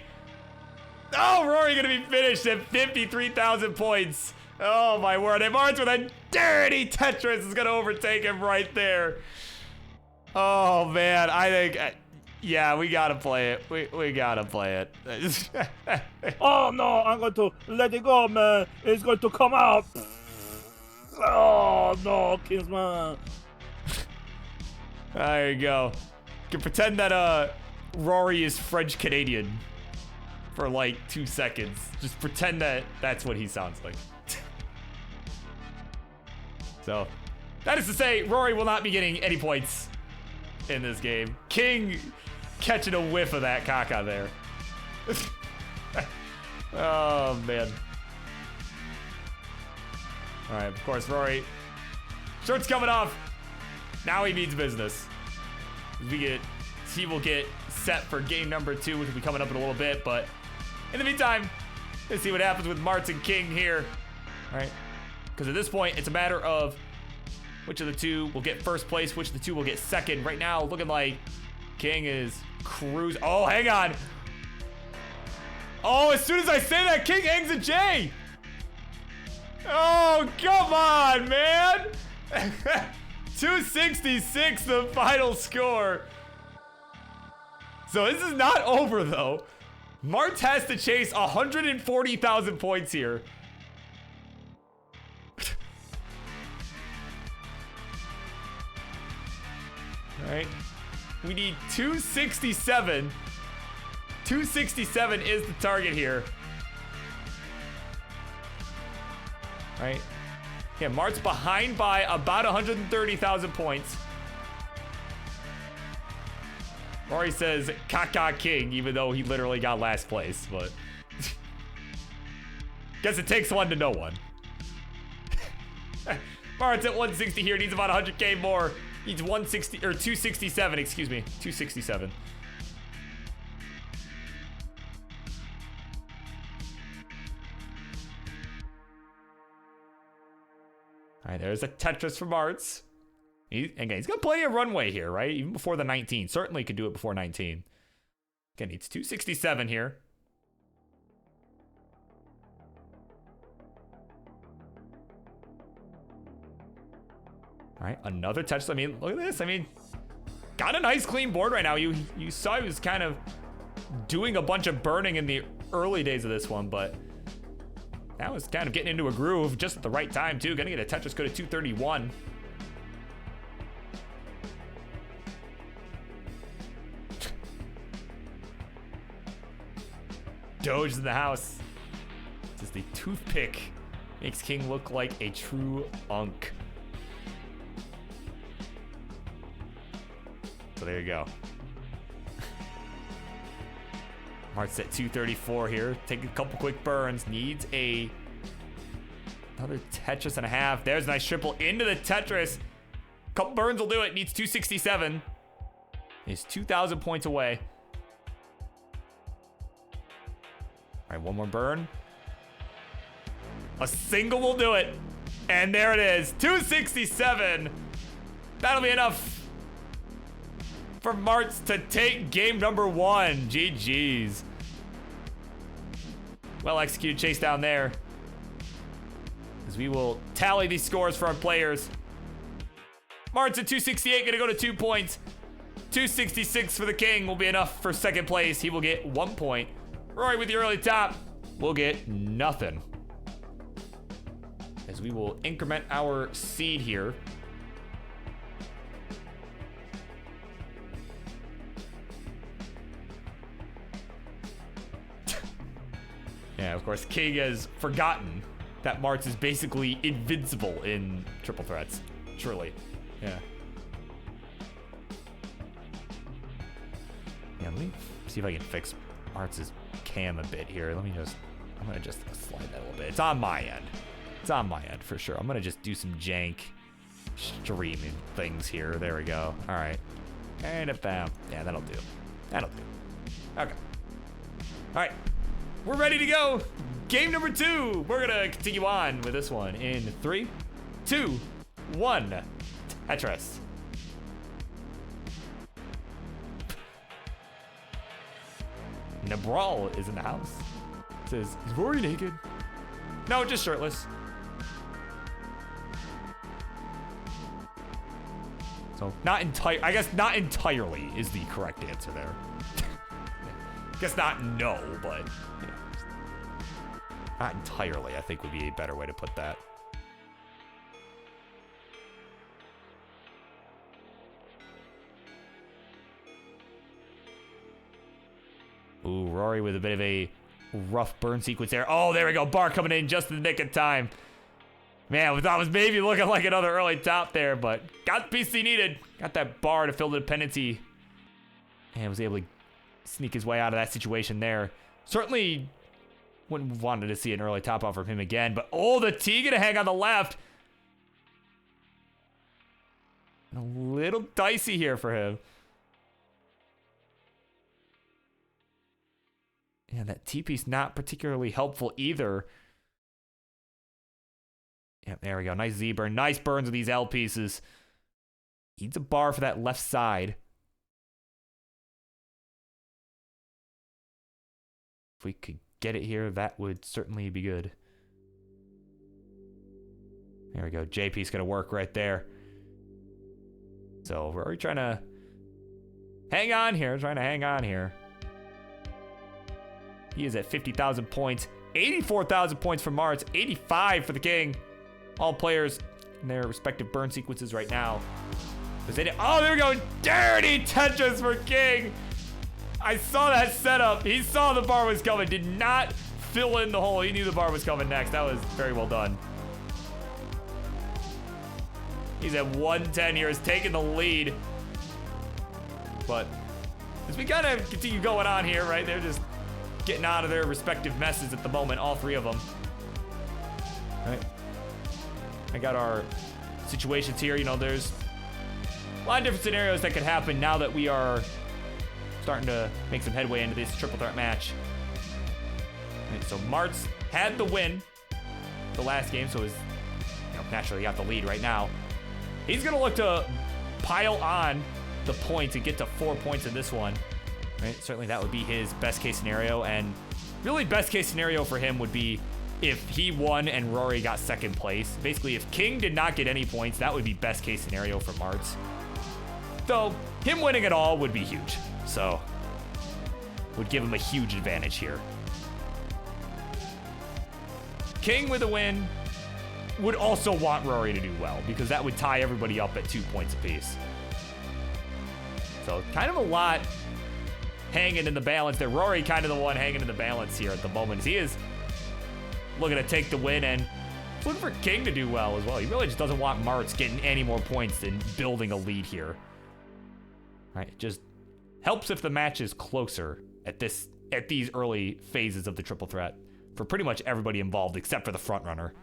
Oh, Rory gonna be finished at 53,000 points. Oh my word, and Martz with a dirty Tetris is gonna overtake him right there. Oh man, I think, yeah, we gotta play it. We gotta play it. Oh no, I'm going to let it go, man. It's going to come out. Oh no, Kingsman. There you go. You can pretend that Rory is French Canadian for like 2 seconds. Just pretend that that's what he sounds like. So, that is to say, Rory will not be getting any points in this game. King catching a whiff of that caca there. Oh, man. All right, of course, Rory. Shirt's coming off. Now he means business. He will get set for game number 2, which will be coming up in a little bit. But in the meantime, let's see what happens with Martz and King here. All right, because at this point, it's a matter of which of the two will get first place, which of the two will get second. Right now, looking like King is cruising. Oh, hang on. Oh, as soon as I say that, King hangs a J. Oh, come on, man. 266, the final score. So this is not over, though. Martz has to chase 140,000 points here. All right. We need 267. 267 is the target here. All right. Yeah, Martz behind by about 130,000 points. Rory says Kaka King, even though he literally got last place, but guess it takes one to know one. Martz at 160 here, needs about 100K more. Needs 160 or 267, excuse me, 267. All right, there's a Tetris for Martz. Again, he's got plenty of runway here, right? Even before the 19. Certainly could do it before 19. Again, needs 267 here. All right, another Tetris. I mean, look at this. I mean, got a nice clean board right now. You saw he was kind of doing a bunch of burning in the early days of this one, but that was kind of getting into a groove just at the right time, too. Gonna get a Tetris go to 231. Doge in the house. Just the toothpick makes King look like a true unk. So there you go. Martz at 234 here. Take a couple quick burns. Needs another Tetris and a half. There's a nice triple into the Tetris. Couple burns will do it. Needs 267. He's 2,000 points away. All right, one more burn. A single will do it. And there it is, 267. That'll be enough for Martz to take game number 1. GG's. Well executed chase down there. As we will tally these scores for our players. Martz at 268, gonna go to 2 points. 266 for the King will be enough for second place. He will get 1 point. Rory with the early top. We'll get nothing. As we will increment our seed here. Yeah, of course, King has forgotten that Martz is basically invincible in triple threats. Truly. Yeah. Yeah, let me see if I can fix Martz's cam a bit here. I'm gonna just slide that a little bit. It's on my end. It's on my end for sure. I'm gonna just do some jank streaming things here. There we go. All right. And about, yeah, that'll do. That'll do. Okay. All right. We're ready to go. Game number 2. We're gonna continue on with this one in 3, 2, 1. Tetris. Nabral is in the house. Says, is Rory naked? No, just shirtless. So not entire. I guess not entirely is the correct answer there. Guess not no, but you know, not entirely, I think would be a better way to put that. Ooh, Rory with a bit of a rough burn sequence there. Oh, there we go. Bar coming in just in the nick of time. Man, we thought it was maybe looking like another early top there, but got the piece he needed. Got that bar to fill the dependency. And was able to sneak his way out of that situation there. Certainly wouldn't have wanted to see an early top off from him again, but oh, the T gonna hang on the left. A little dicey here for him. Yeah, that T piece not particularly helpful either. Yeah, there we go. Nice Z burn. Nice burns with these L pieces. Needs a bar for that left side. If we could get it here, that would certainly be good. There we go. J piece gonna work right there. So we're already trying to hang on here. He is at 50,000 points. 84,000 points for Martz. 85 for the King. All players in their respective burn sequences right now. Oh, there we go. Dirty Tetris for King. I saw that setup. He saw the bar was coming. Did not fill in the hole. He knew the bar was coming next. That was very well done. He's at 110 here. He's taking the lead. But as we kind of continue going on here, right? They're just getting out of their respective messes at the moment. All three of them. All right. I got our situations here. You know, there's a lot of different scenarios that could happen now that we are starting to make some headway into this triple threat match. Right, so Martz had the win the last game, so naturally got the lead right now. He's gonna look to pile on the points and get to 4 points in this one. Right, certainly that would be his best case scenario, and really best case scenario for him would be if he won and Rory got second place. Basically, if King did not get any points, that would be best case scenario for Martz. Though him winning it all would be huge, so would give him a huge advantage here. King with a win would also want Rory to do well, because that would tie everybody up at 2 points apiece. So kind of a lot hanging in the balance there. Rory kind of the one hanging in the balance here at the moment. He is looking to take the win and looking for King to do well as well. He really just doesn't want Martz getting any more points than building a lead here. Right, it just helps if the match is closer at these early phases of the triple threat for pretty much everybody involved except for the front runner.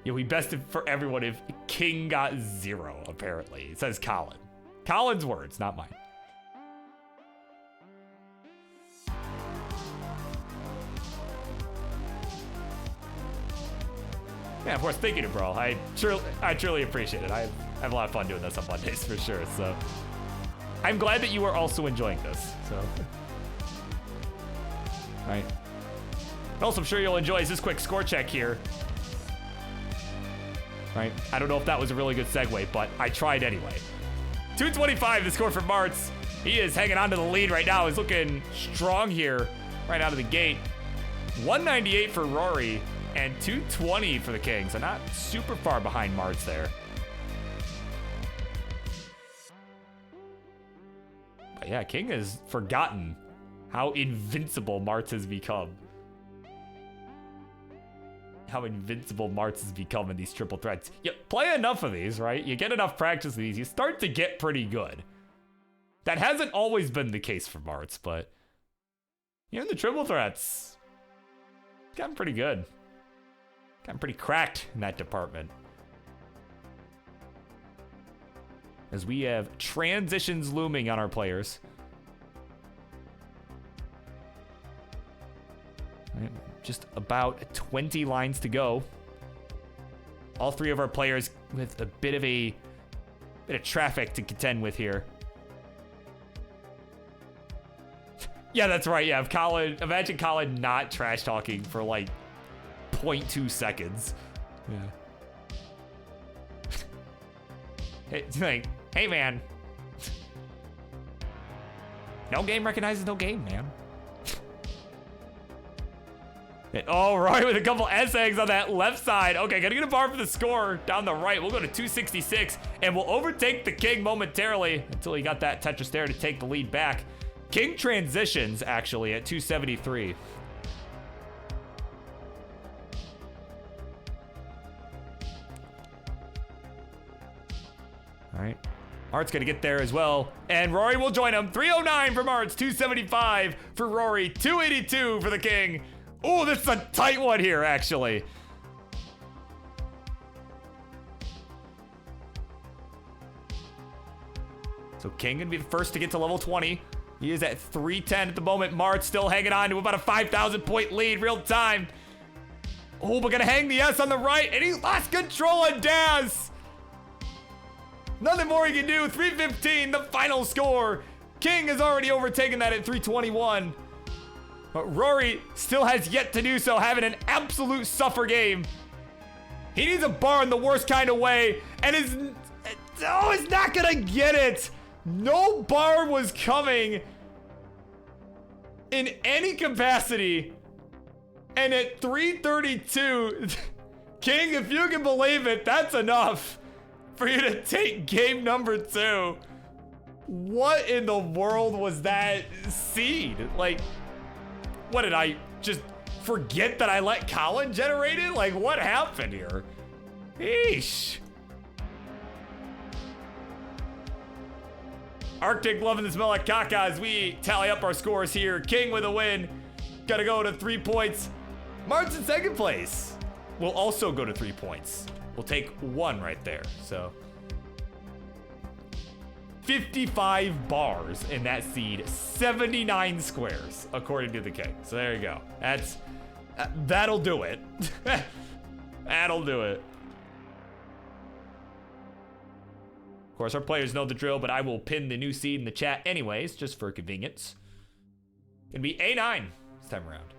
It would be best for everyone if King got 0, apparently. It says Colin. Colin's words, not mine. Yeah, of course, thank you, bro. I truly appreciate it. I have a lot of fun doing this on Mondays for sure. So I'm glad that you are also enjoying this. So, all right. Also, I'm sure you'll enjoy this quick score check here. Right? I don't know if that was a really good segue, but I tried anyway. 225 the score for Martz. He is hanging on to the lead right now. He's looking strong here right out of the gate. 198 for Rory and 220 for the King. So not super far behind Martz there. But yeah, King has forgotten how invincible Martz has become. How invincible Martz has become in these triple threats. You play enough of these, right? You get enough practice of these, you start to get pretty good. That hasn't always been the case for Martz, but you know, in the triple threats, gotten pretty good. Gotten pretty cracked in that department. As we have transitions looming on our players. Just about 20 lines to go. All three of our players with a bit of traffic to contend with here. Yeah, that's right. Yeah, imagine Colin not trash talking for like 0.2 seconds. Yeah. It's like, hey man. No game recognizes no game, man. Oh, right, with a couple S-eggs on that left side. Okay, gonna get a bar for the score down the right. We'll go to 266, and we'll overtake the King momentarily until he got that Tetris there to take the lead back. King transitions, actually, at 273. All right. Mart's gonna get there as well, and Rory will join him. 309 for Martz, 275 for Rory, 282 for the King. Oh, this is a tight one here, actually. So King gonna be the first to get to level 20. He is at 310 at the moment. Martz still hanging on to about a 5,000 point lead real time. Oh, but gonna hang the S on the right, and he lost control on Daz. Nothing more he can do. 315, the final score. King has already overtaken that at 321. But Rory still has yet to do so, having an absolute suffer game. He needs a bar in the worst kind of way, and is not gonna get it. No bar was coming in any capacity. And at 332, King, if you can believe it, that's enough for you to take game number 2. What in the world was that seed? Like, what, did I just forget that I let Colin generate it? Like, what happened here? Eesh. Arctic loving the smell like caca as we tally up our scores here. King with a win. Gotta go to 3 points. Martz in second place. We'll also go to 3 points. We'll take 1 right there, so. 55 bars in that seed, 79 squares, according to the King. So there you go. That'll do it. That'll do it. Of course, our players know the drill, but I will pin the new seed in the chat anyways, just for convenience. It'll be A9 this time around.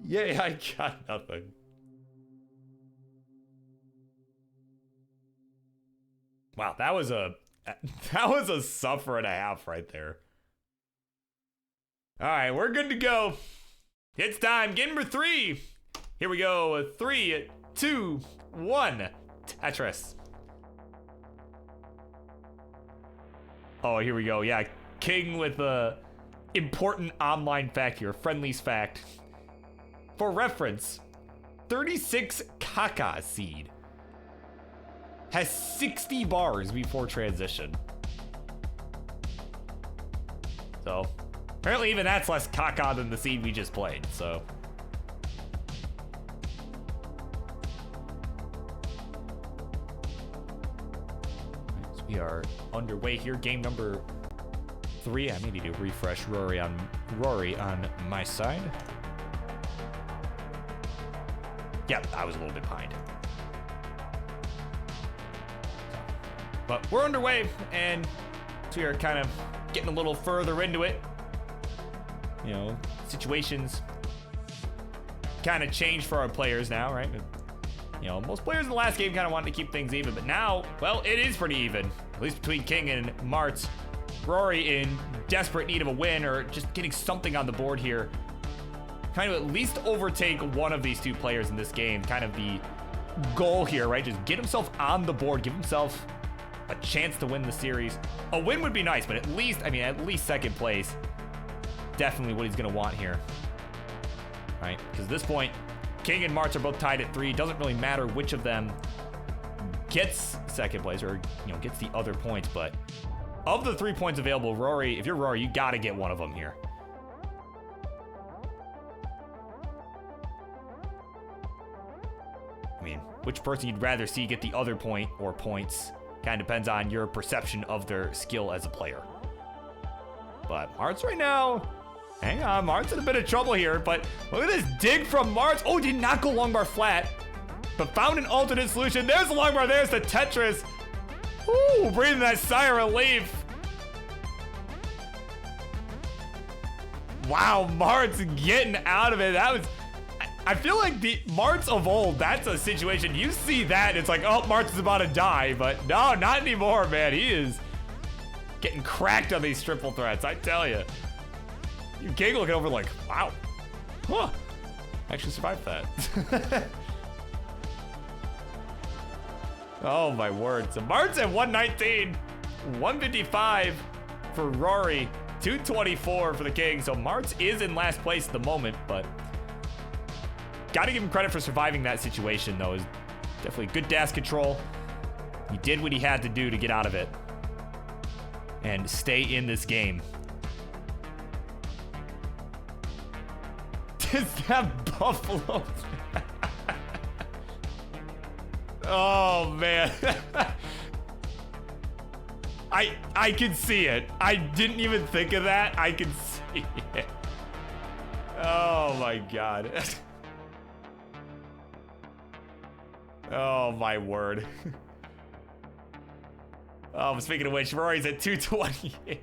Yay, I got nothing. Wow, that was a suffer and a half right there. All right, we're good to go. It's time. Game number 3. Here we go. 3, 2, 1. Tetris. Oh, here we go. Yeah, King with a important online fact here. Friendlies fact. For reference, 36 caca seed has 60 bars before transition. So, apparently even that's less caca than the seed we just played, so. So we are underway here. Game number 3. I may need to refresh Rory on my side. Yep, I was a little bit behind. But we're underway, and so we are kind of getting a little further into it. You know, situations kind of change for our players now, right? You know, most players in the last game kind of wanted to keep things even, but now, well, it is pretty even. At least between King and Martz. Rory in desperate need of a win or just getting something on the board here. Trying to at least overtake one of these two players in this game. Kind of the goal here, right? Just get himself on the board, give himself a chance to win the series. A win would be nice, but at least, I mean, at least second place. Definitely what he's going to want here. Right? Because at this point, King and Martz are both tied at 3. Doesn't really matter which of them gets second place or, you know, gets the other points, but of the 3 points available, Rory, if you're Rory, you got to get one of them here. I mean, which person you'd rather see get the other point or points kind of depends on your perception of their skill as a player. But Martz right now, hang on, Martz in a bit of trouble here, but look at this dig from Martz. Oh, did not go long bar flat, but found an alternate solution. There's the long bar, there's the Tetris. Ooh, breathing that sigh of relief. Wow, Martz getting out of it. That was, I feel like the Martz of old, that's a situation, you see that, it's like, oh, Martz is about to die, but no, not anymore, man. He is getting cracked on these triple threats, I tell you. You King looking over like, wow. Huh. Actually survived that. Oh, my word. So Martz at 119, 155 for Rory, 224 for the King. So Martz is in last place at the moment, but got to give him credit for surviving that situation, though. Is definitely good dash control. He did what he had to do to get out of it and stay in this game. Is that Buffalo? Oh, man. I can see it. I didn't even think of that. I can see it. Oh, my God. Oh, my word. Oh, speaking of which, Rory's at 228.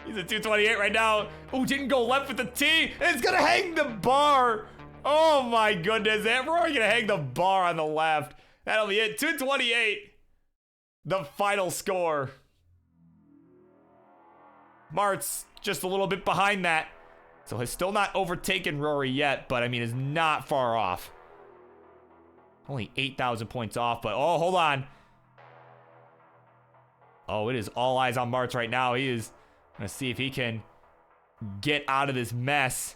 He's at 228 right now. Oh, didn't go left with the T. And it's going to hang the bar. Oh, my goodness. And Rory going to hang the bar on the left. That'll be it. 228. The final score. Martz just a little bit behind that. So has still not overtaken Rory yet, but I mean, is not far off. Only 8,000 points off, but oh, hold on. Oh, it is all eyes on Martz right now. He is going to see if he can get out of this mess.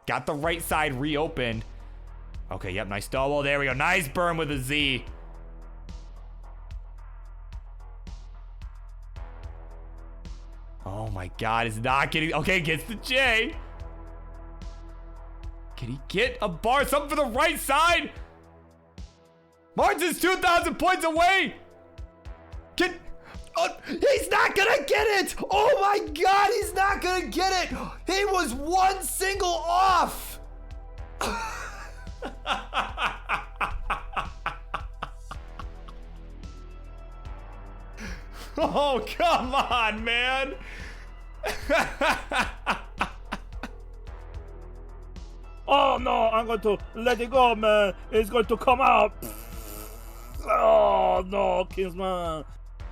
Got the right side reopened. Okay, yep, nice double. There we go. Nice burn with a Z. Oh my God, it's not getting... Okay, gets the J. Can he get a bar? Something for the right side? Martz is 2,000 points away. Can... Oh, he's not gonna get it! Oh my God, he's not gonna get it! He was one single off! Oh, come on, man! Oh no, I'm going to let it go, man. It's going to come out. Oh no, Kingsman.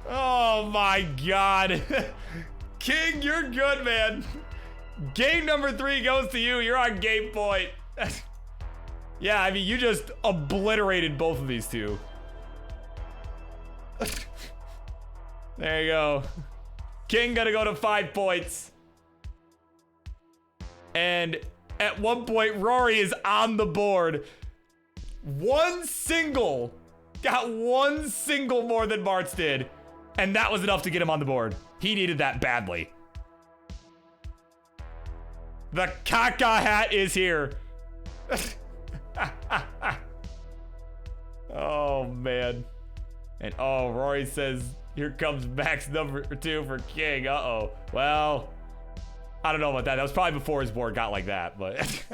Oh my God. King, you're good, man. Game number 3 goes to you. You're on game point. Yeah, I mean, you just obliterated both of these two. There you go. King gonna go to 5 points. And at one point, Rory is on the board. Got one single more than Martz did. And that was enough to get him on the board. He needed that badly. The caca hat is here. Oh, man. And oh, Rory says, here comes max number 2 for King. Uh-oh. Well, I don't know about that. That was probably before his board got like that, but...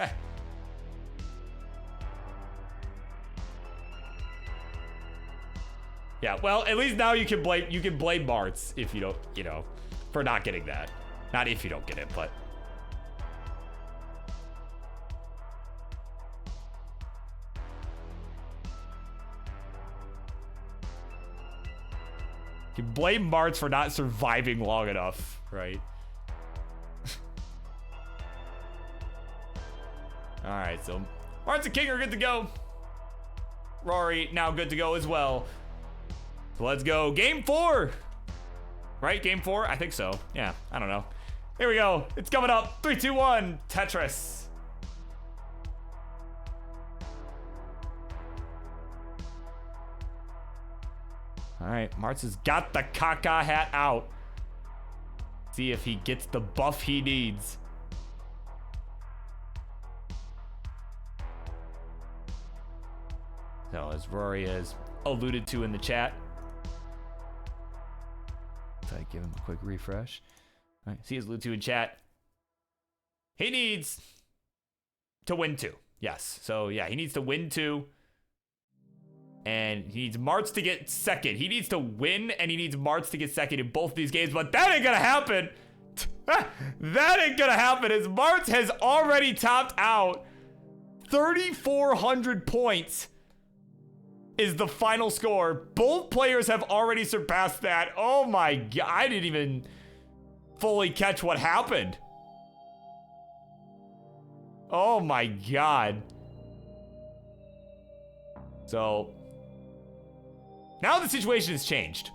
Yeah, well, at least now you can blame Martz if you don't, you know, for not getting that. Not if you don't get it, but... You blame Martz for not surviving long enough, right? All right, so Martz and King are good to go. Rory now good to go as well. So let's go. Game 4. Right? Game 4? I think so. Yeah, I don't know. Here we go. It's coming up. 3, 2, 1. Tetris. All right, Martz has got the caca hat out. See if he gets the buff he needs. So, as Rory has alluded to in the chat, I give him a quick refresh. All right, see, as alluded to in chat, he needs to win 2. Yes, so yeah, he needs to win 2. And he needs Martz to get second. He needs to win, and he needs Martz to get second in both of these games, but that ain't gonna happen. That ain't gonna happen, as Martz has already topped out. 3,400 points is the final score. Both players have already surpassed that. Oh my god, I didn't even fully catch what happened. Oh my god. So, now the situation has changed.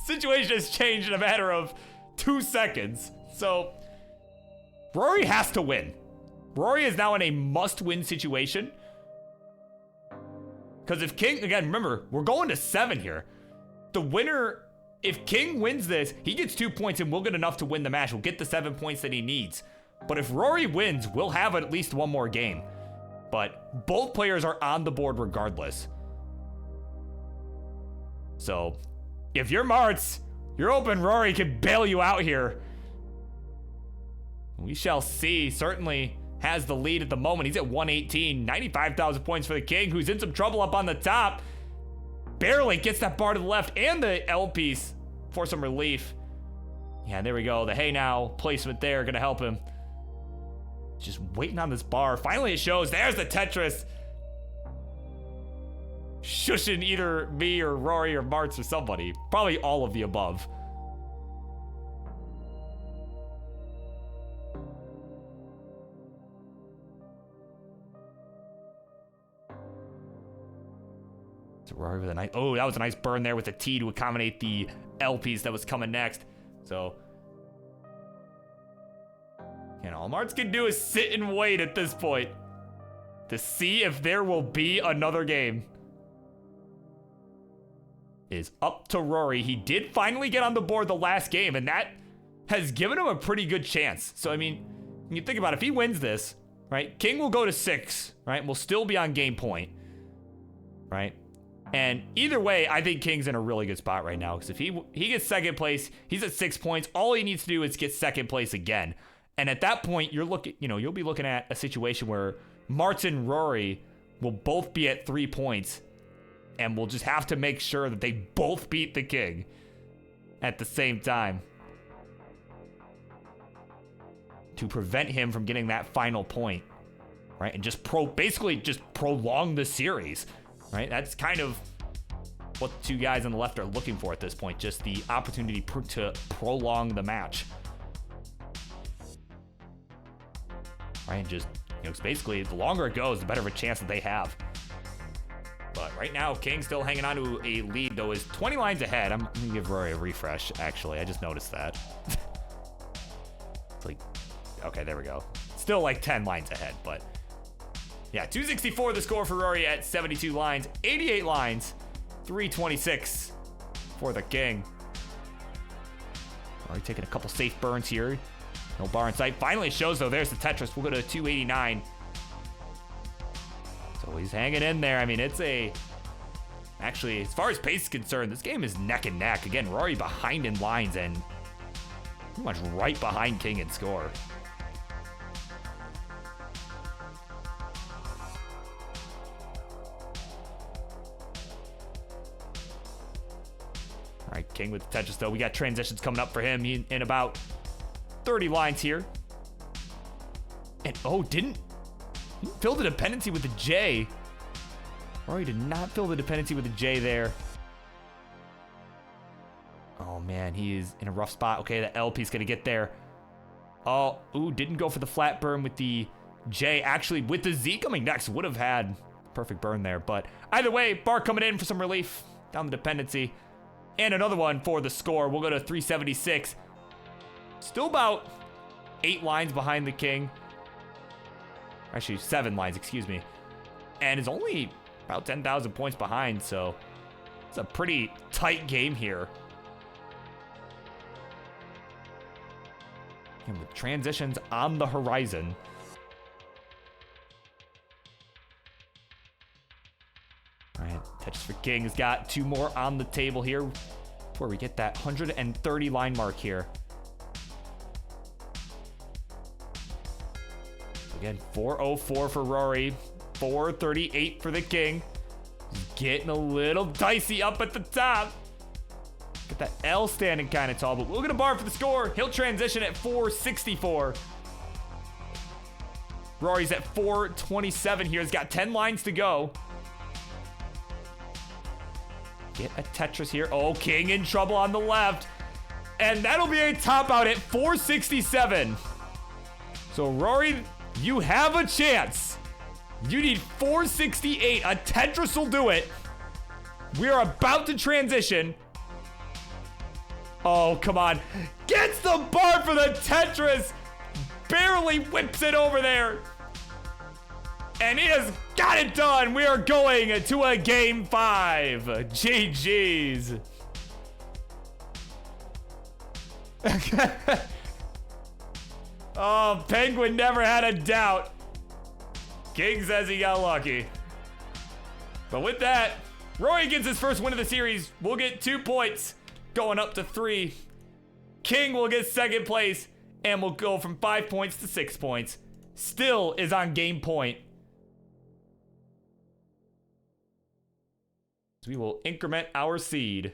Situation has changed in a matter of 2 seconds. So, Rory has to win. Rory is now in a must-win situation. Because if King, again, remember, we're going to 7 here. The winner, if King wins this, he gets 2 points and we'll get enough to win the match. We'll get the 7 points that he needs. But if Rory wins, we'll have at least one more game. But both players are on the board regardless. So, if you're Martz, you're hoping Rory can bail you out here. We shall see. Certainly has the lead at the moment. He's at 118, 95,000 points for the King, who's in some trouble up on the top. Barely gets that bar to the left and the L piece for some relief. Yeah, there we go. The hey now placement there gonna help him. Just waiting on this bar. Finally it shows. There's the Tetris. Shushing either me or Rory or Martz or somebody. Probably all of the above. So Rory with a nice, oh, that was a nice burn there with the T to accommodate the L piece that was coming next. So, and all Martz can do is sit and wait at this point to see if there will be another game. Is up to Rory. He did finally get on the board the last game, and that has given him a pretty good chance. So, I mean, when you think about it, if he wins this, right, King will go to 6, right? We'll still be on game point, right? And either way, I think King's in a really good spot right now, because if he gets second place, he's at 6 points. All he needs to do is get second place again. And at that point, you'll be looking at a situation where Martz and Rory will both be at 3 points, and we'll just have to make sure that they both beat the King at the same time to prevent him from getting that final point, right? And just basically just prolong the series, right? That's kind of what the two guys on the left are looking for at this point, just the opportunity to prolong the match. Right, and just, it's basically, the longer it goes, the better of a chance that they have. But right now, King still hanging on to a lead, though, is 20 lines ahead. I'm gonna give Rory a refresh, actually. I just noticed that. It's like, okay, there we go. Still like 10 lines ahead, but yeah, 264 the score for Rory at 72 lines, 88 lines, 326 for the King. Rory taking a couple safe burns here. No bar in sight. Finally it shows, though. There's the Tetris. We'll go to 289. So he's hanging in there. I mean, it's actually, as far as pace is concerned, this game is neck and neck. Again, Rory behind in lines and pretty much right behind King in score. All right, King with the Tetris, though. We got transitions coming up for him in about 30 lines here. And oh, didn't fill the dependency with the J. Rory did not fill the dependency with the J there. Oh, man, he is in a rough spot. Okay, the LP's going to get there. Oh, ooh, didn't go for the flat burn with the J. Actually, with the Z coming next, would have had perfect burn there. But either way, Bar coming in for some relief down the dependency. And another one for the score. We'll go to 376. Still about 8 lines behind the King. Actually, 7 lines, excuse me. And is only about 10,000 points behind, so it's a pretty tight game here. And with transitions on the horizon. All right, Tetris for King has got 2 more on the table here before we get that 130 line mark here. Again, 404 for Rory, 438 for the King. Getting a little dicey up at the top. Get that L standing kind of tall, but we'll get a bar for the score. He'll transition at 464. Rory's at 427 here. He's got 10 lines to go. Get a Tetris here. Oh, King in trouble on the left. And that'll be a top out at 467. So Rory, you have a chance. You need 468. A Tetris will do it. We are about to transition. Oh, come on. Gets the bar for the Tetris. Barely whips it over there. And he has got it done. We are going to a game 5. GG's. Oh, Penguin never had a doubt. King says he got lucky. But with that, Rory gets his first win of the series. We'll get 2 points, going up to 3. King will get second place, and will go from 5 points to 6 points. Still is on game point. So we will increment our seed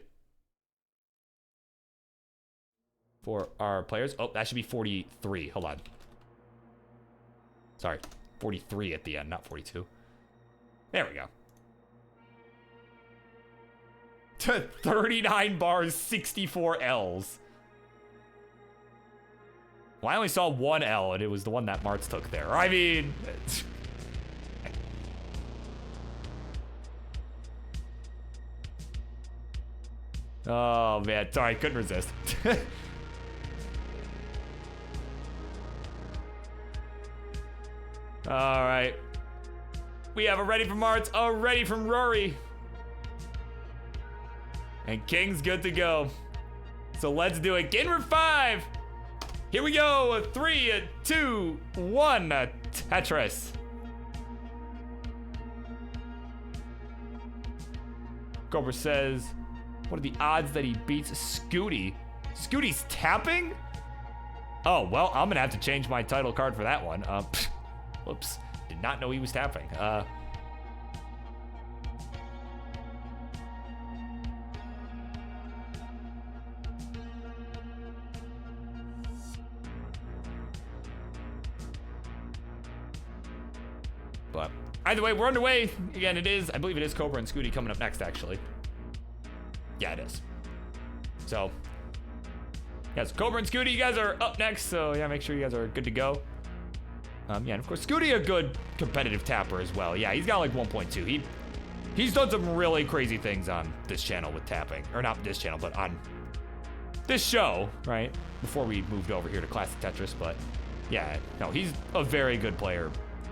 for our players. Oh, that should be 43. Hold on. Sorry, 43 at the end, not 42. There we go. 39 bars, 64 L's. Well, I only saw 1 L, and it was the one that Martz took there. I mean... Oh, man. Sorry, couldn't resist. All right. We have a ready from Martz, a ready from Rory. And King's good to go. So let's do it. Game number 5. Here we go. 3, 2, 1. Tetris. Cobra says, what are the odds that he beats Scooty? Scooty's tapping? Oh, well, I'm gonna have to change my title card for that one. Whoops. Did not know he was tapping. But either way, we're underway. Again, I believe it is Cobra and Scooty coming up next, actually. Yeah, it is. So, yes, Cobra and Scooty, you guys are up next. So, yeah, make sure you guys are good to go. Yeah, and of course, Scooty, a good competitive tapper as well. Yeah, he's got like 1.2. He's done some really crazy things on this channel with tapping. Or not this channel, but on this show, right? Before we moved over here to Classic Tetris. But, yeah, no, he's a very good player.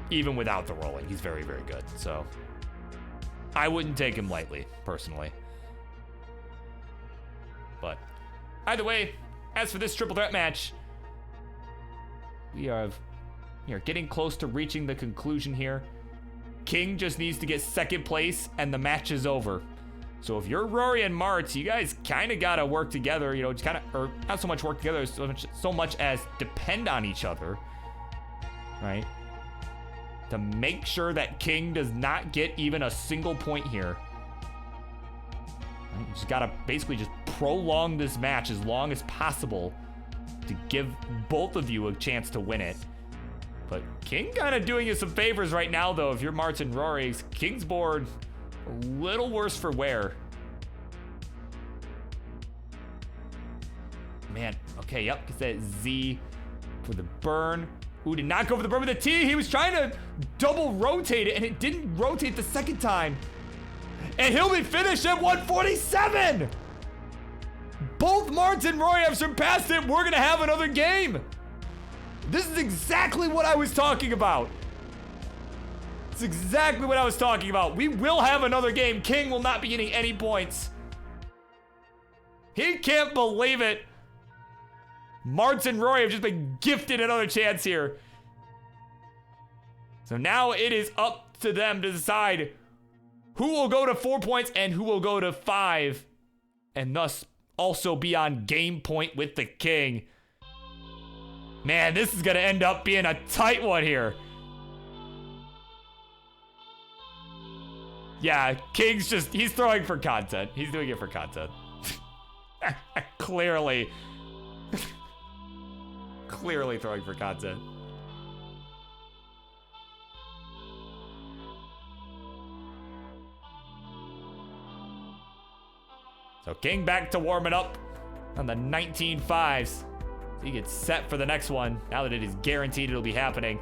Even without the rolling, he's very, very good. So, I wouldn't take him lightly, personally. But either way, as for this triple threat match, we are getting close to reaching the conclusion here. King just needs to get second place and the match is over. So if you're Rory and Martz, you guys kind of got to work together, you know, just kind of, or not so much work together, so much as depend on each other, right? To make sure that King does not get even a single point here. You just gotta basically just prolong this match as long as possible to give both of you a chance to win it. But King kind of doing you some favors right now, though. If you're Martz and Rory, King's board a little worse for wear. man. Okay, yep. Gets that Z for the burn. Ooh, did not go for the burn with the T. He was trying to double rotate it, and it didn't rotate the second time. And he'll be finished at 147. Both Martz and Rory have surpassed it. We're gonna have another game. This is exactly what I was talking about. It's exactly what I was talking about. We will have another game. King will not be getting any points. He can't believe it. Martz and Rory have just been gifted another chance here. So now it is up to them to decide who will go to 4 points and who will go to 5. And thus also be on game point with the King. Man, this is gonna end up being a tight one here. Yeah, King's just, he's throwing for content. He's doing it for content. Clearly. Clearly throwing for content. So King back to warming up on the 19.5s. So he gets set for the next one. Now that it is guaranteed it'll be happening.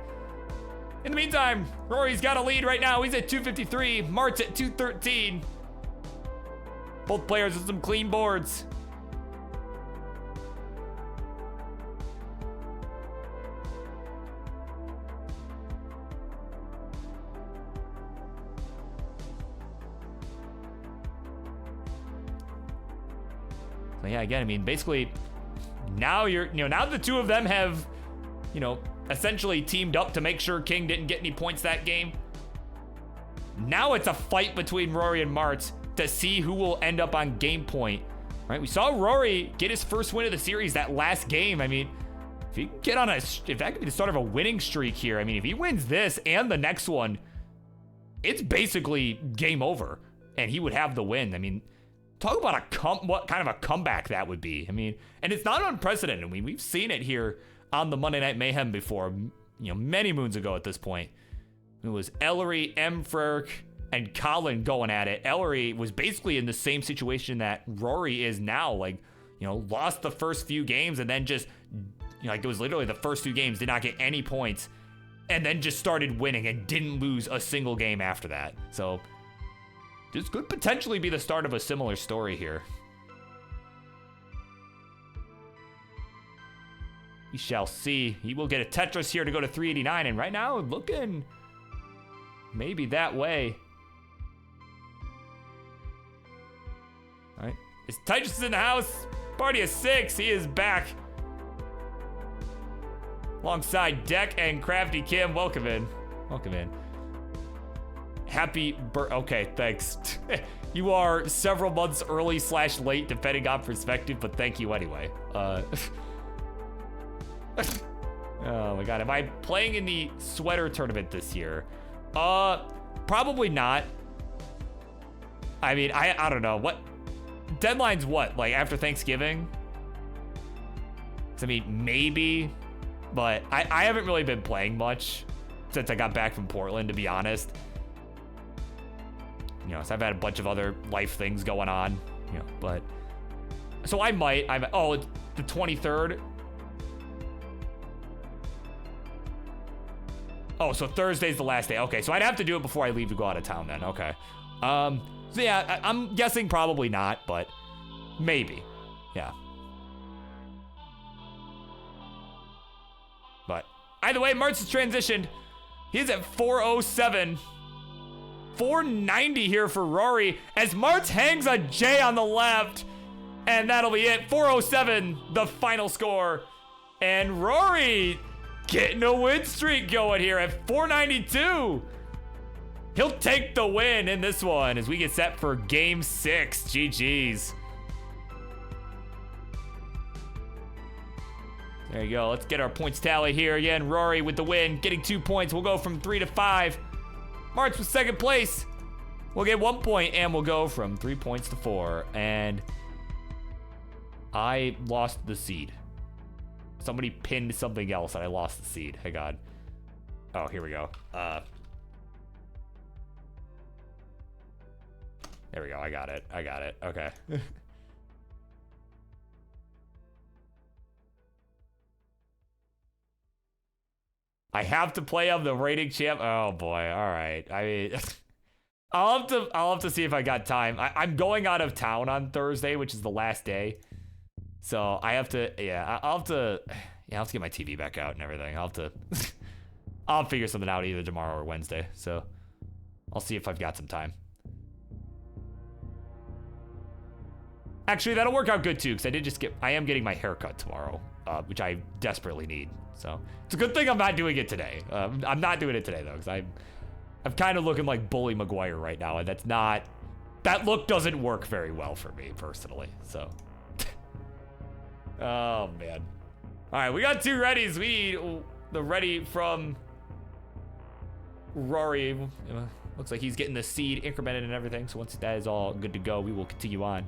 In the meantime, Rory's got a lead right now. He's at 253, Martz at 213. Both players with some clean boards. So yeah, again, I mean, basically, now now the two of them have, essentially teamed up to make sure King didn't get any points that game. Now it's a fight between Rory and Martz to see who will end up on game point. Right? We saw Rory get his first win of the series that last game. I mean, if he can get on if that could be the start of a winning streak here. I mean, if he wins this and the next one, it's basically game over, and he would have the win. I mean, talk about what kind of a comeback that would be. I mean, and it's not unprecedented. I mean, we've seen it here on the Monday Night Mayhem before, many moons ago at this point. It was Ellery, Mfrerk, and Colin going at it. Ellery was basically in the same situation that Rory is now. Lost the first few games and then just, it was literally the first 2 games, did not get any points, and then just started winning and didn't lose a single game after that. So this could potentially be the start of a similar story here. We shall see. He will get a Tetris here to go to 389, and right now, looking maybe that way. All right. Is Tetris in the house? Party of 6. He is back. Alongside Deck and Crafty Kim. Welcome in. Welcome in. Okay, thanks. You are several months early/late, depending on perspective, but thank you anyway. Oh my god, am I playing in the sweater tournament this year? Probably not. I mean, I don't know. What? Deadline's what? Like after Thanksgiving? I mean, maybe, but I haven't really been playing much since I got back from Portland, to be honest. So I've had a bunch of other life things going on, but so I might. Oh, it's the 23rd. Oh, so Thursday's the last day. Okay, so I'd have to do it before I leave to go out of town then. Okay. So yeah, I'm guessing probably not, but maybe. Yeah. But either way, Martz has transitioned. He's at 407. 490 here for Rory as Martz hangs a J on the left. And that'll be it. 407, the final score. And Rory getting a win streak going here at 492. He'll take the win in this one as we get set for game 6. GG's. There you go. Let's get our points tally here again. Rory with the win, getting 2 points. We'll go from 3 to 5. Martz with second place. We'll get 1 point, and we'll go from 3 points to 4. And I lost the seed. Somebody pinned something else, and I lost the seed. Hey, God. Oh, here we go. There we go. I got it. Okay. I have to play on the rating champ. Oh boy, all right. I mean, I'll have to see if I got time. I'm going out of town on Thursday, which is the last day. So I have to, I'll have to get my TV back out and everything. I'll figure something out either tomorrow or Wednesday. So I'll see if I've got some time. Actually, that'll work out good too, because I am getting my hair cut tomorrow, which I desperately need. So it's a good thing I'm not doing it today. I'm not doing it today though, because I'm kind of looking like Bully Maguire right now, and that look doesn't work very well for me personally. So, oh man. All right, we got 2 readies. We need the ready from Rory. Looks like he's getting the seed incremented and everything. So once that is all good to go, we will continue on.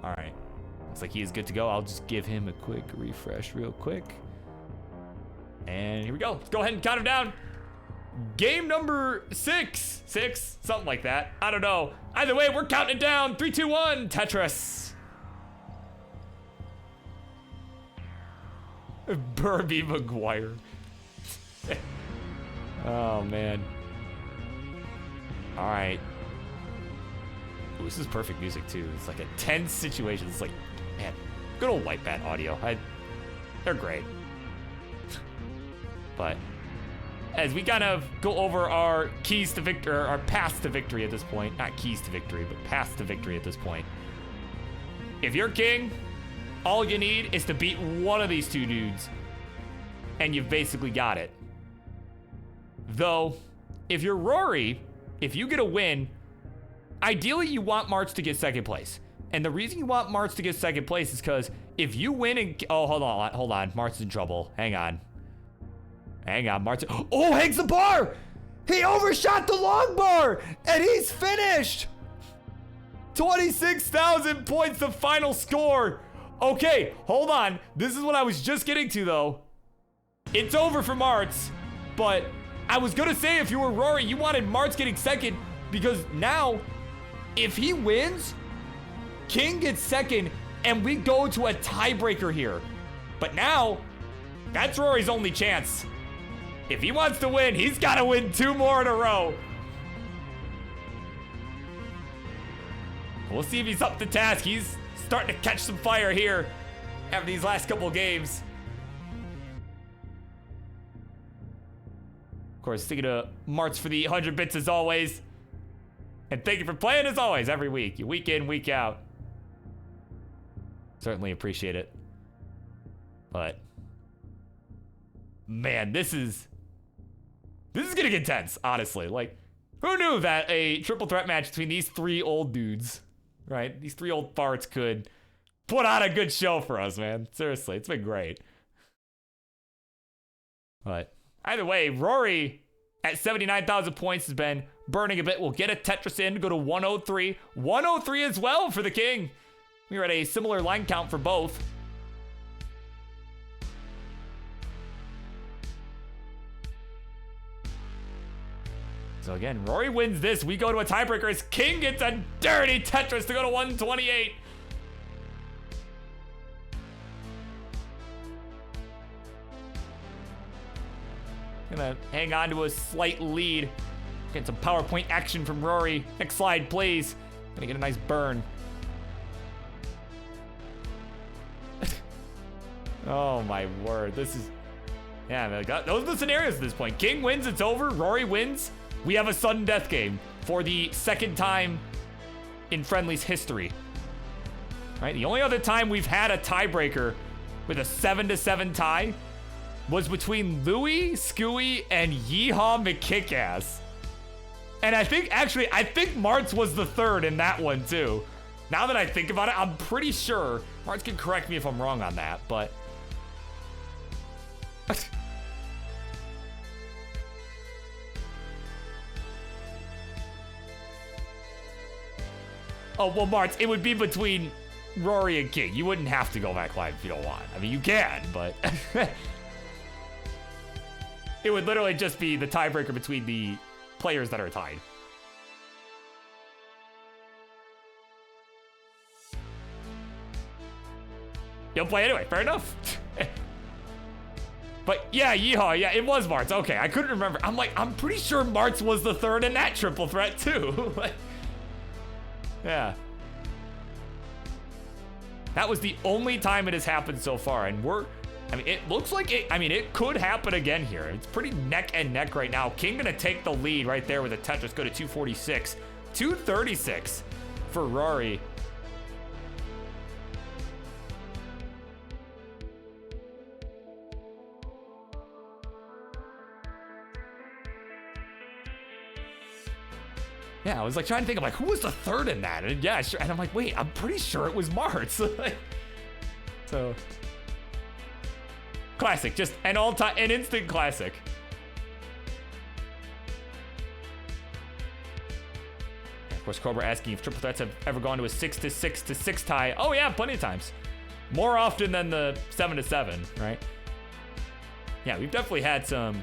All right, looks like he is good to go. I'll just give him a quick refresh real quick. And here we go. Let's go ahead and count him down. Game number 6, something like that. I don't know. Either way, we're counting it down. 3, 2, 1, Tetris. Burby Maguire. Oh, man. All right. Ooh, this is perfect music, too. It's like a tense situation. It's like, man, good old white bat audio. They're great. But as we kind of go over our keys to victory, or our paths to victory at this point, not keys to victory, but paths to victory at this point. If you're king, all you need is to beat one of these 2 dudes, and you've basically got it. Though, if you're Rory, if you get a win, ideally you want March to get 2nd place. And the reason you want March to get 2nd place is because if you win and, oh, hold on, March is in trouble. Hang on, March. Oh, hangs the bar! He overshot the long bar, and he's finished! 26,000 points, the final score. Okay, hold on. This is what I was just getting to, though. It's over for Martz, but I was gonna say if you were Rory, you wanted Martz getting 2nd, because now, if he wins, King gets 2nd, and we go to a tiebreaker here. But now, that's Rory's only chance. If he wants to win, he's gotta win 2 more in a row. We'll see if he's up to task. He's starting to catch some fire here after these last couple games. Of course, thank you to Martz for the 100 bits as always. And thank you for playing as always every week. Week in, week out. Certainly appreciate it. But, man, this is gonna get tense, honestly. Like, who knew that a triple threat match between these 3 old dudes, right? These 3 old farts could put on a good show for us, man. Seriously, it's been great. But either way, Rory at 79,000 points has been burning a bit. We'll get a Tetris in to go to 103. 103 as well for the king. We were at a similar line count for both. So again, Rory wins this. We go to a tiebreaker as King gets a dirty Tetris to go to 128. Gonna hang on to a slight lead. Get some PowerPoint action from Rory. Next slide, please. Gonna get a nice burn. Oh my word, this is... Yeah, man, those are the scenarios at this point. King wins, it's over. Rory wins. We have a sudden death game for the 2nd time in Friendlies history. Right? The only other time we've had a tiebreaker with a 7-7 tie was between Louie, Scooey, and Yeehaw McKickass. And I think Martz was the 3rd in that one too. Now that I think about it, I'm pretty sure, Martz can correct me if I'm wrong on that, but... Oh, well, Martz, it would be between Rory and King. You wouldn't have to go back live if you don't want. I mean, you can, but... It would literally just be the tiebreaker between the players that are tied. You'll play anyway, fair enough. But yeah, yeehaw, yeah, it was Martz. Okay, I couldn't remember. I'm like, I'm pretty sure Martz was the third in that triple threat too. Yeah. That was the only time it has happened so far, and I mean, it looks like it could happen again here. It's pretty neck and neck right now. King gonna take the lead right there with a Tetris. Go to 246. 236 for Rory. Yeah, I was like trying to think, I'm like, who was the third in that? And yeah, sure. And I'm like, wait, I'm pretty sure it was Martz. So, classic, just an instant classic. And of course, Cobra asking if triple threats have ever gone to a 6-6-6 tie. Oh yeah, plenty of times. More often than the 7-7, right? Yeah, we've definitely had some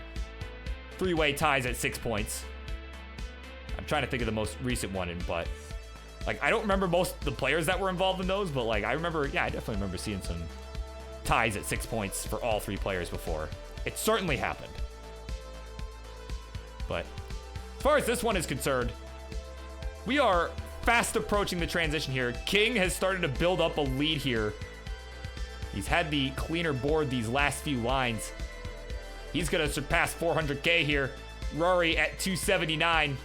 three-way ties at 6 points. I'm trying to think of the most recent one, but like I don't remember most of the players that were involved in those, but like I remember, yeah, I definitely remember seeing some ties at 6 points for all three players before. It certainly happened. But as far as this one is concerned, we are fast approaching the transition here. King has started to build up a lead here. He's had the cleaner board these last few lines. He's gonna surpass 400K here. Rory at 279.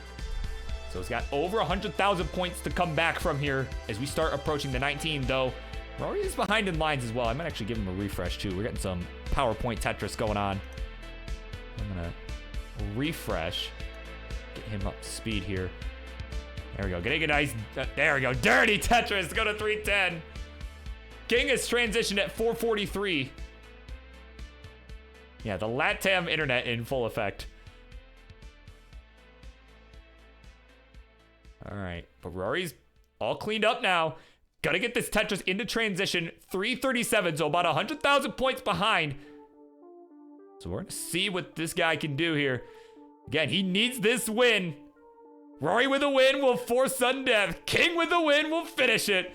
So he's got over 100,000 points to come back from here as we start approaching the 19, though. Rory is behind in lines as well. I might actually give him a refresh, too. We're getting some PowerPoint Tetris going on. I'm going to refresh. Get him up to speed here. There we go. Getting a nice... there we go. Dirty Tetris. Go to 310. King has transitioned at 443. Yeah, the LATAM internet in full effect. All right, but Rory's all cleaned up now. Gotta get this Tetris into transition. 337, so about 100,000 points behind. So we're gonna see what this guy can do here. Again, he needs this win. Rory with a win will force sudden death. King with a win will finish it.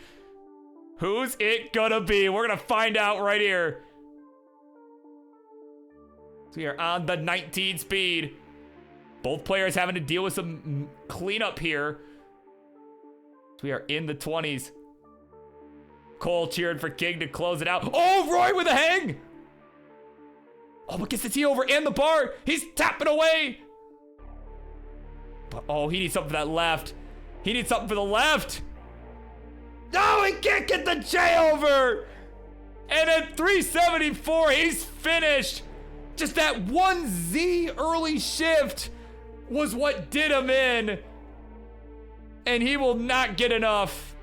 Who's it gonna be? We're gonna find out right here. So we are on the 19 speed. Both players having to deal with some cleanup here. We are in the 20s. Cole cheered for King to close it out. Oh, Roy with a hang! Oh, but gets the T over and the bar. He's tapping away. But oh, he needs something for that left. He needs something for the left. No, he can't get the J over. And at 374, he's finished. Just that one Z early shift was what did him in. And he will not get enough.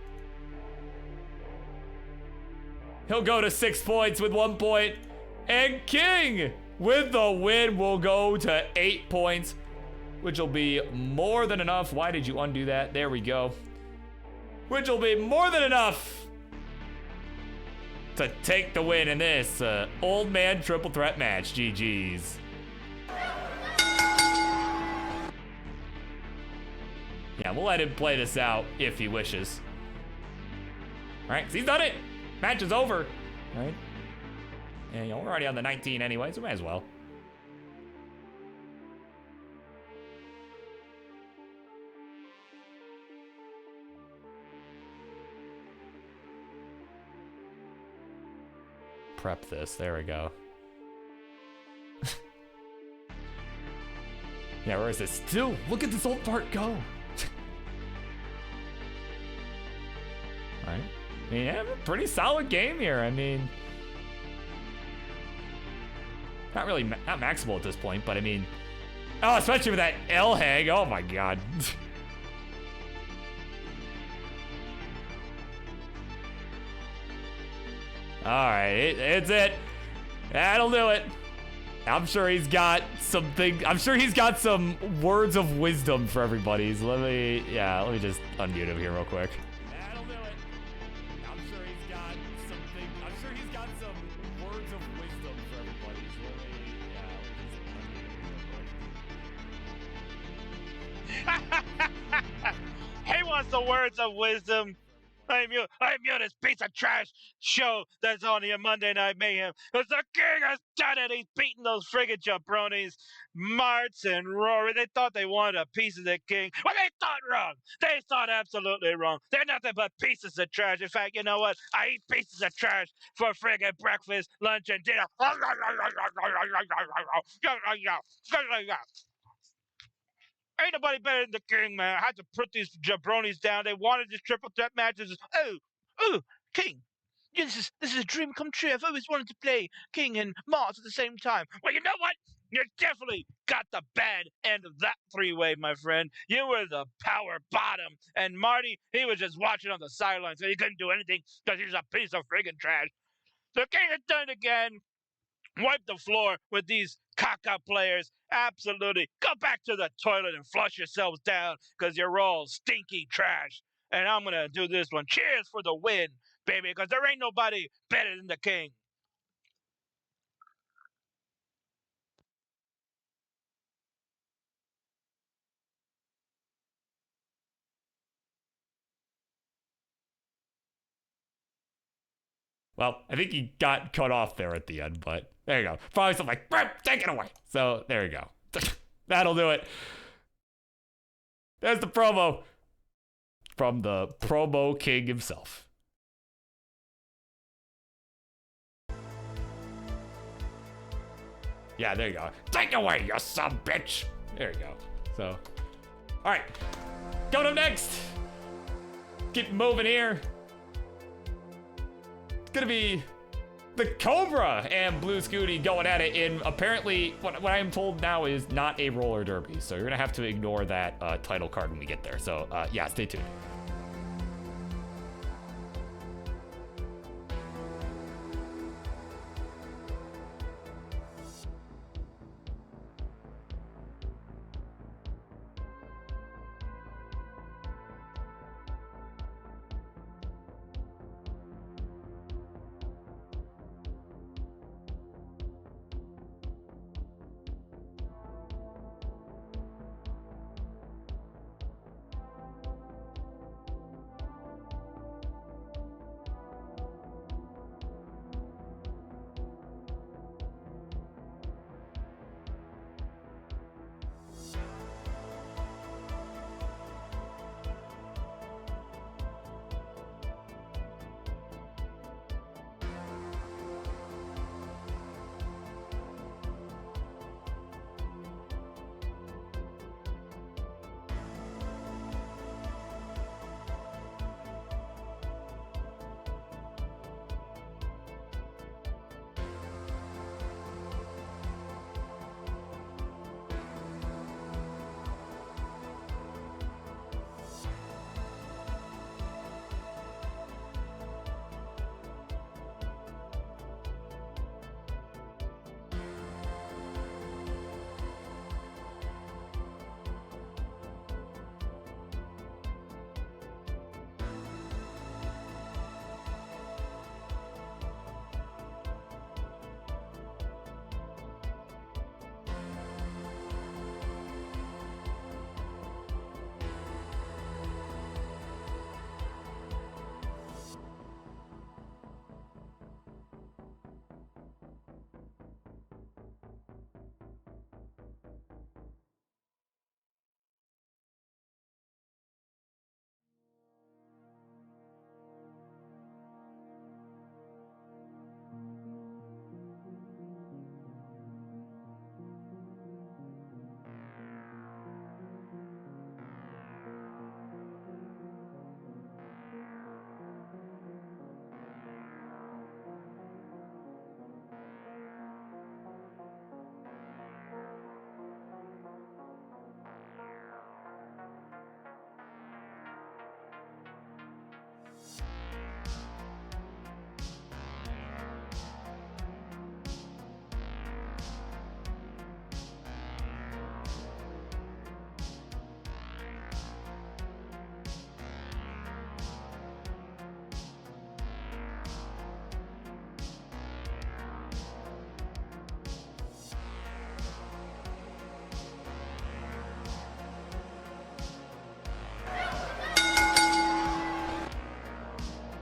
He'll go to 6 points with 1 point. And King, with the win, will go to 8 points, which will be more than enough. Why did you undo that? There we go. Which will be more than enough to take the win in this old man triple threat match. GG's. Yeah, we'll let him play this out if he wishes. All right, 'cause he's done it. Match is over. All right. And we're already on the 19 anyway, so might as well. Prep this. There we go. Yeah, where is this? Still, look at this old part go. Right. I mean, yeah, pretty solid game here. I mean, not really, not maximal at this point, but I mean, oh, especially with that L hang. Oh my God. All right, it's it. That'll do it. I'm sure he's got something. I'm sure he's got some words of wisdom for everybody. So let me just unmute him here real quick. That'll do it. I'm sure he's got something. I'm sure he's got some words of wisdom for everybody. So let me just unmute him real quick. He wants the words of wisdom. I mute this piece of trash show that's on here Monday Night Mayhem. Because the king has done it. He's beating those friggin' jabronis, Marts and Rory. They thought they wanted a piece of the king. Well, they thought wrong. They thought absolutely wrong. They're nothing but pieces of trash. In fact, you know what? I eat pieces of trash for friggin' breakfast, lunch, and dinner. Ain't nobody better than the king, man. I had to put these jabronis down. They wanted this triple threat match. Oh, king. This is a dream come true. I've always wanted to play King and Mars at the same time. Well, you know what? You definitely got the bad end of that three-way, my friend. You were the power bottom. And Marty, he was just watching on the sidelines, so he couldn't do anything because he's a piece of friggin' trash. The king has done it again. Wipe the floor with these caca players. Absolutely. Go back to the toilet and flush yourselves down because you're all stinky trash. And I'm going to do this one. Cheers for the win, baby, because there ain't nobody better than the king. Well, I think he got cut off there at the end, but there you go. Probably something like, take it away. So there you go. That'll do it. There's the promo from the promo king himself. Yeah, there you go. Take it away, you son bitch. There you go. So, all right. Going up next. Keep moving here. It's gonna be the Cobra and Blue Scooty going at it in apparently what I am told now is not a roller derby. So you're gonna have to ignore that title card when we get there. So yeah, stay tuned.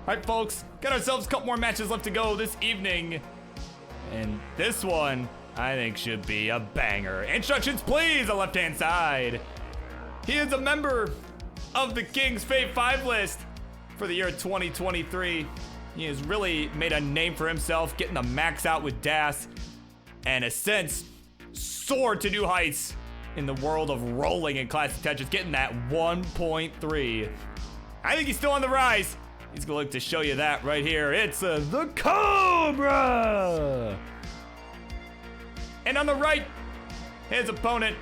right, folks, got ourselves a couple more matches left to go this evening. And this one, I think, should be a banger. Instructions, please, on the left-hand side. He is a member of the King's Fave 5 list for the year 2023. He has really made a name for himself, getting the max out with Das, and has since soared to new heights in the world of rolling in Classic Tetris, getting that 1.3. I think he's still on the rise. He's gonna look to show you that right here. It's the Cobra! And on the right, his opponent.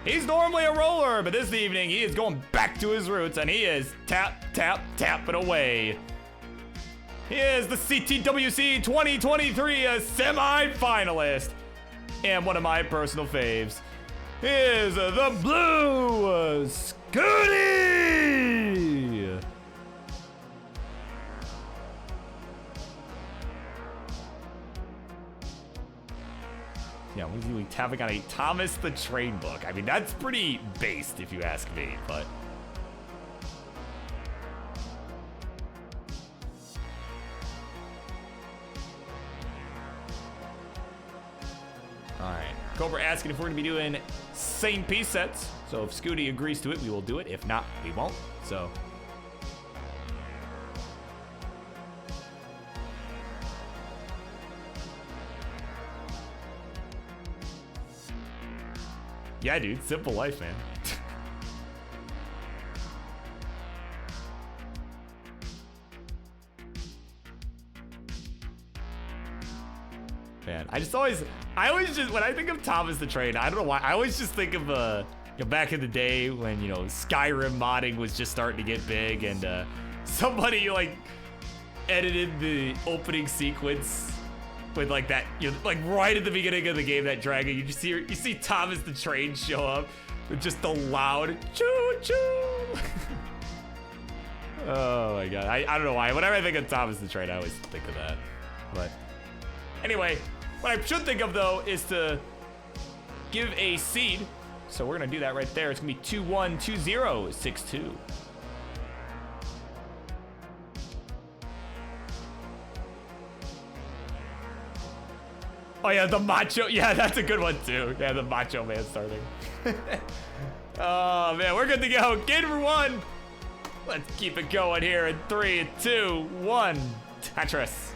He's normally a roller, but this evening he is going back to his roots, and he is tapping away. He is the CTWC 2023 semi-finalist, and one of my personal faves is the Blue Scooty. Yeah, what is he tapping on a Thomas the Train book? I mean, that's pretty based if you ask me, but. All right, Cobra asking if we're gonna be doing same piece sets. So if Scooty agrees to it, we will do it. If not, we won't, so. Yeah, dude, simple life, man. Man, I always just, when I think of Thomas the Train, I don't know why, I always just think of, back in the day when, Skyrim modding was just starting to get big, and, somebody, like, edited the opening sequence with like that, like right at the beginning of the game, that dragon, you see Thomas the Train show up with just the loud choo choo. Oh my god, I don't know why. Whenever I think of Thomas the Train, I always think of that. But anyway, what I should think of though is to give a seed. So we're gonna do that right there. It's gonna be 212062. Oh yeah, the Macho, yeah, that's a good one too. Yeah, the Macho Man starting. Oh man, we're good to go. Game number one. Let's keep it going here in 3, 2, 1. Tetris.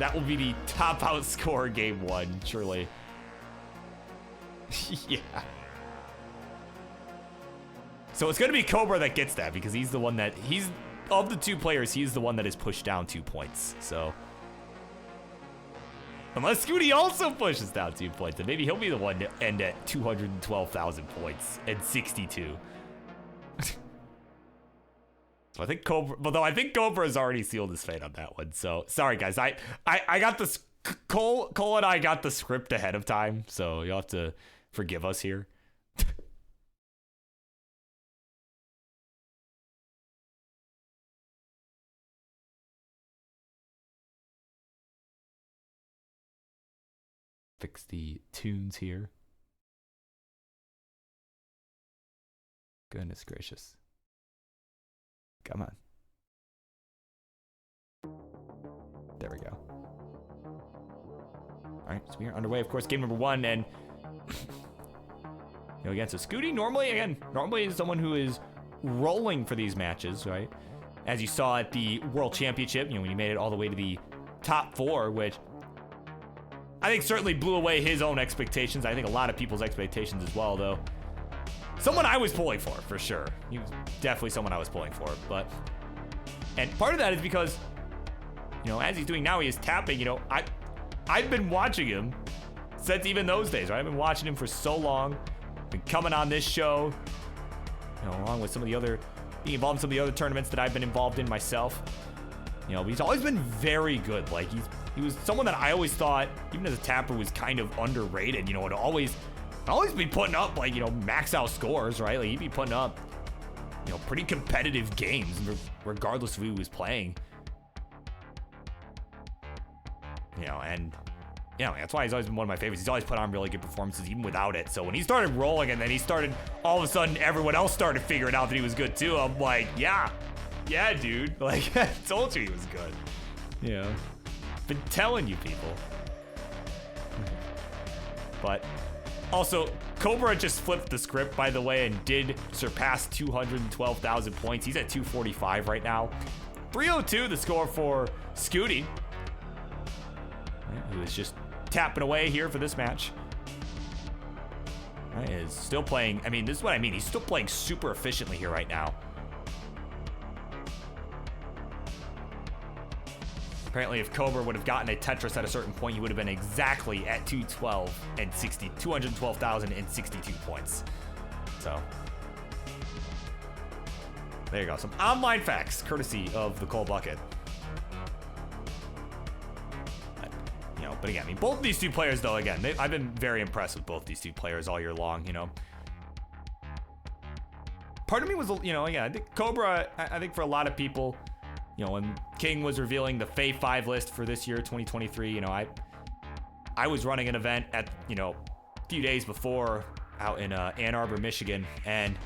That will be the top outscore game one, surely. Yeah. So it's gonna be Cobra that gets that, because he's the one that, of the two players, he's the one that is pushed down 2 points. So unless Scooty also pushes down 2 points, then maybe he'll be the one to end at 212,000 points and 62. So I think Cobra, although I think Cobra has already sealed his fate on that one. So sorry guys, I got this. Cole and I got the script ahead of time, so you'll have to forgive us here. Fix the tunes here. Goodness gracious. Come on. There we go. All right, so we are underway, of course, game number one, and again, so Scooty normally is someone who is rolling for these matches, right? As you saw at the World Championship, when he made it all the way to the top 4, which I think certainly blew away his own expectations. I think a lot of people's expectations as well, though. Someone I was pulling for sure. He was definitely someone I was pulling for, and part of that is because, as he's doing now, he is tapping, I've been watching him since even those days, right? I've been watching him for so long, been coming on this show, along with being involved in some of the other tournaments that I've been involved in myself. He's always been very good. Like he was someone that I always thought, even as a tapper, was kind of underrated. Would always be putting up like, max out scores, right? Like he'd be putting up, pretty competitive games regardless of who he was playing. You know, and you know, that's why he's always been one of my favorites. He's always put on really good performances, even without it. So when he started rolling and then he started, all of a sudden, everyone else started figuring out that he was good too. I'm like, yeah, dude. Like, I told you he was good. You know, been telling you people. But also, Cobra just flipped the script, by the way, and did surpass 212,000 points. He's at 245 right now. 302, the score for Scooty, who is just tapping away here for this match. Right, is still playing. I mean, this is what I mean. He's still playing super efficiently here right now. Apparently, if Cobra would have gotten a Tetris at a certain point, he would have been exactly at 212,062 points. So, there you go. Some online facts, courtesy of the Cole Bucket. You know, but again, I mean, both these two players, though, again, I've been very impressed with both these two players all year long. You know, part of me was, you know, yeah, I think Cobra. I think for a lot of people, you know, when King was revealing the Fae 5 list for this year, 2023, you know, I was running an event at, you know, a few days before out in Ann Arbor, Michigan, and,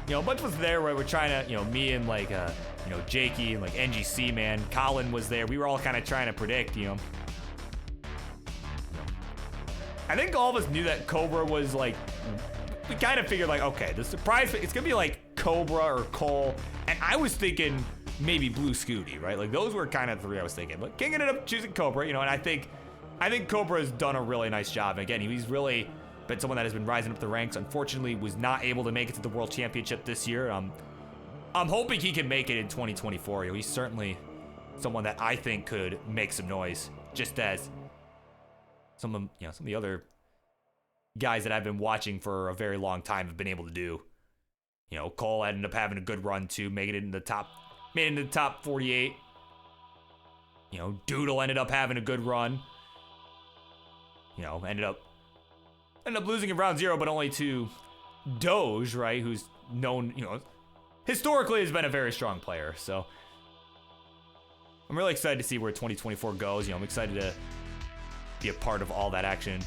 you know, a bunch of us there where we're trying to, you know, me and like, you know, Jakey and like NGC, man, Colin was there. We were all kind of trying to predict, you know. I think all of us knew that Cobra was like, we kind of figured like, okay, the surprise, it's gonna be like Cobra or Cole, and I was thinking maybe Blue Scooty, right? Like those were kind of the three I was thinking. But King ended up choosing Cobra, you know, and I think Cobra has done a really nice job. And again, he's really been someone that has been rising up the ranks. Unfortunately, was not able to make it to the World Championship this year. I'm hoping he can make it in 2024. You know, he's certainly someone that I think could make some noise, just as some of the other guys that I've been watching for a very long time have been able to do. You know, Cole ended up having a good run too, making it in the top. Made it into the top 48. You know, Doodle ended up having a good run. You know, ended up losing in round 0, but only to Doge, right? Who's known, you know, historically has been a very strong player. So I'm really excited to see where 2024 goes. You know, I'm excited to be a part of all that action.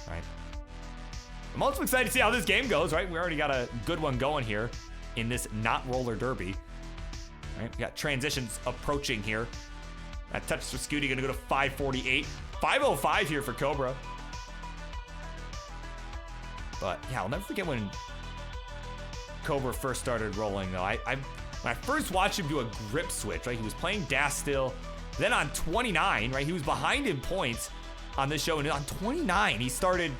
All right. I'm also excited to see how this game goes, right? We already got a good one going here in this not roller derby. Right? We got transitions approaching here. That touch for Scooty gonna go to 548. 505 here for Cobra. But yeah, I'll never forget when Cobra first started rolling though. When I first watched him do a grip switch, right? He was playing Das still. Then on 29, right? He was behind in points on this show, and on 29, he started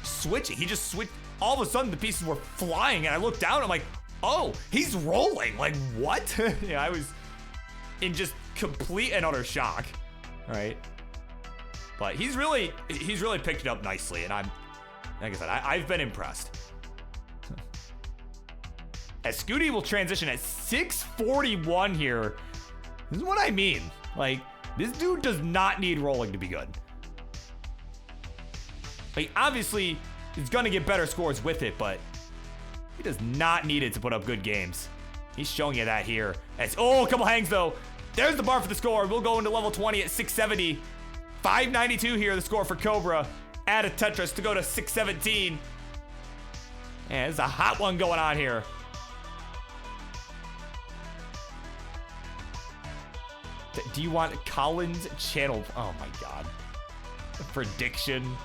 switching. He just switched. All of a sudden, the pieces were flying, and I looked down. I'm like, oh, he's rolling. Like, what? Yeah, I was in just complete and utter shock. Right? But he's really picked it up nicely, and I'm, like I said, I've been impressed. As Scooty will transition at 641 here. This is what I mean. Like, this dude does not need rolling to be good. Like, obviously, he's gonna get better scores with it, but he does not need it to put up good games. He's showing you that here. As, oh, a couple hangs though. There's the bar for the score. We'll go into level 20 at 670. 592 here, the score for Cobra. Add a Tetris to go to 617. And there's a hot one going on here. Do you want Colin's channel? Oh my God. Prediction.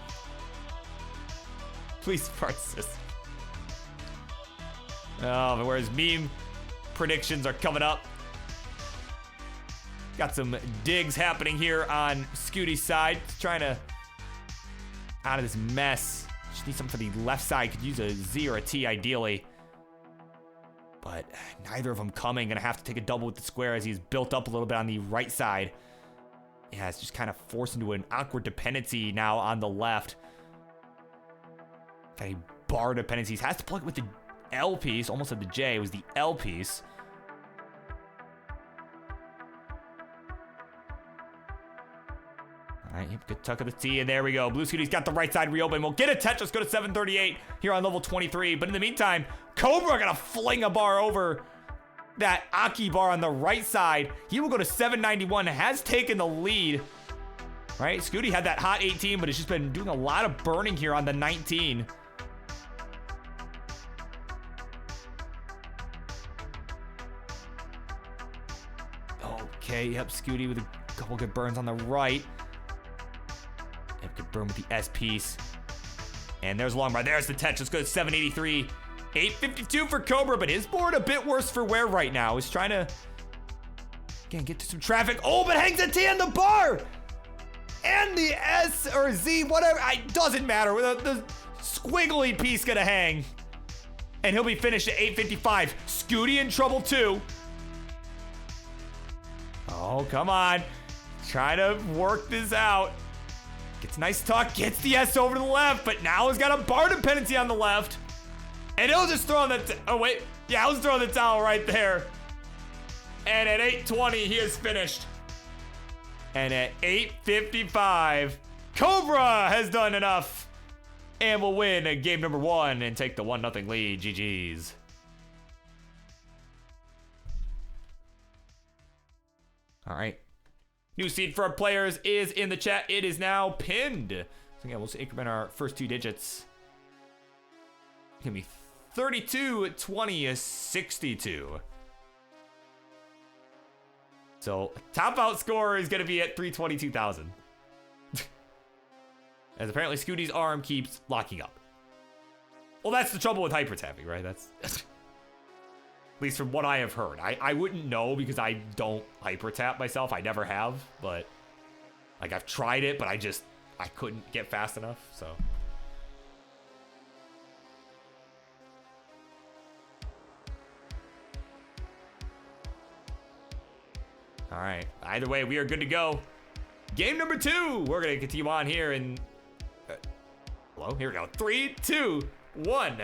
Please persist. Oh, but whereas meme predictions are coming up. Got some digs happening here on Scooty's side. Trying to out of this mess. Just need something for the left side. Could use a Z or a T ideally. But neither of them coming. Gonna have to take a double with the square as he's built up a little bit on the right side. Yeah, it's just kind of forced into an awkward dependency now on the left. Got a bar dependencies. Has to plug it with the L piece. Almost at the J. It was the L piece. All right, good tuck of the T, and there we go. Blue Scooty's got the right side reopened. We'll get a Tetris, go to 738 here on level 23. But in the meantime, Cobra gonna fling a bar over that Aki bar on the right side. He will go to 791, has taken the lead. Right, Scooty had that hot 18, but it's just been doing a lot of burning here on the 19. Okay, yep, Scooty with a couple good burns on the right. Yep, good burn with the S piece. And there's a long bar. There's the Tetris. Let's go to 783. 852 for Cobra, but his board a bit worse for wear right now. He's trying to, again, get to some traffic. Oh, but hangs a T on the bar! And the S or Z, whatever, it doesn't matter. The squiggly piece gonna hang. And he'll be finished at 855. Scooty in trouble too. Oh, come on. Try to work this out. Gets a nice tuck, gets the S over to the left, but now he's got a bar dependency on the left. And he'll just throw in the, oh wait, yeah, he'll just throw the towel right there. And at 820, he is finished. And at 855, Cobra has done enough and will win game number 1 and take the 1-0 lead. GG's. All right. New seed for our players is in the chat. It is now pinned. So yeah, we'll increment our first 2 digits. It's gonna be 32, 20, 62. So top out score is gonna be at 322,000. As apparently Scooty's arm keeps locking up. Well, that's the trouble with hyper tapping, right? That's at least from what I have heard. I wouldn't know because I don't hyper tap myself. I never have, but like I've tried it, but I couldn't get fast enough, so. All right, either way, we are good to go. Game number 2, we're gonna continue on here in, hello, here we go. 3, 2, 1,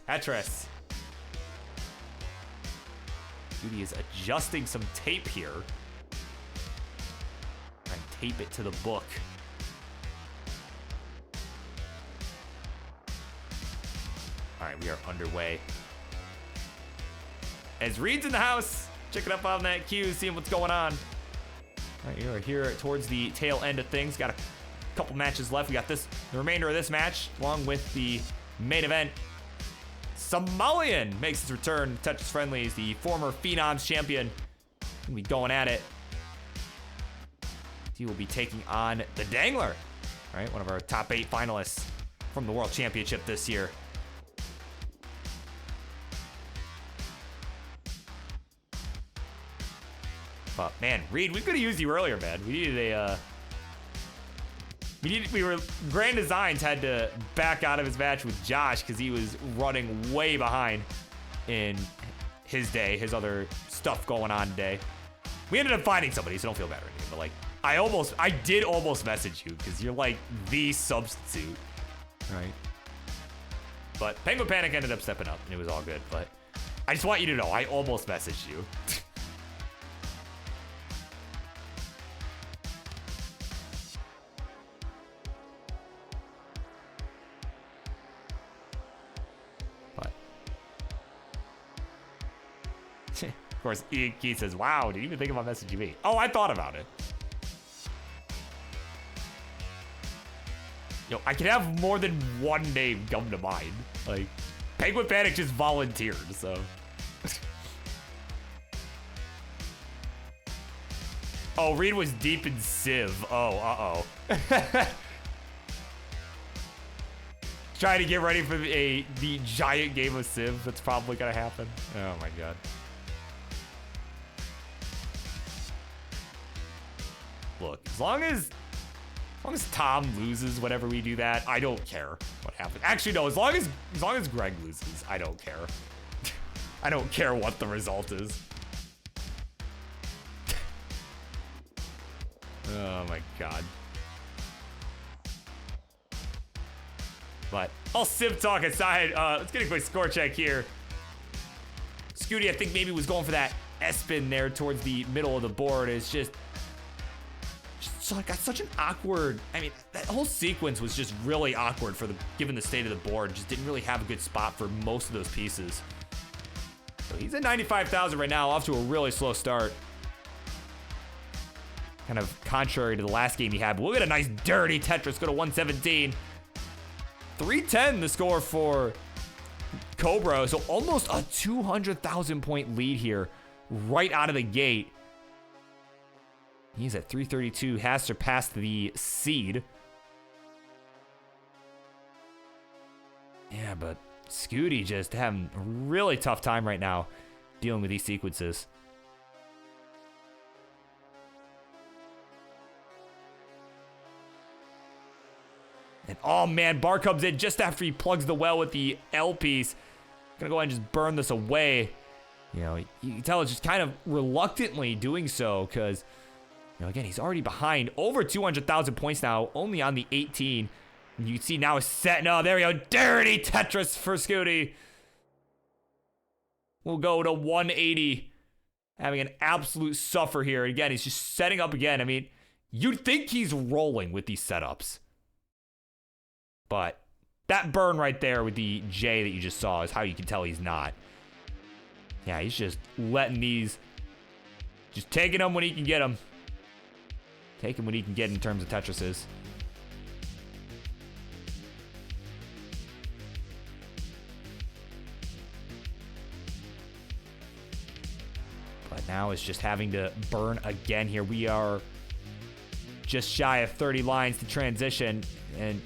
Tetris. Judy is adjusting some tape here. And tape it to the book. All right, we are underway. As Reed's in the house, checking up on that queue, seeing what's going on. All right, we are here towards the tail end of things. Got a couple matches left. We got the remainder of this match, along with the main event. Somalian makes his return. Tetris Friendlies, the former Phenoms champion. Gonna be going at it. He will be taking on the Dangler. All right, one of our top 8 finalists from the World Championship this year. But man, Reed, we could have used you earlier, man. We needed a, Grand Designs had to back out of his match with Josh because he was running way behind in his day, his other stuff going on today. We ended up finding somebody, so don't feel bad or anything, but like, I did almost message you because you're like the substitute, right? But Penguin Panic ended up stepping up and it was all good, but I just want you to know, I almost messaged you. Of course, Ian Keith says, wow, did you even think about messaging me? Oh, I thought about it. Yo, I can have more than one name come to mind. Like, Penguin Panic just volunteered, so. Oh, Reed was deep in Civ. Oh, uh-oh. Trying to get ready for the giant game of Civ that's probably gonna happen. Oh my god. Look, as long as Tom loses whenever we do that, I don't care what happens. Actually, no, as long as Greg loses, I don't care. I don't care what the result is. Oh my god. But all Civ talk aside, let's get a quick score check here. Scooty, I think maybe was going for that S-spin there towards the middle of the board. It's just like got such an awkward, I mean, that whole sequence was just really awkward given the state of the board. Just didn't really have a good spot for most of those pieces. So he's at 95,000 right now, off to a really slow start. Kind of contrary to the last game he had. But look at a nice dirty Tetris go to 117. 310 the score for Cobra. So almost a 200,000 point lead here right out of the gate. He's at 332, has surpassed the seed. Yeah, but Scooty just having a really tough time right now dealing with these sequences. And oh man, Bar comes in just after he plugs the well with the L piece. Gonna go ahead and just burn this away. You know, you can tell it's just kind of reluctantly doing so because, you know, again, he's already behind over 200,000 points now, only on the 18. And you can see now it's set. No, there we go. Dirty Tetris for Scooty. We'll go to 180. Having an absolute suffer here. Again, he's just setting up again. I mean, you'd think he's rolling with these setups. But that burn right there with the J that you just saw is how you can tell he's not. Yeah, he's just letting these, just taking them when he can get them. Taking what he can get in terms of Tetrises. But now it's just having to burn again here. We are just shy of 30 lines to transition, and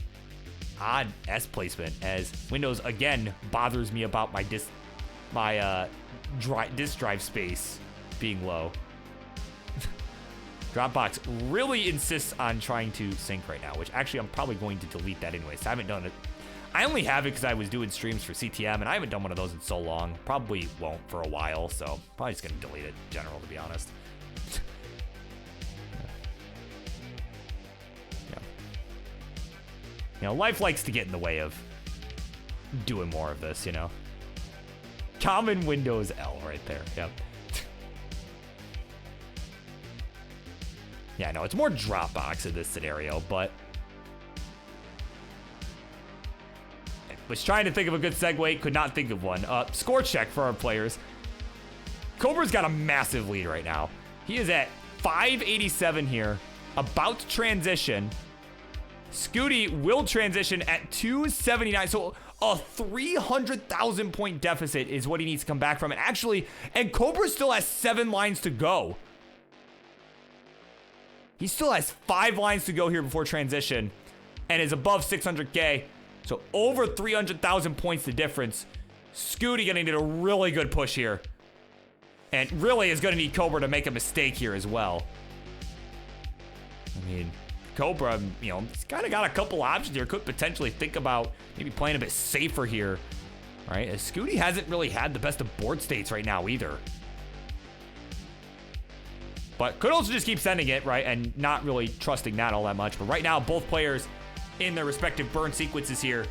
odd S placement as Windows again bothers me about my disk drive space being low. Dropbox really insists on trying to sync right now, which actually I'm probably going to delete that anyways. I haven't done it. I only have it because I was doing streams for CTM, and I haven't done one of those in so long. Probably won't for a while, so probably just gonna delete it in general, to be honest. You know, life likes to get in the way of doing more of this, you know. Common Windows L right there. Yep. Yeah, no, it's more Dropbox in this scenario, but I was trying to think of a good segue, could not think of one. Score check for our players. Cobra's got a massive lead right now. He is at 587 here, about to transition. Scooty will transition at 279, so a 300,000 point deficit is what he needs to come back from. And actually, and Cobra still has 7 lines to go. He still has 5 lines to go here before transition and is above 600K. So over 300,000 points the difference. Scooty gonna need a really good push here. And really is gonna need Cobra to make a mistake here as well. I mean, Cobra, you know, he's kind of got a couple options here. Could potentially think about maybe playing a bit safer here, right? As Scooty hasn't really had the best of board states right now either. But could also just keep sending it, right? And not really trusting that all that much. But right now, both players in their respective burn sequences here.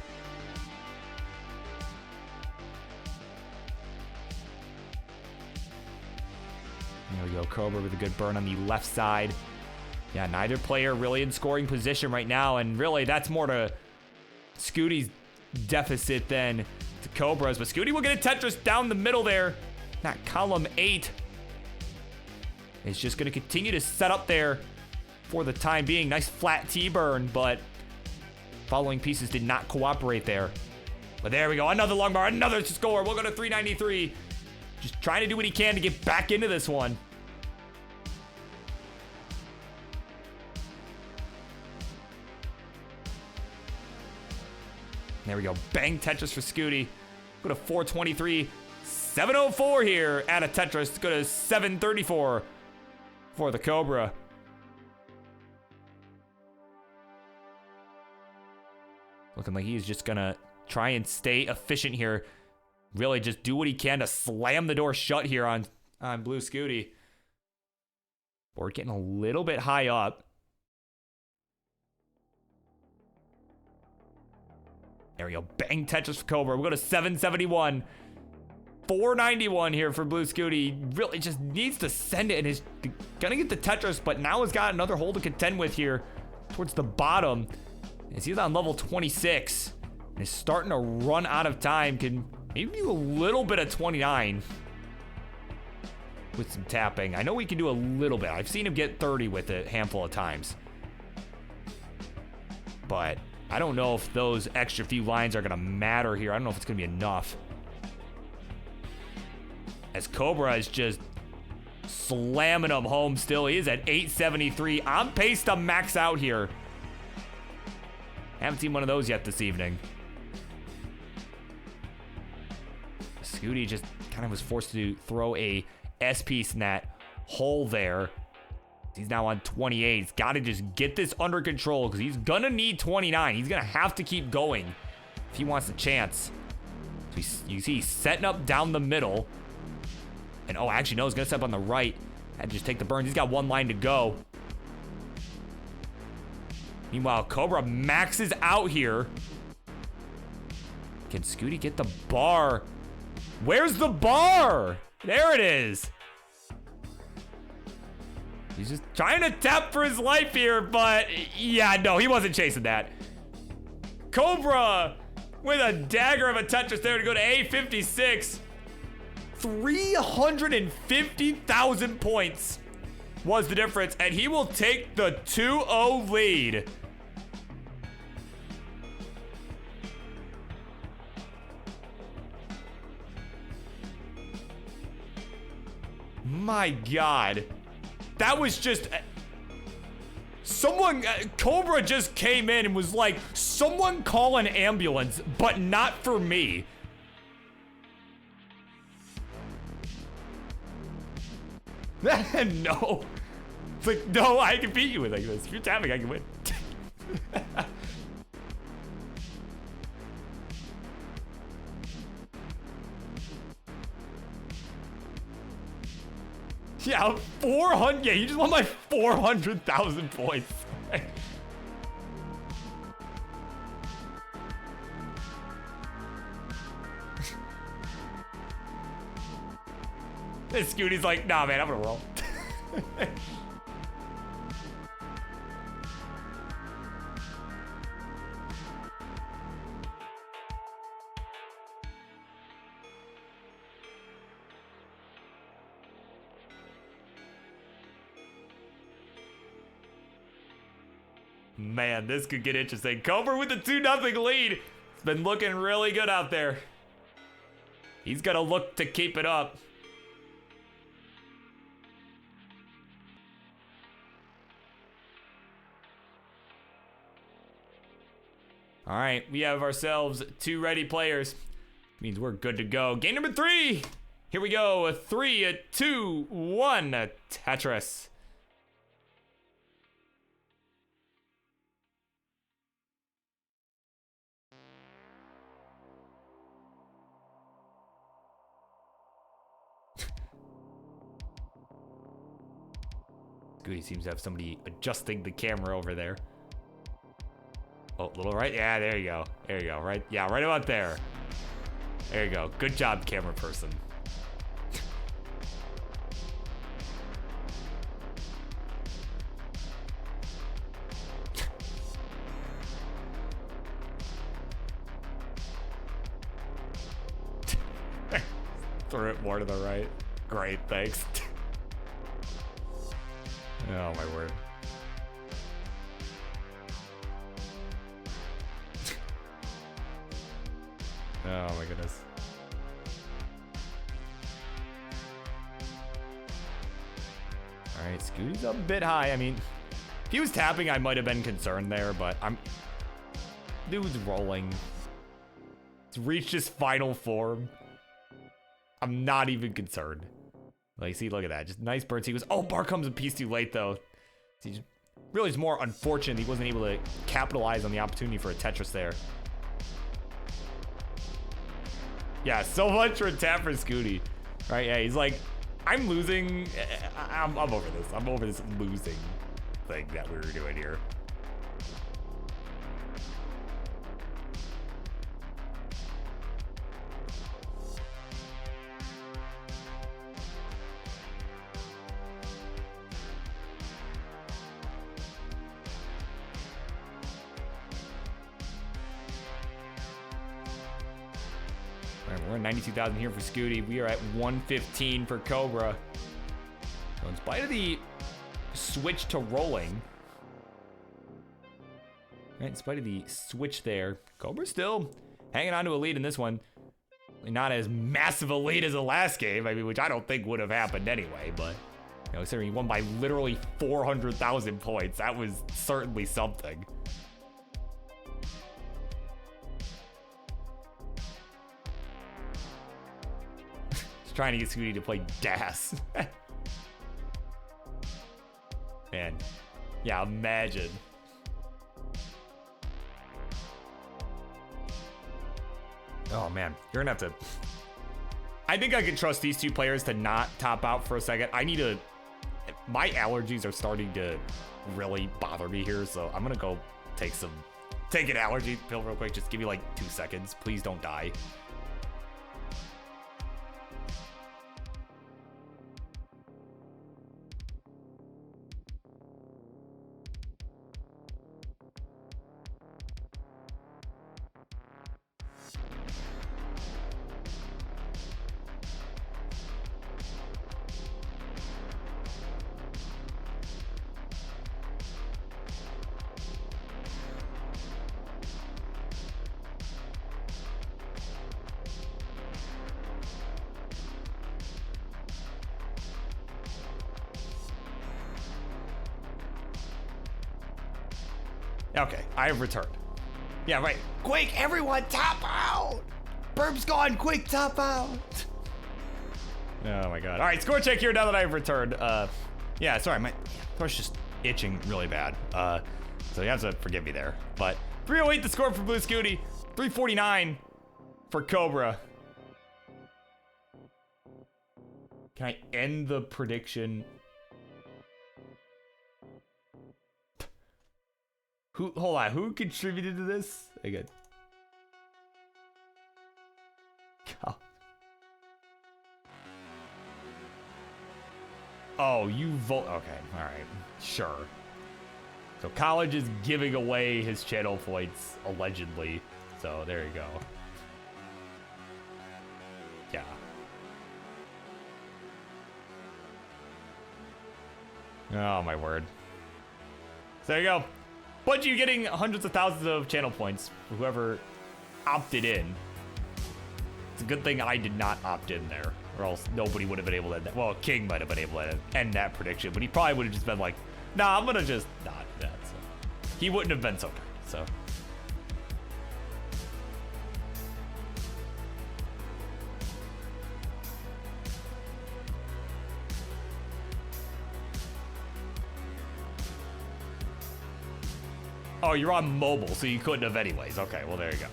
There we go, Cobra with a good burn on the left side. Yeah, neither player really in scoring position right now, and really that's more to Scooty's deficit than to Cobra's. But Scooty will get a Tetris down the middle there. Not column 8. It's just going to continue to set up there for the time being. Nice flat T-burn, but following pieces did not cooperate there. But there we go, another long bar, another score. We'll go to 393. Just trying to do what he can to get back into this one. There we go. Bang Tetris for Scooty. Go to 423. 704 here at a Tetris. Go to 734 for the Cobra. Looking like he's just gonna try and stay efficient here. Really just do what he can to slam the door shut here on Blue Scooty. Board getting a little bit high up. There we go. Bang Tetris for Cobra. We'll go to 771. 491 here for Blue Scooty. Really just needs to send it and is gonna get the Tetris, but now has got another hole to contend with here towards the bottom. As he's on level 26 and is starting to run out of time. Can maybe do a little bit of 29. with some tapping. I know we can do a little bit. I've seen him get 30 with it a handful of times. But I don't know if those extra few lines are going to matter here. I don't know if it's going to be enough. As Cobra is just slamming him home still. He is at 873. On pace to max out here. Haven't seen one of those yet this evening. Scooty just kind of was forced to throw a S-piece in that hole there. He's now on 28. He's got to just get this under control because he's going to need 29. He's going to have to keep going if he wants a chance. So you see he's setting up down the middle. And oh, actually, no, he's going to step on the right and just take the burns. He's got one line to go. Meanwhile, Cobra maxes out here. Can Scooty get the bar? Where's the bar? There it is. He's just trying to tap for his life here, but yeah, no, he wasn't chasing that. Cobra with a dagger of a Tetris there to go to A56. 350,000 points was the difference, and he will take the 2-0 lead. My God. That was just... Someone... Cobra just came in and was like, someone call an ambulance, but not for me. No. It's like, no, I can beat you with like this. If you're tapping, I can win. Yeah, 400. Yeah, you just won my 400,000 points. This Scooty's like, nah, man, I'm gonna roll. Man, this could get interesting. Cobra with the 2-0 lead. It's been looking really good out there. He's gonna look to keep it up. All right, we have ourselves 2 ready players. Means we're good to go. Game number 3. Here we go. A 3, a 2, 1, a Tetris. Scooty seems to have somebody adjusting the camera over there. Oh, a little right? Yeah, there you go. There you go. Right? Yeah, right about there. There you go. Good job, camera person. Throw it more to the right. Great, thanks. Oh, my word. Oh my goodness. All right, Scooty's a bit high. I mean, if he was tapping, I might have been concerned there, but dude's rolling. He's reached his final form. I'm not even concerned. Like, see, look at that. Just nice bird sequence. Oh, bar comes a piece too late, though. He's really more unfortunate he wasn't able to capitalize on the opportunity for a Tetris there. Yeah, so much for a tap for Scooty. Right, yeah, he's like, I'm losing. I'm over this. I'm over this losing thing that we were doing here. We're at 92,000 here for Scooty. We are at 115 for Cobra. So in spite of the switch to rolling, right, in spite of the switch there, Cobra's still hanging on to a lead in this one. Not as massive a lead as the last game, I mean, which I don't think would have happened anyway, but you know, considering he won by literally 400,000 points, that was certainly something. Just trying to get Scooty to play DAS. Man, yeah, imagine. Oh man, you're gonna have to. I think I can trust these two players to not top out for a second. I need to. My allergies are starting to really bother me here, so I'm gonna go take an allergy pill real quick. Just give me like 2 seconds. Please don't die. Okay, I have returned. Yeah, right. Quick, everyone, top out! Birb's gone, quick, top out! Oh my god. All right, score check here now that I've returned. Yeah, sorry, my throat's just itching really bad. So you have to forgive me there. But 308 the score for Blue Scooty, 349 for Cobra. Can I end the prediction? Hold on, who contributed to this? Again. Oh, you vote. Okay, all right, sure. So College is giving away his channel points, allegedly. So there you go. Yeah. Oh, my word. So there you go. But you getting hundreds of thousands of channel points for whoever opted in. It's a good thing I did not opt in there, or else nobody would have been able to end that. Well, King might have been able to end that prediction, but he probably would have just been like, nah, I'm gonna just not do that. So he wouldn't have been so good, so. Oh, you're on mobile, so you couldn't have anyways. Okay, well, there you go.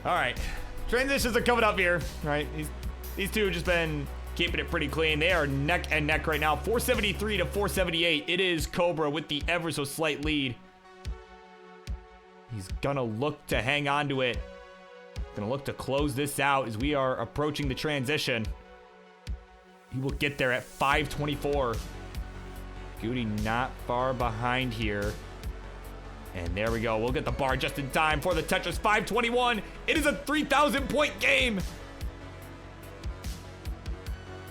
All right. Transitions are coming up here, right? These two have just been keeping it pretty clean. They are neck and neck right now, 473 to 478. It is Cobra with the ever so slight lead. He's gonna look to hang on to it. Gonna look to close this out as we are approaching the transition. He will get there at 524. Goody not far behind here. And there we go. We'll get the bar just in time for the Tetris 521. It is a 3,000 point game.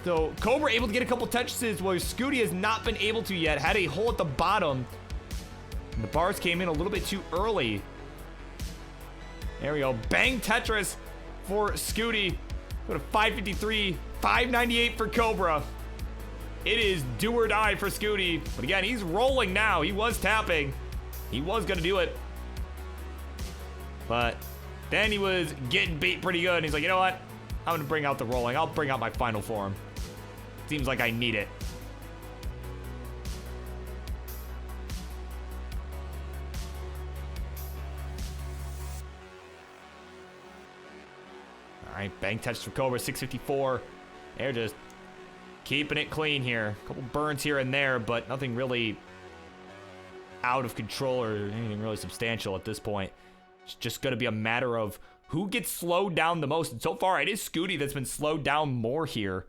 So Cobra able to get a couple Tetrises where Scooty has not been able to yet. Had a hole at the bottom. And the bars came in a little bit too early. There we go. Bang Tetris for Scooty. Go to 553, 598 for Cobra. It is do or die for Scooty. But again, he's rolling now. He was tapping. He was going to do it. But then he was getting beat pretty good. And he's like, you know what? I'm going to bring out the rolling. I'll bring out my final form. Seems like I need it. All right, bang touch for Cobra, 654. They're just keeping it clean here. A couple burns here and there, but nothing really out of control or anything really substantial at this point. It's just going to be a matter of who gets slowed down the most. And so far, it is Scooty that's been slowed down more here.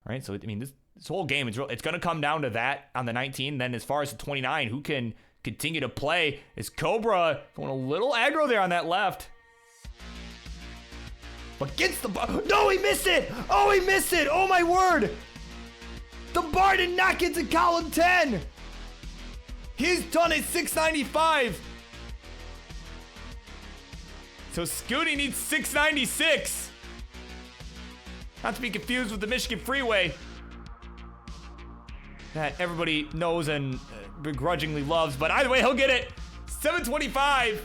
All right, so, I mean, this whole game, it's going to come down to that on the 19. Then as far as the 29, who can continue to play? Is Cobra going a little aggro there on that left? But gets the bar. No, he missed it. Oh, he missed it. Oh, my word. The bar did not get to column 10. He's done it 695. So Scooty needs 696. Not to be confused with the Michigan Freeway that everybody knows and begrudgingly loves. But either way, he'll get it. 725.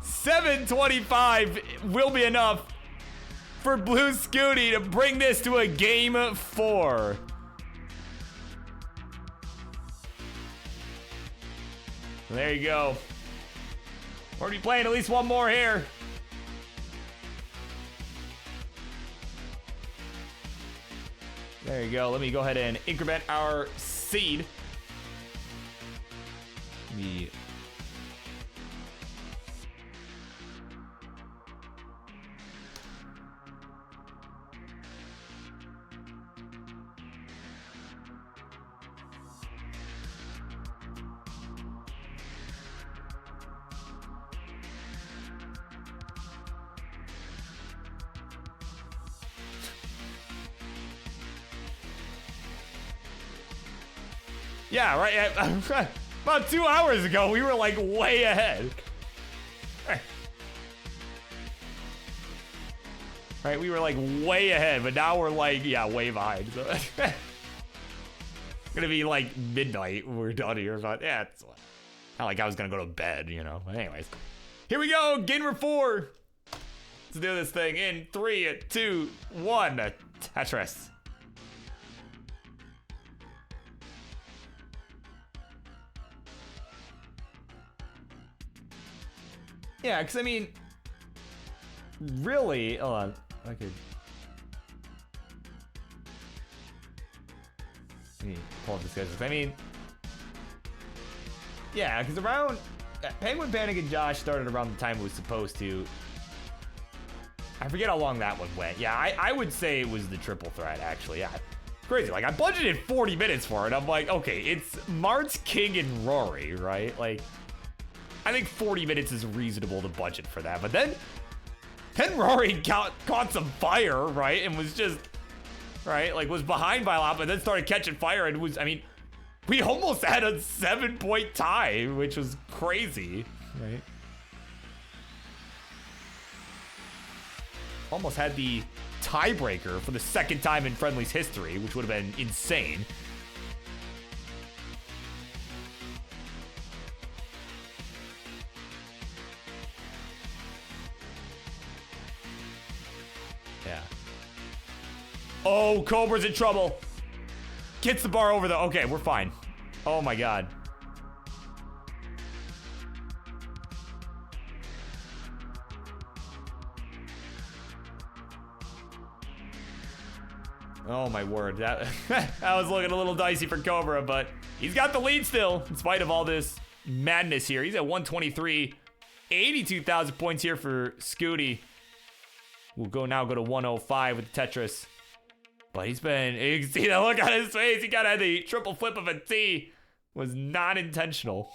725 will be enough for Blue Scooty to bring this to a game 4. There you go. We're gonna be playing at least one more here. There you go. Let me go ahead and increment our seed. Yeah, right. About 2 hours ago, we were like way ahead. Right, we were like way ahead, but now we're like, yeah, way behind. So gonna be like midnight when we're done here, but yeah, it's not like I was gonna go to bed, you know. But anyways, here we go, game number 4. Let's do this thing in 3, 2, 1. Tetris. Yeah, because I mean, really, hold on, I could. Let me pull up the schedules. I mean, yeah, because around Penguin Panic and Josh started around the time it was supposed to. I forget how long that one went. Yeah, I would say it was the triple threat, actually. Yeah, crazy. Like, I budgeted 40 minutes for it. I'm like, okay, it's Martz, King, and Rory, right? Like, I think 40 minutes is reasonable to budget for that. But then Rory caught some fire, right? And was just, right? Like, was behind by a lot, but then started catching fire and was, I mean, we almost had a 7-point tie, which was crazy, right? Almost had the tiebreaker for the second time in Friendlies history, which would have been insane. Yeah. Oh, Cobra's in trouble. Gets the bar over the... Okay, we're fine. Oh my god. Oh my word, that was looking a little dicey for Cobra, but he's got the lead still, in spite of all this madness here. He's at 123, 82,000 points here for Scooty. We'll now go to 105 with Tetris. But he's been, you can see the look on his face. He got had the triple flip of a T. Was not intentional.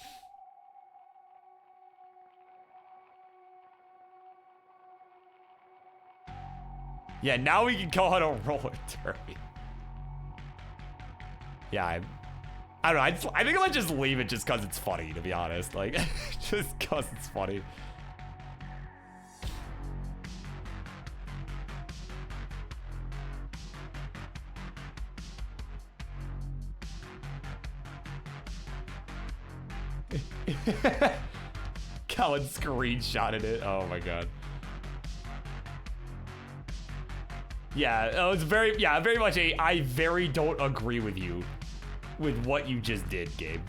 Yeah, now we can call it a roller derby. Yeah, I don't know. I think I might just leave it just because it's funny, to be honest. Like, just because it's funny. Colin screenshotted it. Oh my god. Yeah, it was very much a I very don't agree with you with what you just did, Gabe.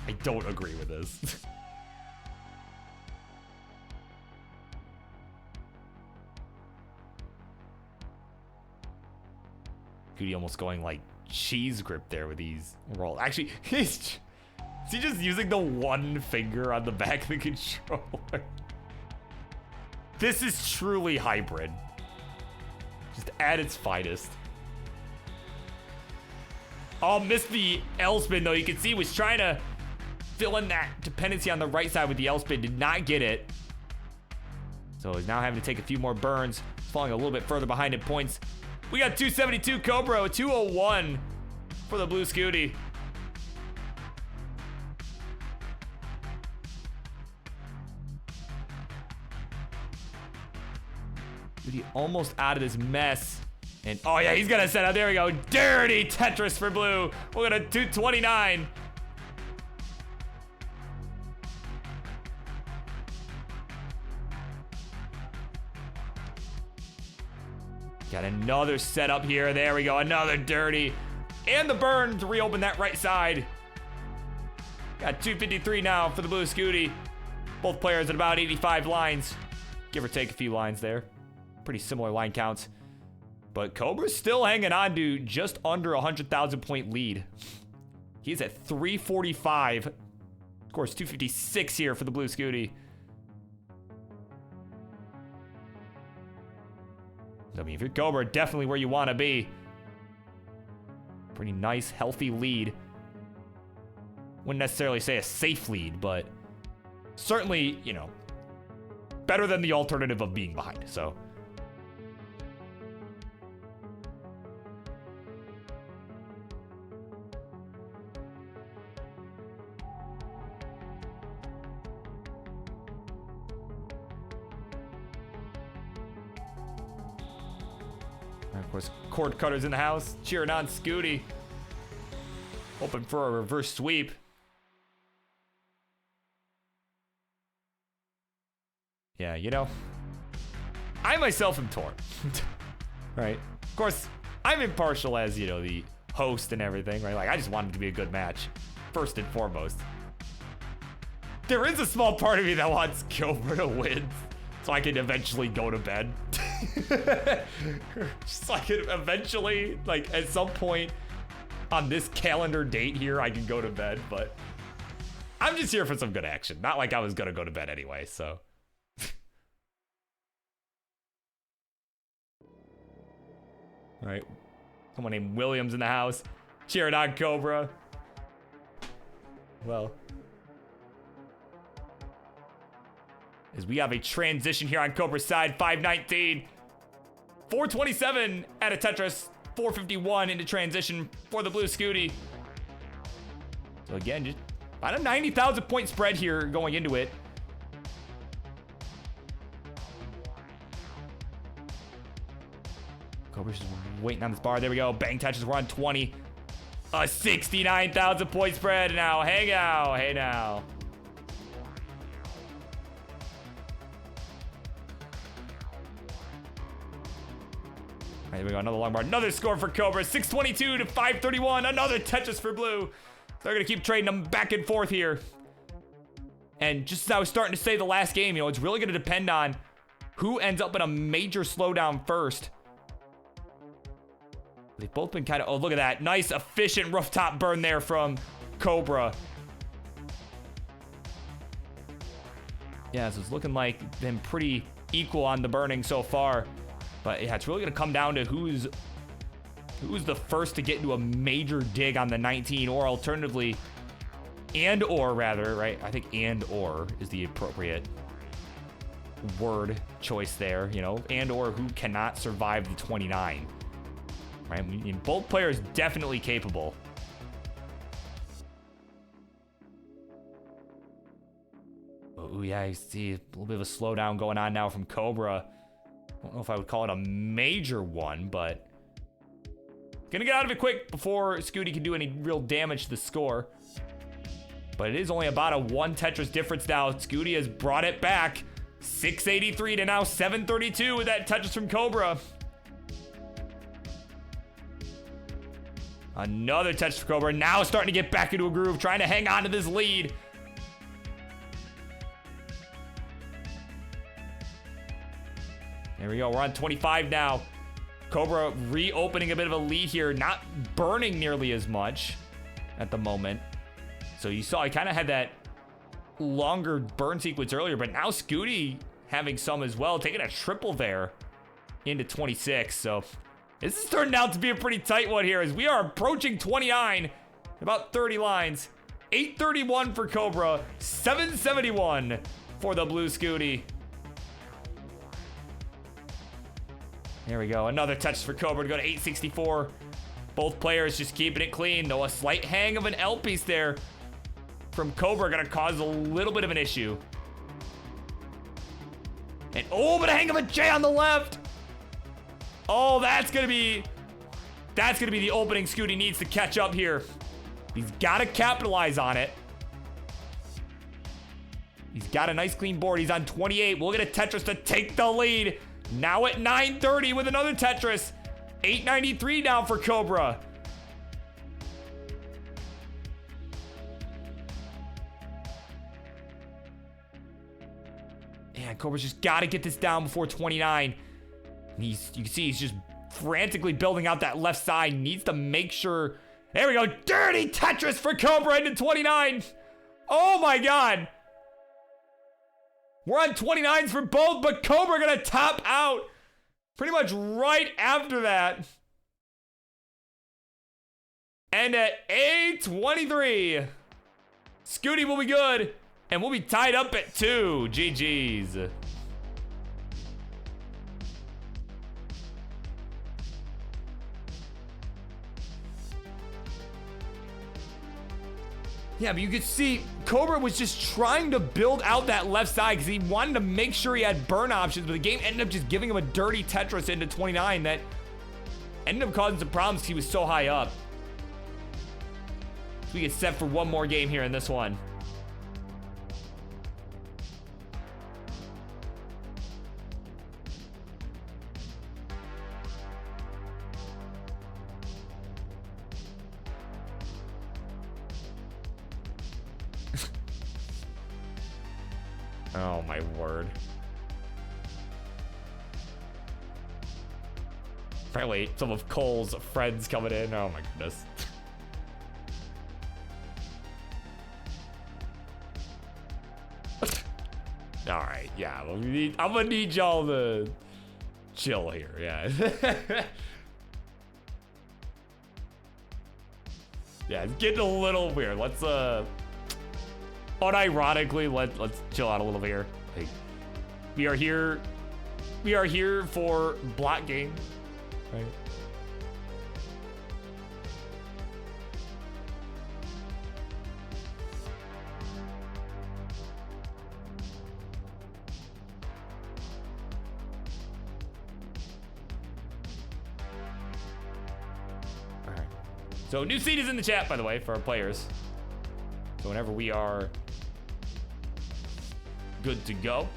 I don't agree with this. Goody almost going like cheese grip there with these rolls. Actually, is he just using the one finger on the back of the controller? This is truly hybrid. Just at its finest. Oh, missed the L spin though. You can see he was trying to fill in that dependency on the right side with the L spin. Did not get it. So he's now having to take a few more burns. He's falling a little bit further behind in points. We got 272 Cobra, 201 for the blue Scooty. Scooty almost out of this mess. And oh yeah, he's gonna set up. There we go. Dirty Tetris for blue. We're gonna 229. Got another setup here. There we go. Another dirty. And the burn to reopen that right side. Got 253 now for the blue Scooty. Both players at about 85 lines. Give or take a few lines there. Pretty similar line counts. But Cobra's still hanging on to just under a 100,000 point lead. He's at 345. Of course, 256 here for the blue Scooty. I mean, if you're Cobra, definitely where you want to be. Pretty nice, healthy lead. Wouldn't necessarily say a safe lead, but certainly, you know, better than the alternative of being behind, so. And of course, cord cutters in the house, cheering on Scooty. Hoping for a reverse sweep. Yeah, you know, I myself am torn. Right? Of course, I'm impartial as, you know, the host and everything, right? Like, I just want it to be a good match, first and foremost. There is a small part of me that wants Cobra to win, so I can eventually go to bed. Just so I can eventually, like, at some point on this calendar date here, I can go to bed, but I'm just here for some good action. Not like I was gonna go to bed anyway, so. All right, someone named Williams in the house, cheering on Cobra. Well, as we have a transition here on Cobra's side, 519, 427 at a Tetris, 451 into transition for the blue Scooty. So again, just about a 90,000 point spread here going into it. Cobra's just waiting on this bar. There we go. Bang touches. We're on 20. A 69,000 point spread now. Hey now. Hey now. All right, here we go. Another long bar. Another score for Cobra. 622 to 531. Another Tetris for blue. They're going to keep trading them back and forth here. And just as I was starting to say the last game, you know, it's really going to depend on who ends up in a major slowdown first. They've both been kind of, oh, look at that. Nice, efficient rooftop burn there from Cobra. Yeah, so it's looking like them pretty equal on the burning so far. But yeah, it's really going to come down to who's the first to get into a major dig on the 19, or alternatively, or rather, right? I think or is the appropriate word choice there, you know, or who cannot survive the 29. Right? I mean, both players definitely capable. Oh yeah, I see a little bit of a slowdown going on now from Cobra. I don't know if I would call it a major one, but gonna get out of it quick before Scooty can do any real damage to the score. But it is only about a 1 Tetris difference now. Scooty has brought it back. 683 to now 732 with that Tetris from Cobra. Another touch for Cobra, now starting to get back into a groove, trying to hang on to this lead. There we go, we're on 25 now. Cobra reopening a bit of a lead here, not burning nearly as much at the moment. So you saw, I kind of had that longer burn sequence earlier, but now Scooty having some as well, taking a triple there into 26, so. This is turning out to be a pretty tight one here as we are approaching 29, about 30 lines. 831 for Cobra, 771 for the blue Scooty. There we go. Another touch for Cobra to go to 864. Both players just keeping it clean, though a slight hang of an L piece there from Cobra gonna cause a little bit of an issue. And oh, but a hang of a J on the left. Oh, that's gonna be the opening Scooty needs to catch up here. He's gotta capitalize on it. He's got a nice clean board. He's on 28. We'll get a Tetris to take the lead. Now at 930 with another Tetris. 893 down for Cobra. Man, Cobra's just got to get this down before 29. You can see he's just frantically building out that left side. Needs to make sure. There we go. Dirty Tetris for Cobra into 29. Oh my God. We're on 29s for both, but Cobra gonna top out pretty much right after that. And at 823, Scooty will be good, and we'll be tied up at 2. GG's. Yeah, but you could see Cobra was just trying to build out that left side because he wanted to make sure he had burn options, but the game ended up just giving him a dirty Tetris into 29 that ended up causing some problems because he was so high up. So we get set for one more game here in this one. Oh my word. Apparently some of Cole's friends coming in. Oh my goodness. All right, yeah. Well, I'm gonna need y'all to chill here. Yeah. Yeah, it's getting a little weird. Let's unironically, let's chill out a little bit here. Like, we are here for block game, right? All right. So new seed is in the chat, by the way, for our players. So whenever we are good to go.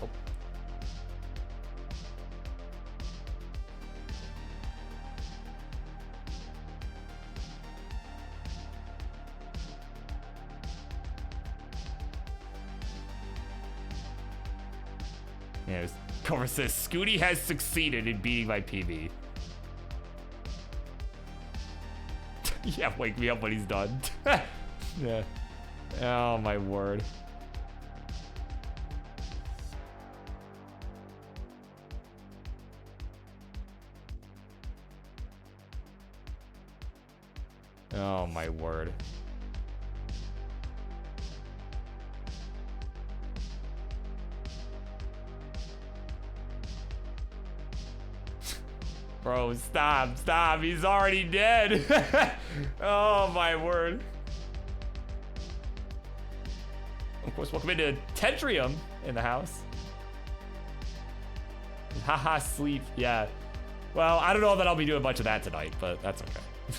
Oh. Yeah, Cover says Scooty has succeeded in beating my PB. Yeah, wake me up when he's done. Yeah. Oh my word. Oh my word. Bro, stop. He's already dead. Oh my word. Of course, welcome into Tetrium in the house. Haha, sleep. Yeah. Well, I don't know that I'll be doing much of that tonight, but that's okay.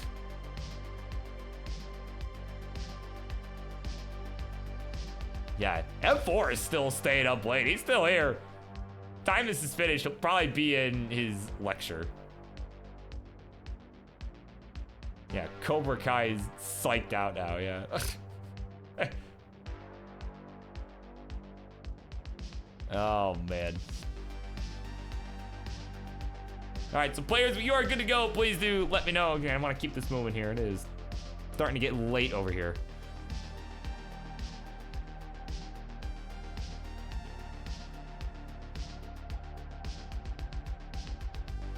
Yeah, M4 is still staying up late. He's still here. Time this is finished, he'll probably be in his lecture. Yeah, Cobra Kai is psyched out now, yeah. Oh, man. All right, so players, you are good to go. Please do let me know. Okay, I want to keep this moving here. It is starting to get late over here.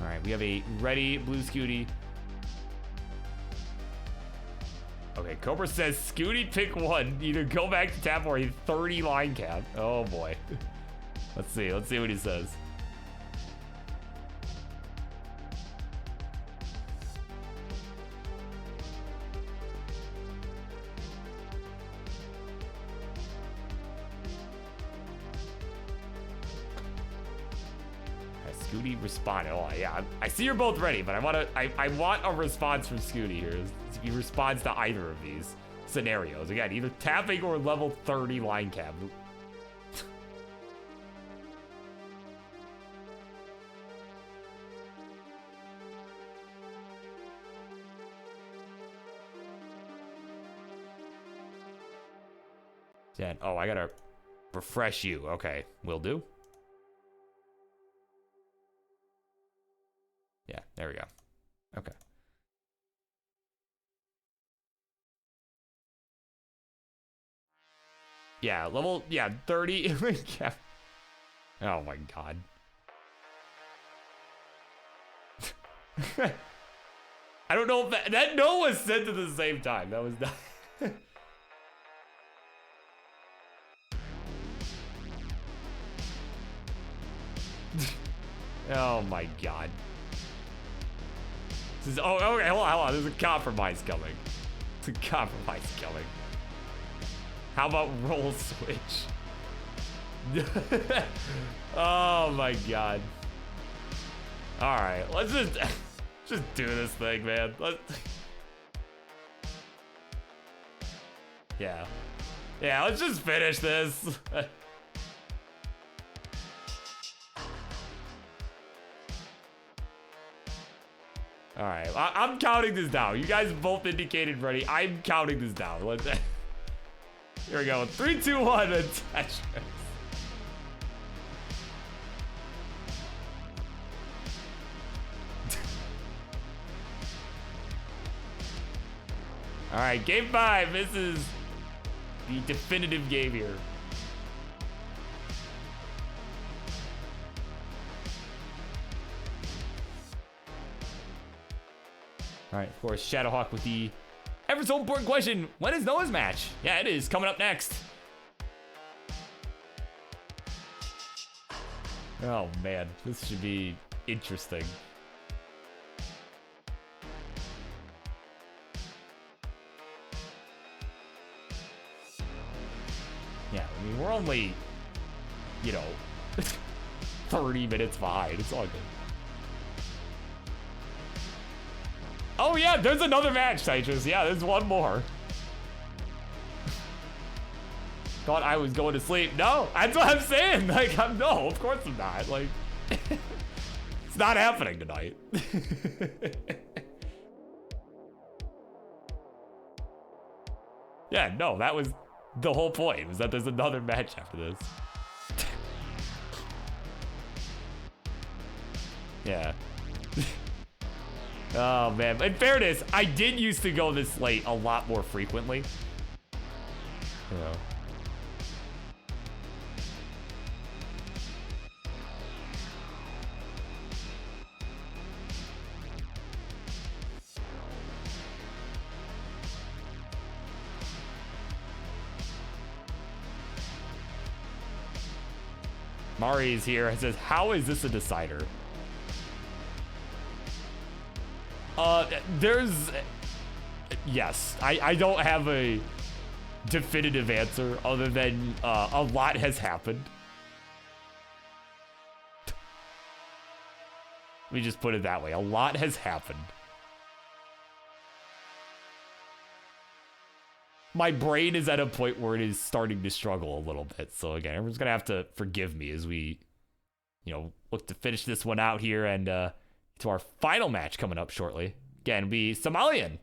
All right, we have a ready blue Scooty. Okay, Cobra says, Scooty, pick one. Either go back to tap or a 30 line cap. Oh, boy. Let's see what he says. Scooty responded. Oh yeah, I see you're both ready, but I want a response from Scooty here. He responds to either of these scenarios. Again, either tapping or level 30 line cap. Jen, oh, I gotta refresh you. Okay, will do. Yeah, there we go. Okay. Yeah, level, yeah, 30. Oh my god. I don't know if that no was sent at the same time. That was not. Oh my god. This is, oh, okay, hold on. There's a compromise coming. There's a compromise coming. How about roll switch? Oh my god. All right, let's just do this thing, man. Yeah, let's just finish this. All right, I'm counting this down. You guys both indicated ready. I'm counting this down. Here we go. 3, 2, 1. Attachments. All right, game 5. This is the definitive game here. All right, of course, Shadowhawk with the ever so important question. When is Noah's match? Yeah, it is coming up next. Oh man, this should be interesting. Yeah, I mean, we're only, 30 minutes behind. It's all good. Oh yeah, there's another match, Citrus. Yeah, there's one more. Thought I was going to sleep. No, that's what I'm saying. Like, no, of course I'm not. Like, it's not happening tonight. Yeah, no, that was the whole point, was that there's another match after this. Yeah. Oh man, in fairness, I did used to go this late a lot more frequently. Yeah. Mari is here and says, how is this a decider? Yes, I don't have a definitive answer other than a lot has happened. Let me just put it that way. A lot has happened. My brain is at a point where it is starting to struggle a little bit. So again, everyone's gonna have to forgive me as we, look to finish this one out here and to our final match coming up shortly. Again, be Somalian.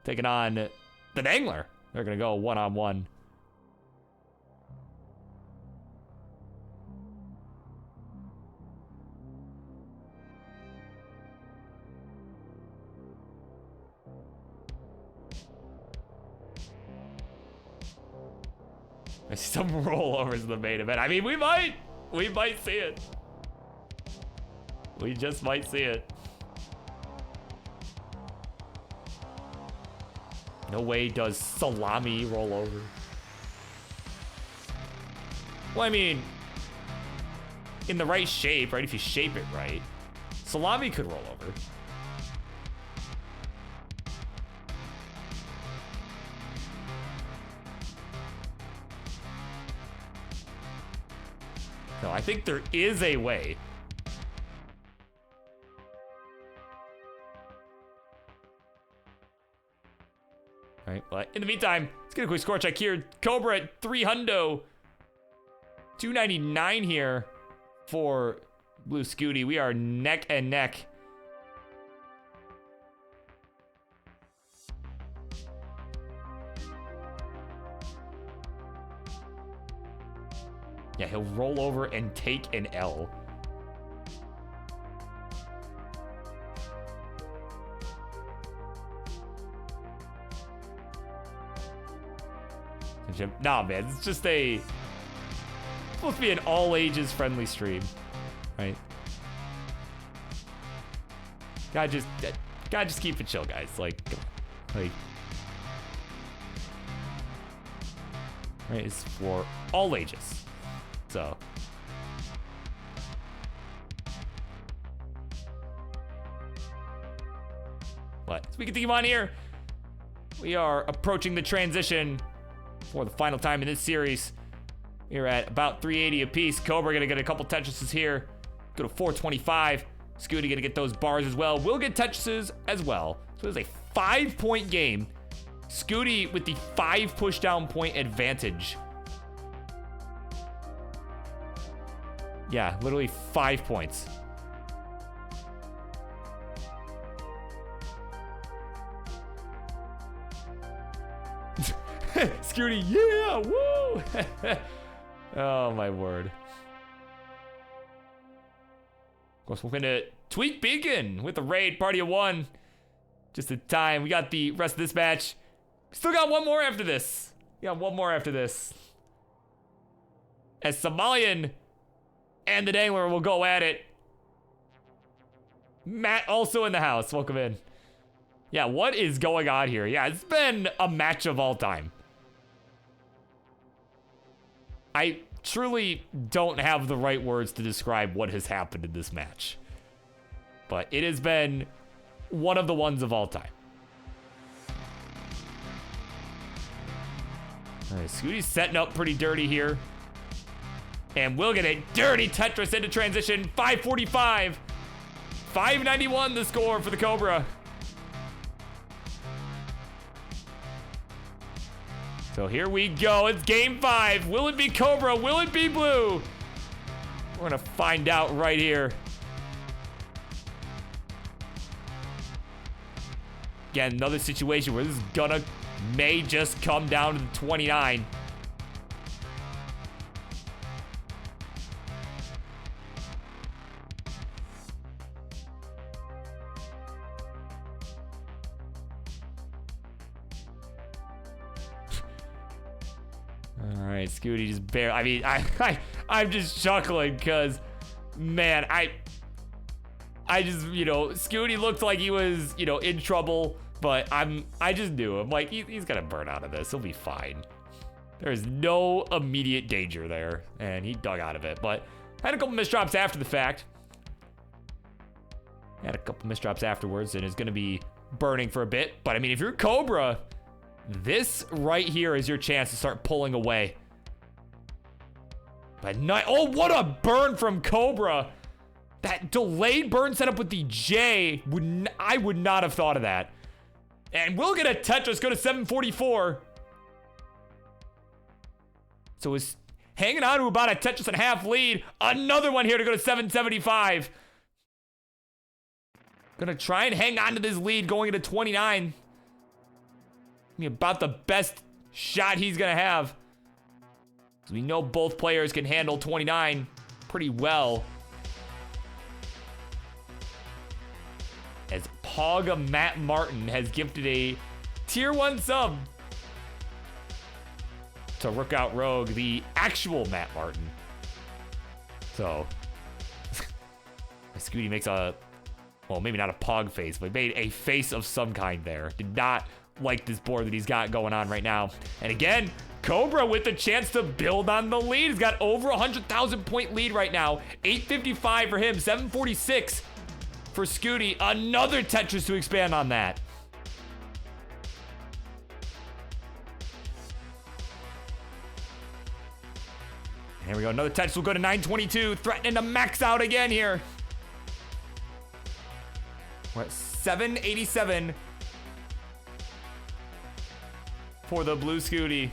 Taking on the Dangler. They're gonna go one-on-one. I see some rollovers in the main event. I mean, we might see it. We just might see it. No way does Salami roll over. Well, I mean, in the right shape, right? If you shape it right, Salami could roll over. No, I think there is a way. All right, but in the meantime, let's get a quick score check here. Cobra at 300. 299 here for Blue Scooty. We are neck and neck. Yeah, he'll roll over and take an L. Nah, man, it's just a... supposed to be an all-ages friendly stream, right? Gotta just keep it chill, guys. Like, right? It's for all ages, so. But as we continue on here, we are approaching the transition for the final time in this series. We're at about 380 apiece. Cobra gonna get a couple Tetrises here. Go to 425. Scooty gonna get those bars as well. We'll get Tetrises as well. So it's a 5-point game. Scooty with the 5 pushdown point advantage. Yeah, literally 5 points. Scooty, yeah, woo! Oh, my word. Of course, we're gonna Tweak Beacon with the raid, party of 1. Just in time. We got the rest of this match. Still got one more after this. We got one more after this. As Somalian and the Dangler will go at it. Matt also in the house. Welcome in. Yeah, what is going on here? Yeah, it's been a match of all time. I truly don't have the right words to describe what has happened in this match. But it has been one of the ones of all time. All right, Scooty's setting up pretty dirty here. And we'll get a dirty Tetris into transition. 545. 591 the score for the Cobra. So here we go. It's game 5. Will it be Cobra? Will it be Blue? We're gonna find out right here. Again, another situation where this is may just come down to the 29. All right, Scooty just barely. I mean, I'm just chuckling because, man, I just, Scooty looked like he was, in trouble, but I just knew him. Like, he's gonna burn out of this. He'll be fine. There's no immediate danger there, and he dug out of it. But had a couple misdrops after the fact. Had a couple misdrops afterwards, and is gonna be burning for a bit. But I mean, if you're Cobra, this right here is your chance to start pulling away. But oh, what a burn from Cobra. That delayed burn setup with the J, I would not have thought of that. And we'll get a Tetris, go to 744. So it's hanging on to about a Tetris and a half lead. Another one here to go to 775. Gonna try and hang on to this lead going into 29. About the best shot he's gonna have. Because we know both players can handle 29 pretty well. As Pogga Matt Martin has gifted a tier 1 sub to Rookout Rogue, the actual Matt Martin. So, Scooty makes a, well, maybe not a Pog face, but made a face of some kind there. Did not like this board that he's got going on right now. And again, Cobra with the chance to build on the lead. He's got over 100,000 point lead right now. 855 for him, 746 for Scooty. Another Tetris to expand on that. Here we go, another Tetris will go to 922, threatening to max out again here. We're at 787 for the blue Scooty.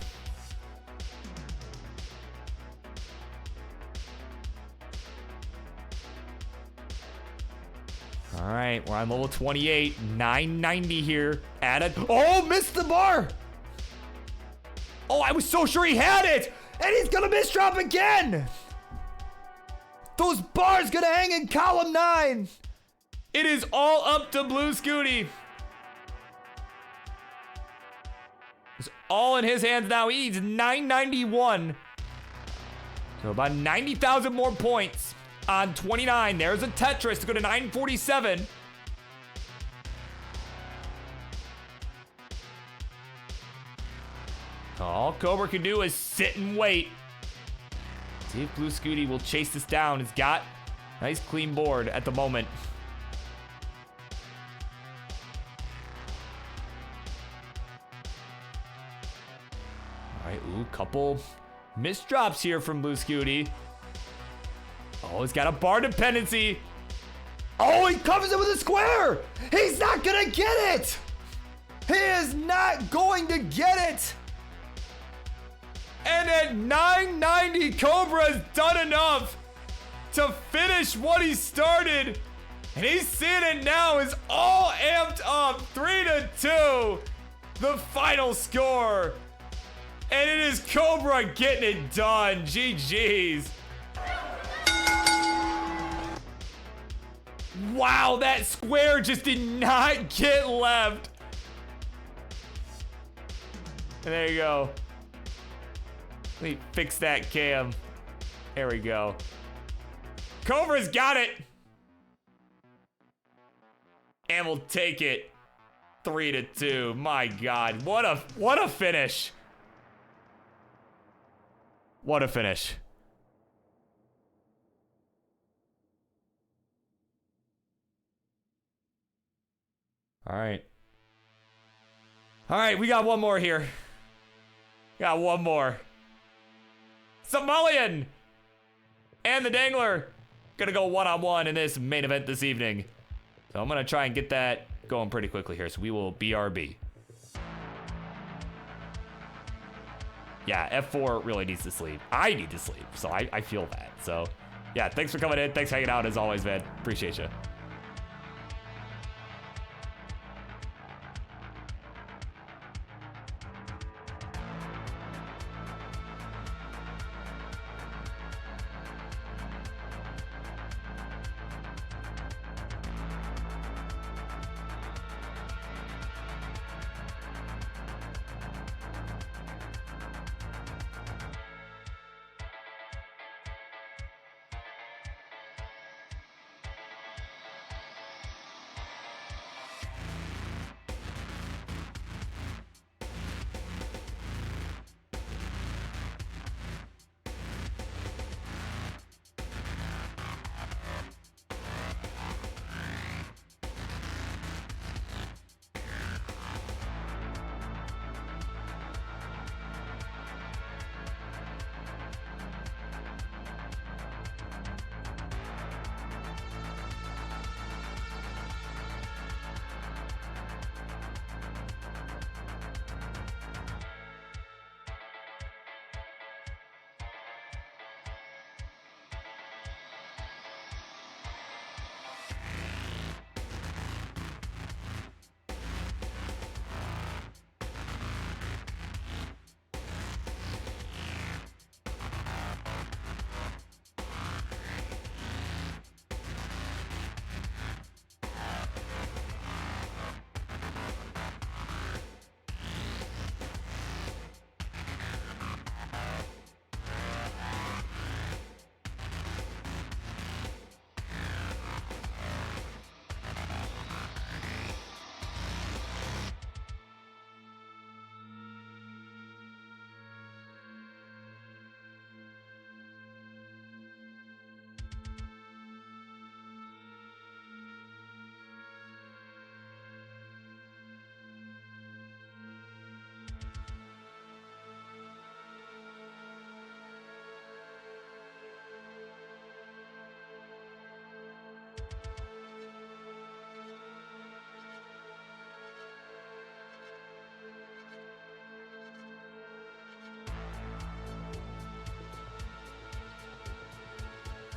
All right, we're on level 28, 990 here. Added. Oh, missed the bar. Oh, I was so sure he had it. And he's gonna misdrop again. Those bars gonna hang in column 9. It is all up to blue Scooty. It's all in his hands now. He needs 991. So about 90,000 more points on 29. There's a Tetris to go to 947. All Cobra can do is sit and wait. See if blue Scooty will chase this down. He's got a nice clean board at the moment. All right, ooh, couple misdrops here from blue Scooty. Oh, he's got a bar dependency. Oh, he covers it with a square. He's not gonna get it. He is not going to get it. And at 990, Cobra's done enough to finish what he started. And he's seeing it now is all amped up. 3-2, the final score. And it is Cobra getting it done. GG's. Wow, that square just did not get left. And there you go. Let me fix that cam. There we go. Cobra's got it. And we'll take it 3-2. My God, what a finish. What a finish. All right. All right, we got one more here. Got one more. Somalian and the Dangler gonna go one-on-one in this main event this evening. So I'm gonna try and get that going pretty quickly here. So we will BRB. Yeah, F4 really needs to sleep. I need to sleep, so I feel that. So yeah, thanks for coming in. Thanks for hanging out as always, man. Appreciate you.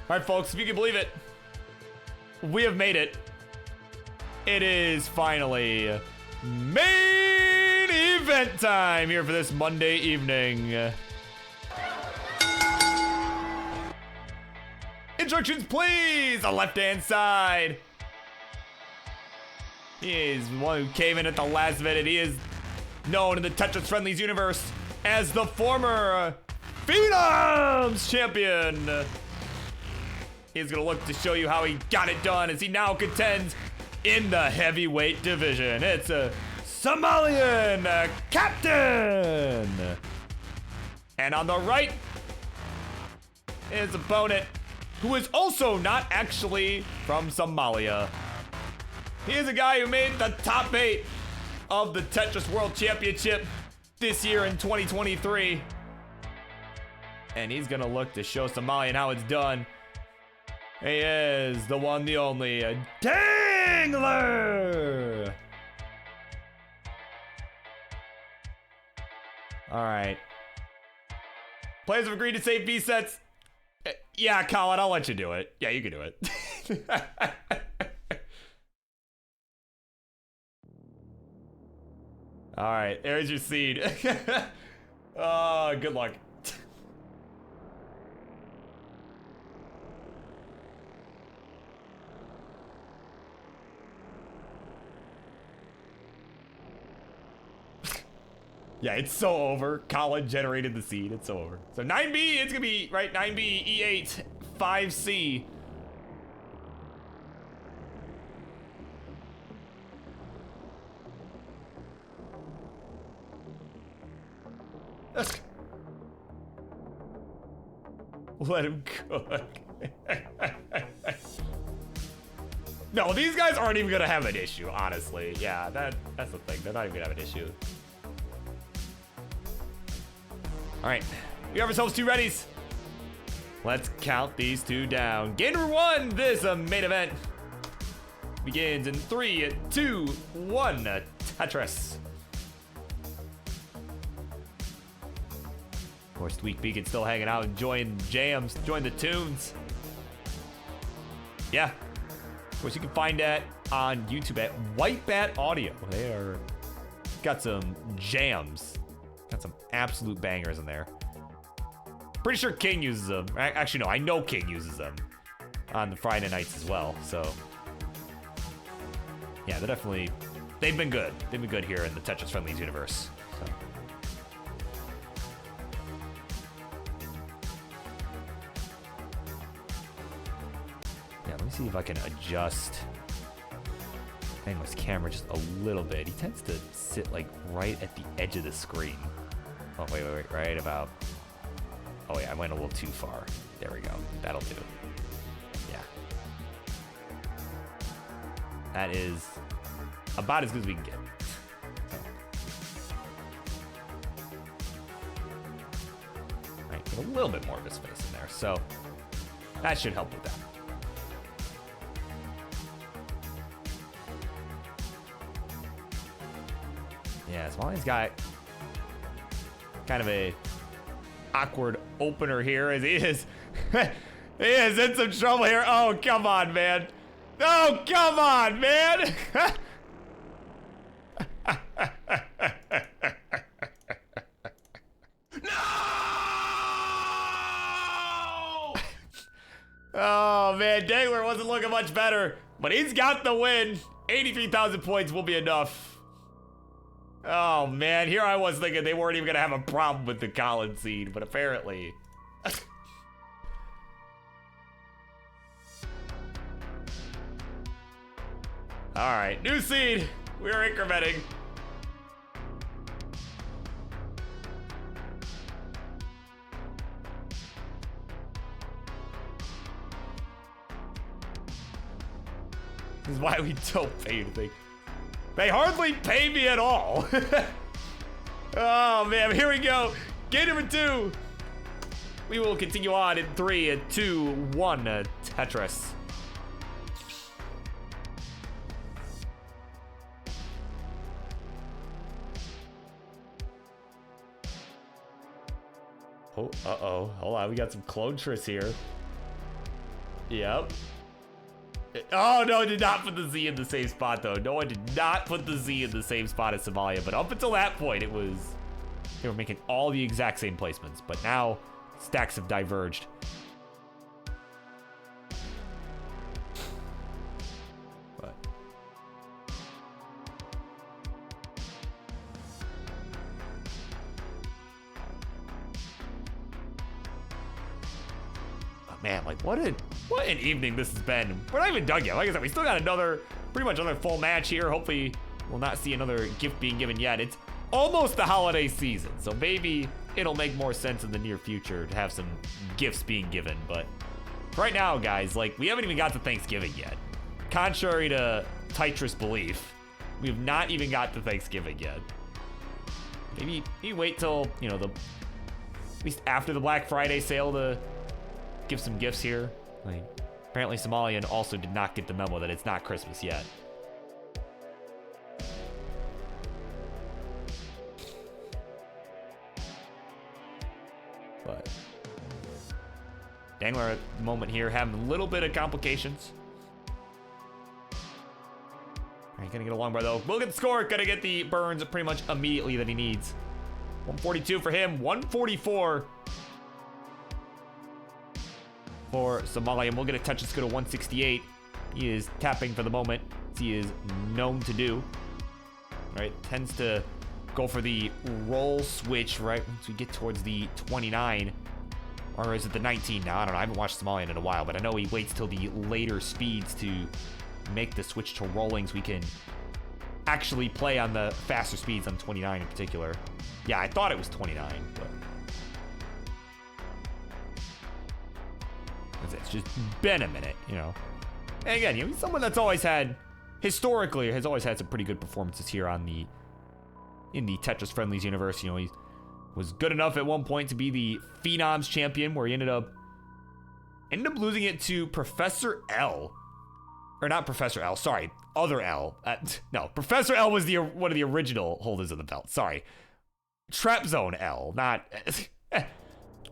All right, folks, if you can believe it, we have made it. It is finally main event time here for this Monday evening. Instructions, please, on the left-hand side. He is one who came in at the last minute. He is known in the Tetris Friendlies universe as the former Phenoms champion. He's gonna look to show you how he got it done as he now contends in the heavyweight division. It's a Somalian captain. And on the right, his opponent, who is also not actually from Somalia. He is a guy who made the top 8 of the Tetris World Championship this year in 2023. And he's gonna look to show Somalian how it's done. He is the one, the only, Dangler! Alright. Players have agreed to save B sets. Yeah, Colin, I'll let you do it. Yeah, you can do it. Alright, there's your seed. Oh, good luck. Yeah, it's so over. Colin generated the seed. It's so over. So 9B, it's gonna be, right, 9B, E8, 5C. Let him cook. No, these guys aren't even gonna have an issue, honestly. Yeah, that's the thing. They're not even gonna have an issue. All right, we have ourselves 2 readies. Let's count these 2 down. Game number 1, this main event begins in 3, 2, 1. Tetris. Of course, Tweak Beacon still hanging out, enjoying jams, enjoying the tunes. Yeah. Of course, you can find that on YouTube at White Bat Audio. They are got some jams. Got some absolute bangers in there. Pretty sure King uses them. Actually, no, I know King uses them on the Friday nights as well. So, yeah, they've been good. They've been good here in the Tetris Friendlies universe. So. Yeah, let me see if I can adjust Angler's camera just a little bit. He tends to sit like right at the edge of the screen. Oh, wait, right about... Oh, yeah, I went a little too far. There we go. That'll do. Yeah. That is about as good as we can get. So. Right, get a little bit more of a space in there. So, that should help with that. Yeah, Somalian's got kind of a awkward opener here as he is he is in some trouble here. Oh, come on, man. Oh, come on, man. No! Oh, man, Dangler wasn't looking much better, but he's got the win. 83,000 points will be enough. Oh, man, here I was thinking they weren't even going to have a problem with the Colin seed, but apparently. All right, new seed. We're incrementing. This is why we don't pay anything. They hardly pay me at all. Oh, man, here we go. Game number 2. We will continue on in 3, 2, 1. Tetris. Oh, uh-oh. Hold on, we got some clone tris here. Yep. Oh, no, I did not put the Z in the same spot, though. No, I did not put the Z in the same spot as Somalia. But up until that point, it was... They were making all the exact same placements. But now, stacks have diverged. But... Man, like, what an evening this has been. We're not even done yet. Like I said, we still got pretty much another full match here. Hopefully, we'll not see another gift being given yet. It's almost the holiday season, so maybe it'll make more sense in the near future to have some gifts being given. But right now, guys, like, we haven't even got to Thanksgiving yet. Contrary to Tetris belief, we have not even got to Thanksgiving yet. Maybe wait till, you know, at least after the Black Friday sale to give some gifts here. Like, apparently Somalian also did not get the memo that it's not Christmas yet. But Dangler at the moment here having a little bit of complications. Alright, gonna get a long bar though. We'll get the score, gonna get the burns pretty much immediately that he needs. 142 for him, 144 for Somalia, and we'll get a touch. Let's go to 168. He is tapping for the moment, as he is known to do. Right, tends to go for the roll switch right once we get towards the 29, or is it the 19 now? I don't know. I haven't watched Somalian in a while, but I know he waits till the later speeds to make the switch to rolling, so we can actually play on the faster speeds on 29 in particular. Yeah, I thought it was 29, but it's just been a minute, you know. And again, you know, he's someone that's always had, historically, has always had some pretty good performances here in the Tetris Friendlies universe. You know, he was good enough at one point to be the Phenoms champion, where he ended up losing it to Professor L. Or not Professor L, sorry, other L. No, Professor L was one of the original holders of the belt. Sorry. Trap Zone L, not...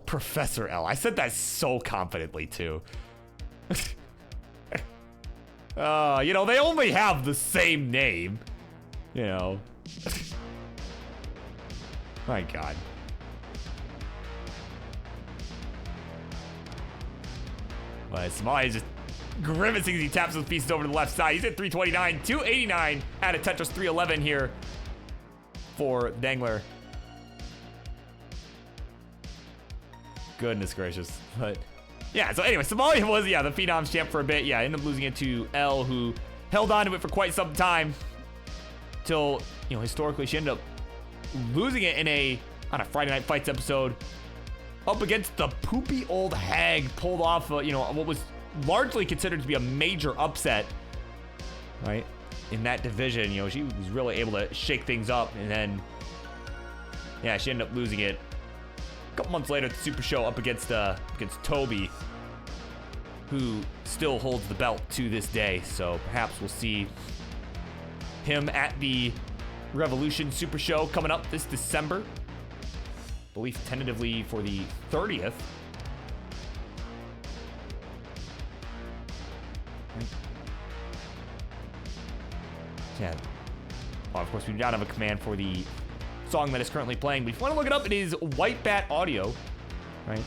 Professor L. I said that so confidently, too. You know, they only have the same name. You know. My God. But Somalia just grimacing as he taps those pieces over to the left side. He's at 329, 289 out of Tetris 311 here for Dangler. Goodness gracious. But yeah, so anyway, Somalia was, the Phenoms champ for a bit. Yeah, ended up losing it to L, who held on to it for quite some time. Till, you know, historically, she ended up losing it on a Friday Night Fights episode up against the poopy old hag. Pulled off, you know, what was largely considered to be a major upset, right? In that division, you know, she was really able to shake things up, and then, yeah, she ended up losing it a couple months later at the Super Show up against Toby, who still holds the belt to this day. So perhaps we'll see him at the Revolution Super Show coming up this December. I believe tentatively for the 30th. Yeah. Well, of course, we do not have a command for the song that is currently playing, but if you want to look it up, it is White Bat Audio, right?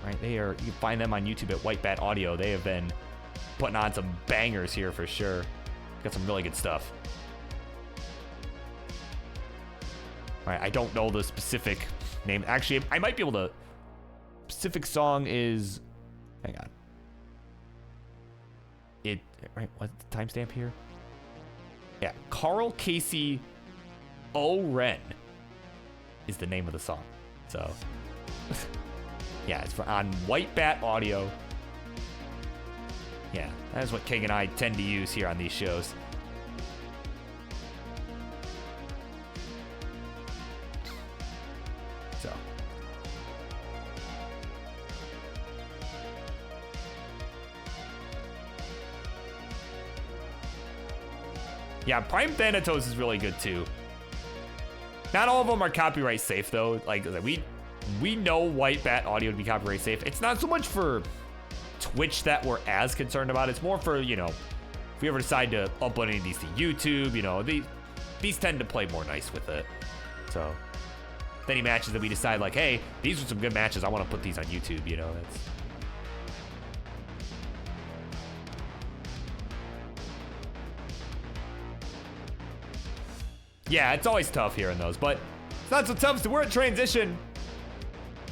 Right, you can find them on YouTube at White Bat Audio. They have been putting on some bangers here for sure. Got some really good stuff. All right, I don't know the specific name. Actually, I might be able to. Specific song is, hang on. Right, what's the timestamp here? Yeah, Carl Casey Oren is the name of the song. So, yeah, it's on White Bat Audio. Yeah, that is what King and I tend to use here on these shows. So. Yeah, Prime Thanatos is really good too. Not all of them are copyright safe though. Like we we know white bat audio to be copyright safe. It's not so much for Twitch that we're as concerned about. It's more for, you know, if we ever decide to upload any of these to YouTube, you know, these tend to play more nice with it. So any matches that we decide like, hey, these are some good matches, I want to put these on YouTube, you know, that's... Yeah, it's always tough hearing those, but it's not so tough, so we're in transition.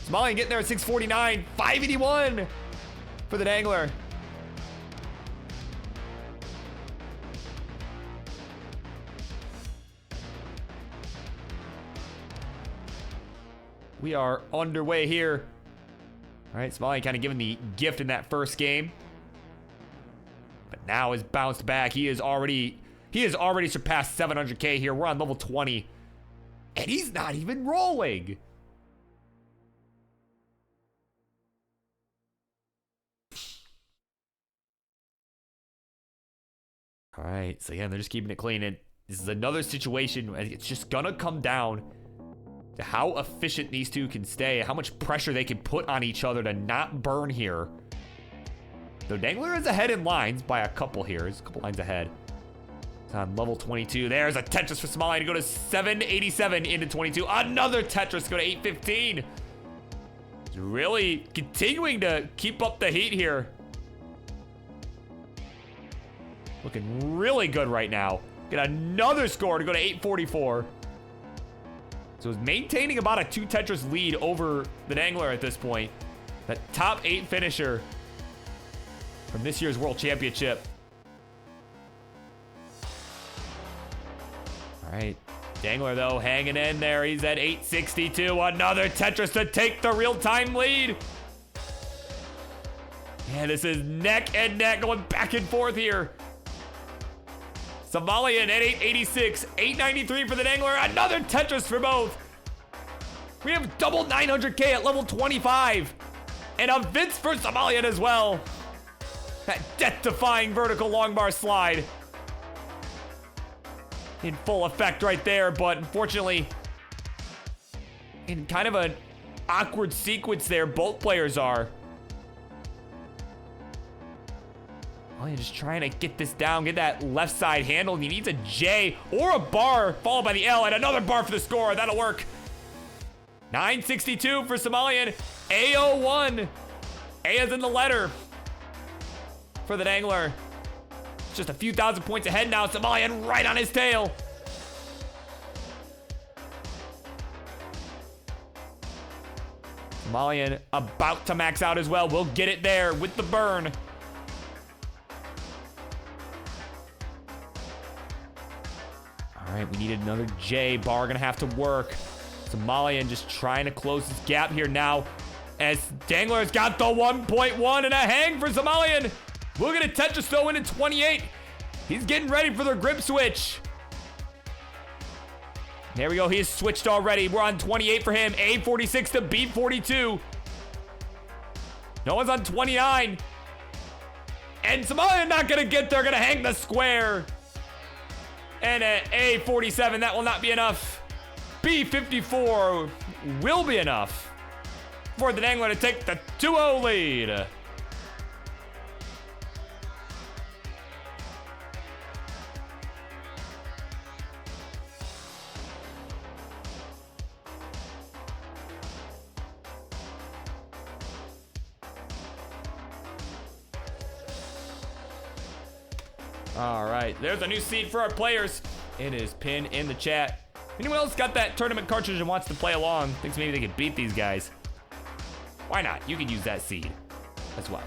Somalian getting there at 649, 581 for the Dangler. We are underway here. All right, Somalian kind of given the gift in that first game, but now has bounced back. He has already surpassed 700K here. We're on level 20, and he's not even rolling. All right, so yeah, they're just keeping it clean, and this is another situation. It's just gonna come down to how efficient these two can stay, how much pressure they can put on each other to not burn here. Though Dangler is ahead in lines by a couple here. He's a couple lines ahead. It's on level 22. There's a Tetris for Somalian to go to 787 into 22. Another Tetris to go to 815. He's really continuing to keep up the heat here. Looking really good right now. Get another score to go to 844. So he's maintaining about a 2 Tetris lead over the Dangler at this point. That top 8 finisher from this year's World Championship. All right, Dangler though hanging in there. He's at 862. Another Tetris to take the real-time lead. Yeah, this is neck and neck going back and forth here. Somalian at 886, 893 for the Dangler. Another Tetris for both. We have double 900K at level 25. And a Vince for Somalian as well. That death-defying vertical long bar slide. In full effect right there, but unfortunately, in kind of an awkward sequence there, both players are. Oh, you're just trying to get this down, get that left side handled. He needs a J or a bar, followed by the L, and another bar for the score. That'll work. 962 for Somalian. A01. A is in the letter for the Dangler. It's just a few thousand points ahead now. Somalian right on his tail. Somalian about to max out as well. We'll get it there with the burn. All right, we needed another J. Bar gonna have to work. Somalian just trying to close his gap here now as Dangler's got the 1.1 and a hang for Somalian. We'll get a Tetris though into 28. He's getting ready for the grip switch. There we go, he's switched already. We're on 28 for him. A46 to B42. No one's on 29. And Somalian not gonna get there, gonna hang the square. And at A47, that will not be enough. B54 will be enough for the Dangler to take the 2-0 lead. All right, there's a new seed for our players. It is pinned in the chat. Anyone else got that tournament cartridge and wants to play along, thinks maybe they could beat these guys? Why not? You can use that seed as well.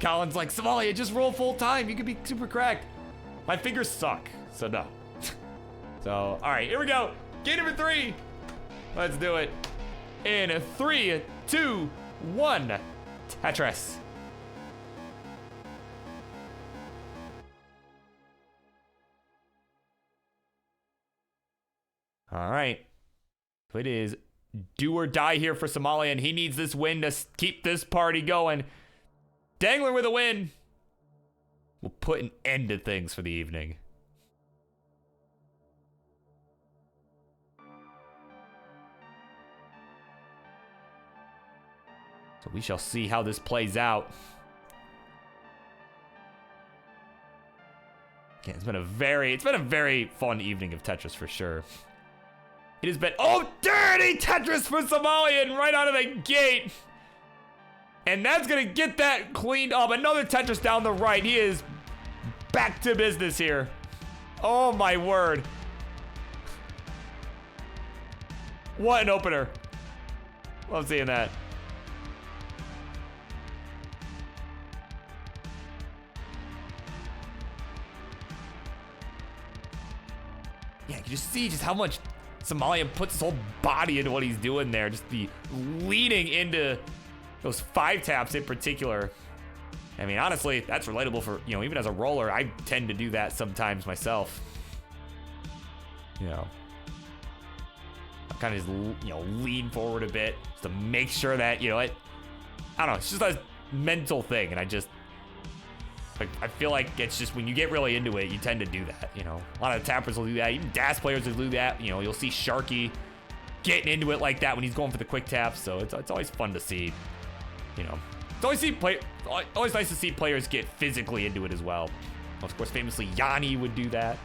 Colin's like, Somalian, just roll full time. You could be super cracked. My fingers suck, so no. So, all right, here we go. Game number 3. Let's do it. In 3, 2, 1. Tetris. All right. It is do or die here for Somalian. He needs this win to keep this party going. Dangler with a win. We'll put an end to things for the evening. So we shall see how this plays out. Yeah, it's been a very fun evening of Tetris for sure. It has been, oh, dirty Tetris for Somalian right out of the gate. And that's gonna get that cleaned up. Another Tetris down the right. He is back to business here. Oh my word. What an opener. Love seeing that. Yeah, you can just see just how much Somalian puts his whole body into what he's doing there. Just the leading into those 5 taps in particular. I mean, honestly, that's relatable for, you know, even as a roller, I tend to do that sometimes myself. You know, I kind of just, you know, lean forward a bit just to make sure that, you know, I don't know, it's just a mental thing. And I just, like, I feel like it's just when you get really into it, you tend to do that, you know. A lot of tappers will do that. Even DAS players will do that. You know, you'll see Sharky getting into it like that when he's going for the quick taps. So it's always fun to see, you know. It's always nice to see players get physically into it as well. Of course, famously, Yanni would do that.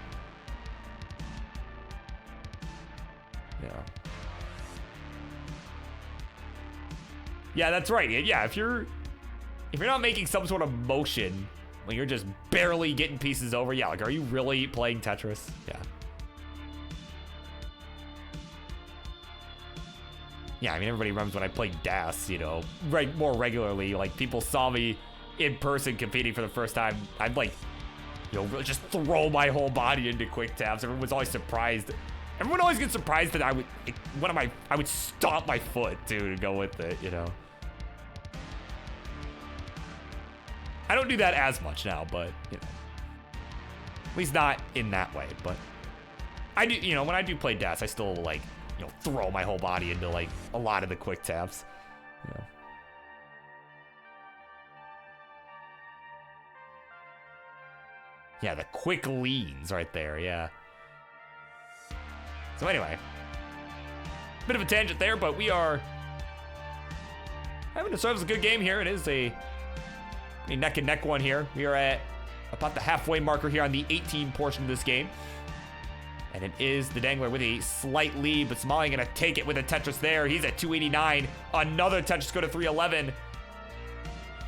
Yeah. Yeah, that's right. Yeah, if you're not making some sort of motion when you're just barely getting pieces over, yeah, like, are you really playing Tetris? Yeah. Yeah, I mean, everybody remembers when I played DAS, you know, more regularly. Like, people saw me in person competing for the first time. I'd, like, you know, really just throw my whole body into quick taps. Everyone was always surprised. Everyone always gets surprised that I would stomp my foot, too, to go with it, you know. I don't do that as much now, but, you know, at least not in that way. But I do, you know, when I do play DAS, I still, like, you know, throw my whole body into, like, a lot of the quick taps. You know. Yeah, the quick leans right there, yeah. So anyway, bit of a tangent there, but we are having to serve as a good game here. It is a neck and neck one here. We are at about the halfway marker here on the 18 portion of this game. And it is the Dangler with a slight lead, but Somali gonna take it with a Tetris there. He's at 289. Another Tetris go to 311.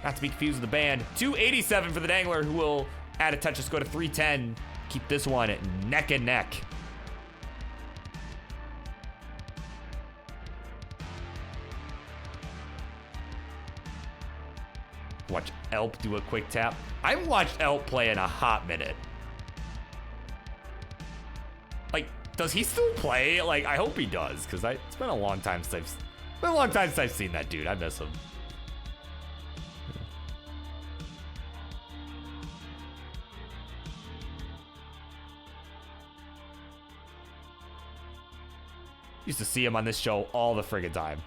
Not to be confused with the band. 287 for the Dangler, who will add a Tetris go to 310. Keep this one at neck and neck. Watch Elp do a quick tap. I haven't watched Elp play in a hot minute. Like, does he still play? Like, I hope he does, because it's been a long time since I've seen that dude. I miss him. Used to see him on this show all the friggin' time.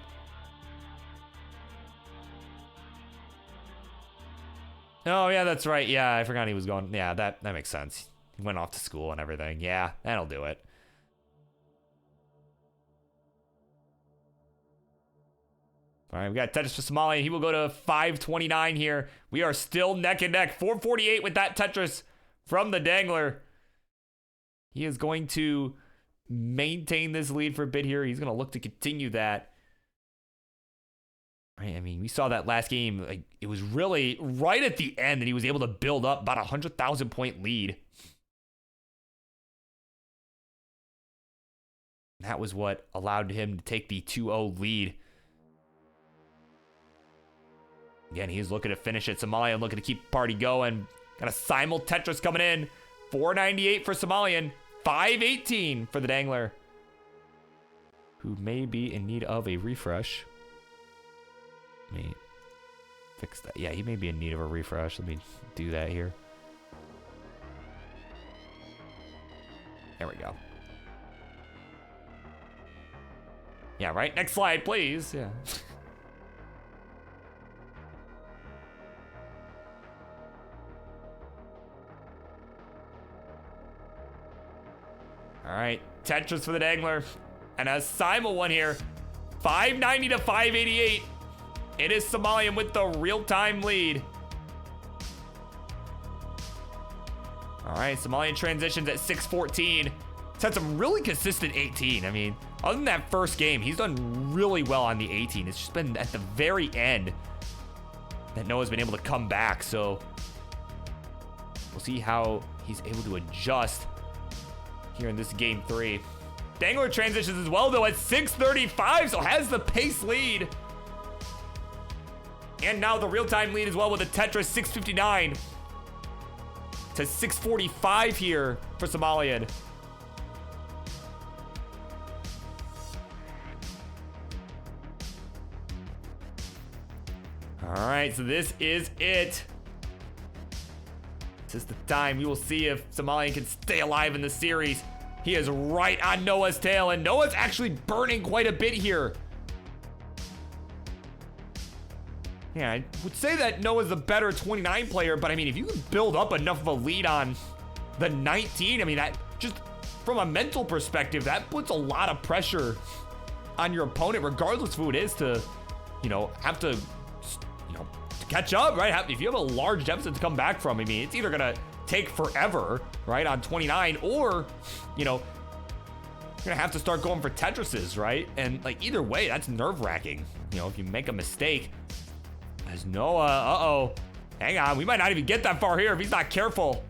Oh, yeah, that's right. Yeah, I forgot he was going. Yeah, that makes sense. He went off to school and everything. Yeah, that'll do it. All right, we got Tetris for Somali. He will go to 529 here. We are still neck and neck. 448 with that Tetris from the Dangler. He is going to maintain this lead for a bit here. He's going to look to continue that. Right, I mean, we saw that last game. Like, it was really right at the end that he was able to build up about 100,000 point lead. That was what allowed him to take the 2-0 lead. Again, he's looking to finish it. Somalian looking to keep party going. Got a simul Tetris coming in. 498 for Somalian. 518 for the Dangler, who may be in need of a refresh. Let me fix that. Yeah, he may be in need of a refresh. Let me do that here. There we go. Yeah, right? Next slide, please. Yeah. All right, Tetris for the Dangler. And a Simul one here. 590 to 588. It is Somalian with the real-time lead. All right, Somalian transitions at 614. He's had some really consistent 18. I mean, other than that first game, he's done really well on the 18. It's just been at the very end that Noah's been able to come back. So we'll see how he's able to adjust here in this game 3. Dangler transitions as well, though, at 635, so has the pace lead. And now the real-time lead as well with a Tetris 659 to 645 here for Somalian. All right, so this is it. This is the time we will see if Somalian can stay alive in the series. He is right on Noah's tail, and Noah's actually burning quite a bit here. Yeah, I would say that Noah's a better 29 player, but I mean, if you can build up enough of a lead on the 19, I mean, that just from a mental perspective, that puts a lot of pressure on your opponent, regardless of who it is, to, you know, have to, you know, to catch up, right? If you have a large deficit to come back from, I mean, it's either gonna take forever, right, on 29, or, you know, you're gonna have to start going for Tetrises, right? And like either way, that's nerve-wracking. You know, if you make a mistake. As Noah, hang on, we might not even get that far here if he's not careful.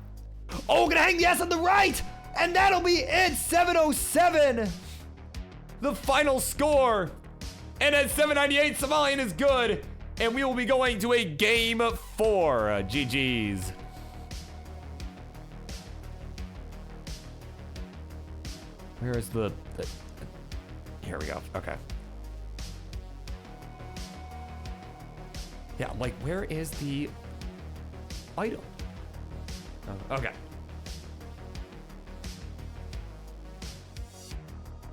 Oh, gonna hang the S on the right, and that'll be it. 707, the final score. And at 798, Somalian is good, and we will be going to a game 4. GG's. Where is the here we go. Okay. Yeah, like, where is the item? Oh, okay.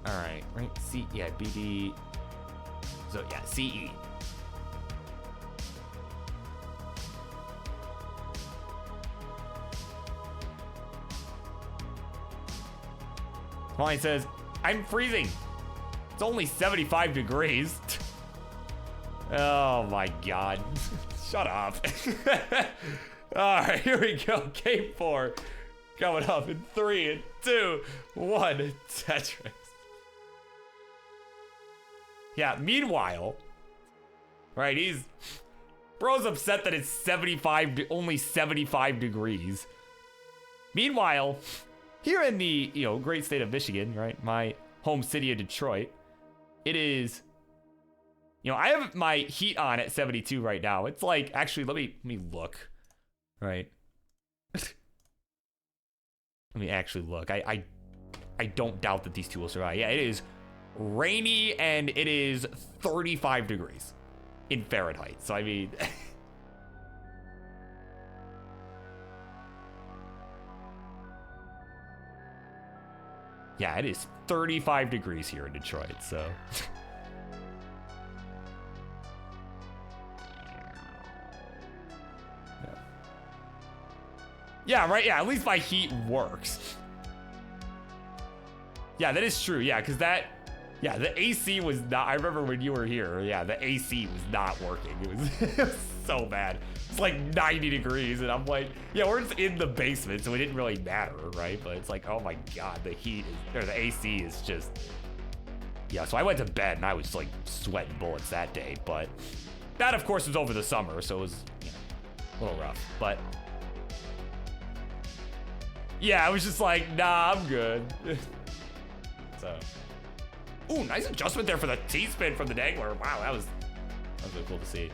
All right, right? Yeah, BD. So, yeah, CE. Molly says, I'm freezing. It's only 75 degrees. Oh my God. Shut up. All right, here we go. Game 4 coming up in 3, 2, 1. Tetris. Yeah, meanwhile, right, bro's upset that it's only 75 degrees. Meanwhile, here in the, you know, great state of Michigan, right, my home city of Detroit, it is, you know, I have my heat on at 72 right now. It's like, actually, let me look, right? Let me actually look. I don't doubt that these two will survive. Yeah, it is rainy and it is 35 degrees in Fahrenheit. So, I mean, yeah, it is 35 degrees here in Detroit, so. Yeah, right, yeah, at least my heat works. Yeah, that is true, yeah, because the AC was not, I remember when you were here, yeah, the AC was not working. It was so bad. It's like 90 degrees, and I'm like, yeah, we're just in the basement, so it didn't really matter, right? But it's like, oh my God, the AC is just, yeah, so I went to bed, and I was like sweating bullets that day, but that, of course, was over the summer, so it was, you know, a little rough, but yeah, I was just like, nah, I'm good. So, ooh, nice adjustment there for the T-spin from the Dangler. Wow, that was really cool to see.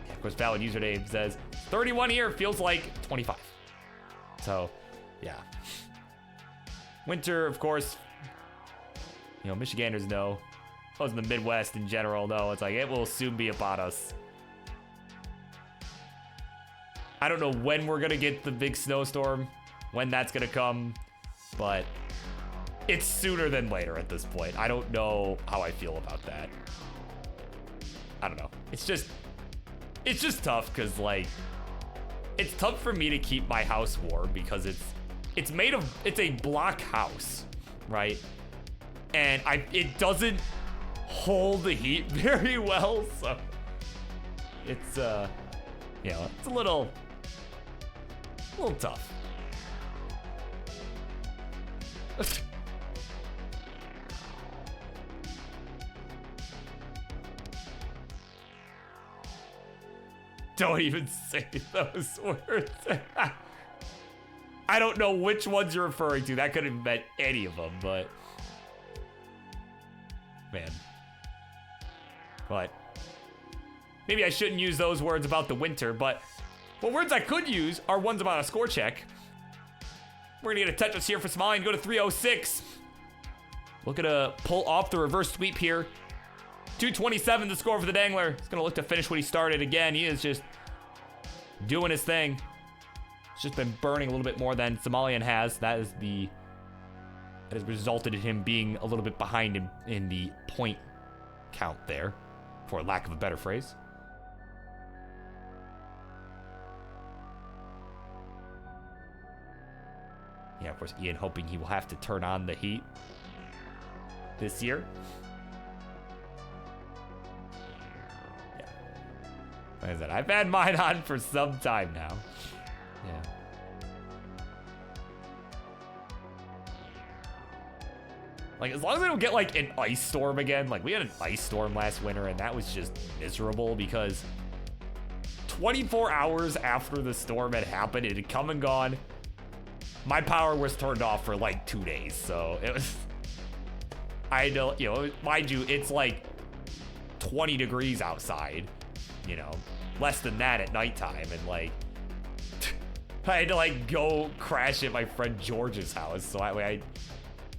Yeah, of course, valid username says 31 here feels like 25. So, yeah. Winter, of course, you know, Michiganders know. Those in the Midwest in general know. It's like, it will soon be upon us. I don't know when we're gonna get the big snowstorm, when that's gonna come, but it's sooner than later at this point. I don't know how I feel about that. I don't know. It's just tough because, like, it's tough for me to keep my house warm because it's it's a block house, right? And it doesn't hold the heat very well, so it's you know, it's a little tough. Don't even say those words. I don't know which ones you're referring to. That could have meant any of them, but man. But maybe I shouldn't use those words about the winter, but what words I could use are ones about a score check. We're gonna get a Tetris here for Somalia and go to 306. Looking to pull off the reverse sweep here. 227 the score for the Dangler. He's gonna look to finish what he started again. He is just doing his thing. It's just been burning a little bit more than Somalian has. That has resulted in him being a little bit behind in the point count there, for lack of a better phrase. Yeah, of course, Ian hoping he will have to turn on the heat this year. Yeah. Like I said, I've had mine on for some time now. Yeah. Like, as long as I don't get, like, an ice storm again. Like, we had an ice storm last winter, and that was just miserable because 24 hours after the storm had happened, it had come and gone. My power was turned off for, like, 2 days, so it was... I know, you know, mind you, it's, like, 20 degrees outside, you know, less than that at nighttime, and, like, I had to, like, go crash at my friend George's house, so that way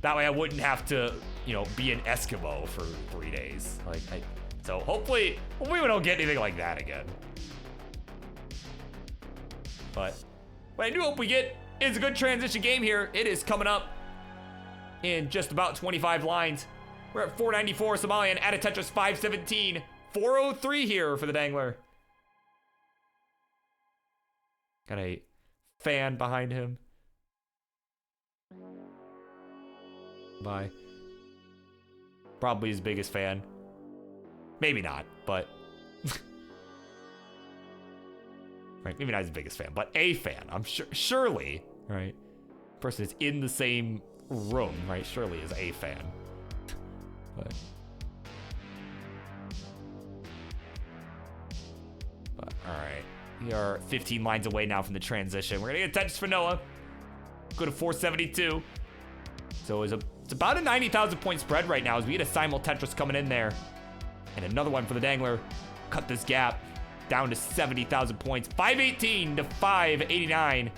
I wouldn't have to, you know, be an Eskimo for 3 days. Like, so hopefully we don't get anything like that again. But what I do hope we get is a good transition game here. It is coming up in just about 25 lines. We're at 494 Somalian at a Tetris 517. 403 here for the Dangler. Got a fan behind him. Bye. Probably his biggest fan. Maybe not, but... right, maybe not his biggest fan, but a fan. I'm sure, surely, right? Person is in the same room, right? Surely is a fan. But all right, we are 15 lines away now from the transition. We're gonna get Tetris for Noah. Go to 472. So it's about a 90,000 point spread right now as we get a simul Tetris coming in there. And another one for the Dangler. Cut this gap down to 70,000 points. 518 to 589.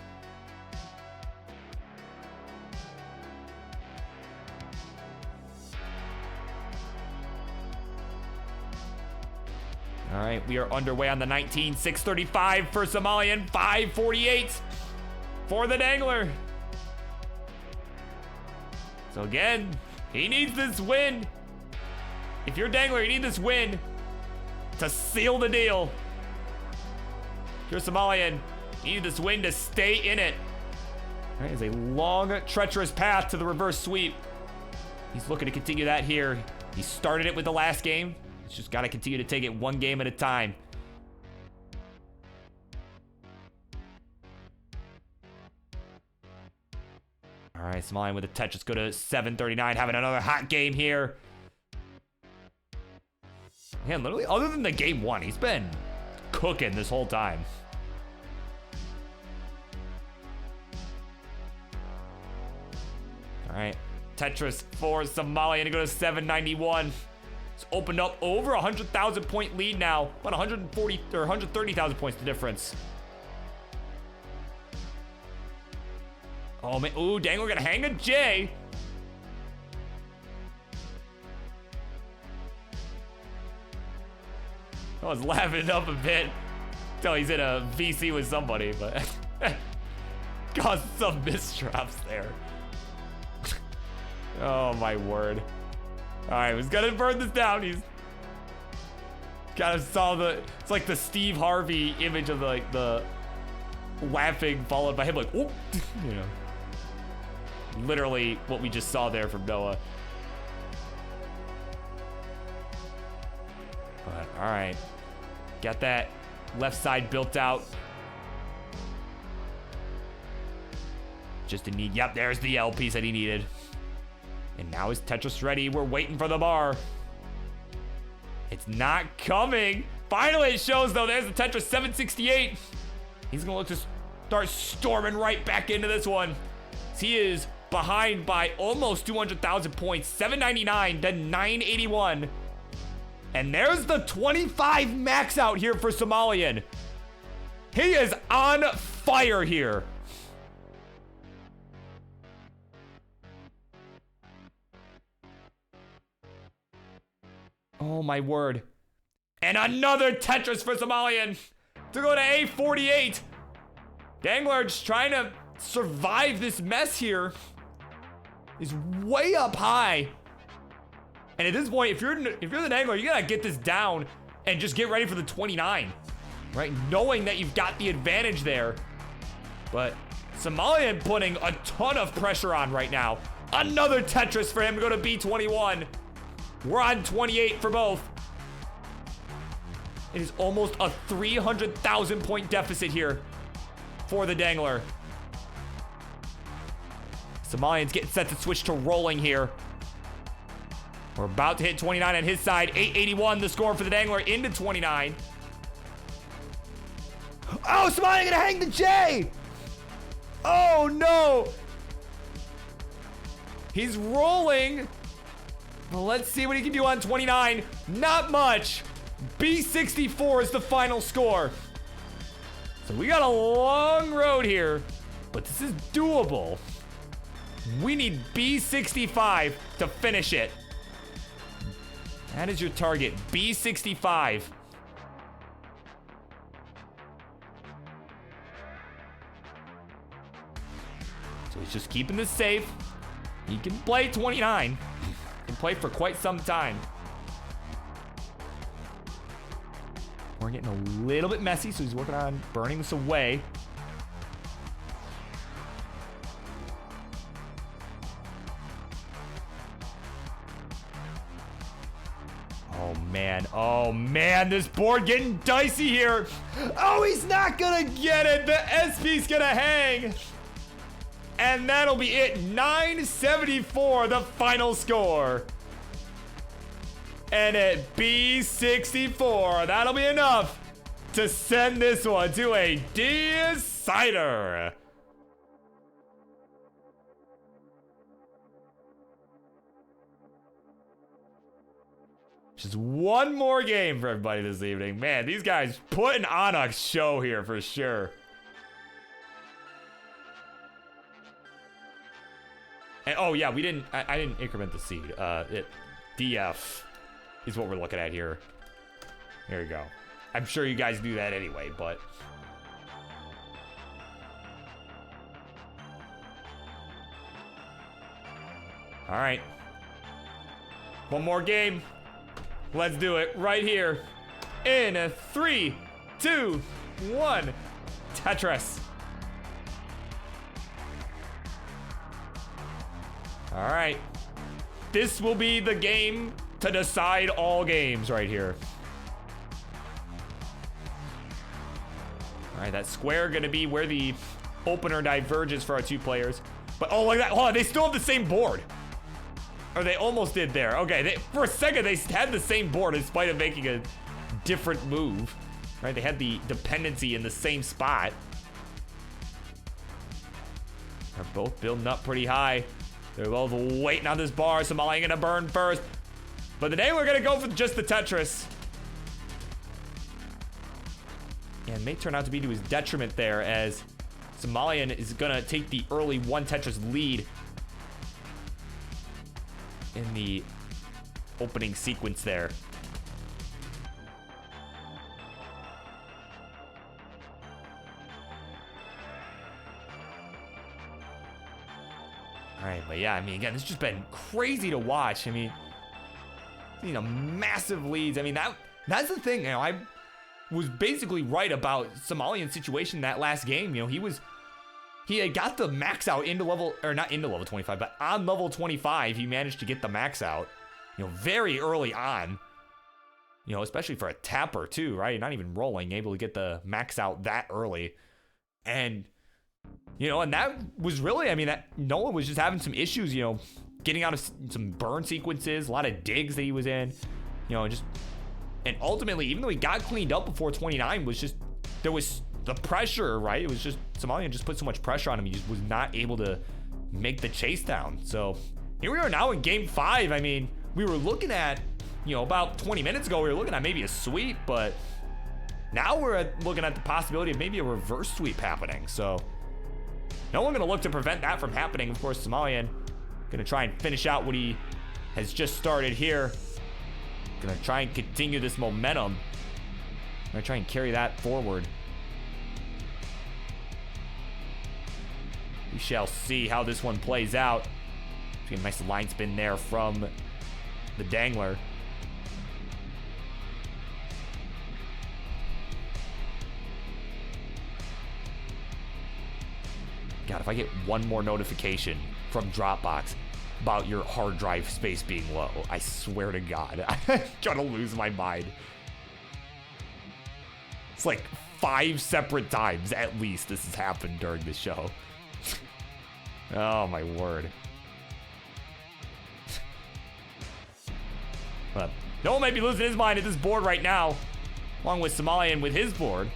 All right, we are underway on the 19. 635 for Somalian. 548 for the Dangler. So again, he needs this win. If you're Dangler, you need this win to seal the deal. If you're Somalian, you need this win to stay in it. All right, it's a long, treacherous path to the reverse sweep. He's looking to continue that here. He started it with the last game. He's just got to continue to take it one game at a time. All right, Somalian with a Tetris. Go to 739, having another hot game here. Man, literally, other than the game one, he's been cooking this whole time. All right, Tetris for Somalian to go to 791. It's opened up over 100,000 point lead now. About 140 or 130,000 points the difference. Oh man, ooh, Dangler gonna hang a J. I was laughing up a bit until he's in a VC with somebody, but caused some misdrops there. Oh my word. All right, he's gonna burn this down. He's kind of saw it's like the Steve Harvey image of the laughing followed by him like, oh, you know. literally what we just saw there from Noah. But, all right. Got that left side built out. Just in need. Yep, there's the L piece that he needed. And now his Tetris ready. We're waiting for the bar. It's not coming. Finally it shows, though. There's the Tetris 768. He's going to look to start storming right back into this one. He is behind by almost 200,000 points. 799 to 981. And there's the 25 max out here for Somalian. He is on fire here. Oh my word. And another Tetris for Somalian to go to A48. Dangler just trying to survive this mess here. He's way up high. And at this point, if you're the Dangler, you gotta get this down and just get ready for the 29, right? Knowing that you've got the advantage there. But Somalian putting a ton of pressure on right now. Another Tetris for him to go to B21. We're on 28 for both. It is almost a 300,000 point deficit here for the Dangler. Somalian's getting set to switch to rolling here. We're about to hit 29 on his side. 881 the score for the Dangler into 29. Oh, Somalian gonna hang the J! Oh no! He's rolling. Well, let's see what he can do on 29. Not much. B64 is the final score. So we got a long road here, but this is doable. We need B65 to finish it. That is your target, B65. So he's just keeping this safe. He can play 29. He can play for quite some time. We're getting a little bit messy, so he's working on burning this away. Oh man, this board getting dicey here. Oh, he's not gonna get it. The SP's gonna hang. And that'll be it. 974, the final score. And at B64, that'll be enough to send this one to a decider. Just one more game for everybody this evening. Man, these guys putting on a show here for sure. And, oh yeah, we didn't, I didn't increment the seed. DF is what we're looking at here. Here we go. I'm sure you guys do that anyway, but. All right. One more game. Let's do it right here. In a 3, 2, 1. Tetris. All right. This will be the game to decide all games right here. All right, that square gonna be where the opener diverges for our two players. But oh, like that, hold on, they still have the same board. Or they almost did there. Okay, for a second they had the same board in spite of making a different move. Right, they had the dependency in the same spot. They're both building up pretty high. They're both waiting on this bar. Somalian gonna burn first. But the Dangler gonna go for just the Tetris. And it may turn out to be to his detriment there, as Somalian is gonna take the early one Tetris lead in the opening sequence there. All right, but yeah, I mean, again, this has just been crazy to watch. I mean, you know, massive leads. I mean, that's the thing. You know, I was basically right about Somalian's situation that last game. You know, he was he had got the max out into level, or not into level 25, but on level 25, he managed to get the max out, very early on. Especially for a tapper too, right? Not even rolling, able to get the max out that early. And, and that was really, that Nolan was just having some issues, getting out of some burn sequences, a lot of digs that he was in, and ultimately, even though he got cleaned up before 29, there was the pressure, right? It was just, Somalian just put so much pressure on him, he just was not able to make the chase down. So here we are now in game 5. We were looking at, about 20 minutes ago, we were looking at maybe a sweep, but now we're looking at the possibility of maybe a reverse sweep happening. So no one gonna look to prevent that from happening. Of course, Somalian gonna try and finish out what he has just started here. Gonna try and continue this momentum. Gonna try and carry that forward. We shall see how this one plays out. A nice line spin there from the Dangler. God, if I get one more notification from Dropbox about your hard drive space being low, I swear to God, I'm gonna lose my mind. It's like 5 separate times at least this has happened during the show. Oh my word. But no one might be losing his mind at this board right now, along with Somalian with his board.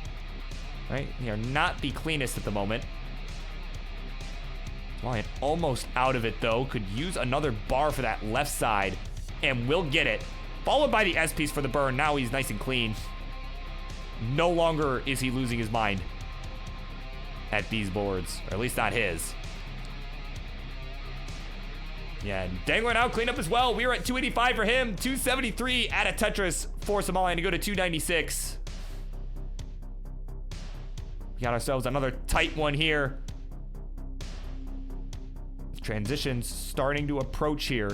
Right? They are not the cleanest at the moment. Somalian almost out of it though. Could use another bar for that left side and will get it. Followed by the S piece for the burn. Now he's nice and clean. No longer is he losing his mind at these boards, or at least not his. Yeah, Dangler now clean up as well. We are at 285 for him, 273 at a Tetris for Somalian to go to 296. We got ourselves another tight one here. Transitions starting to approach here.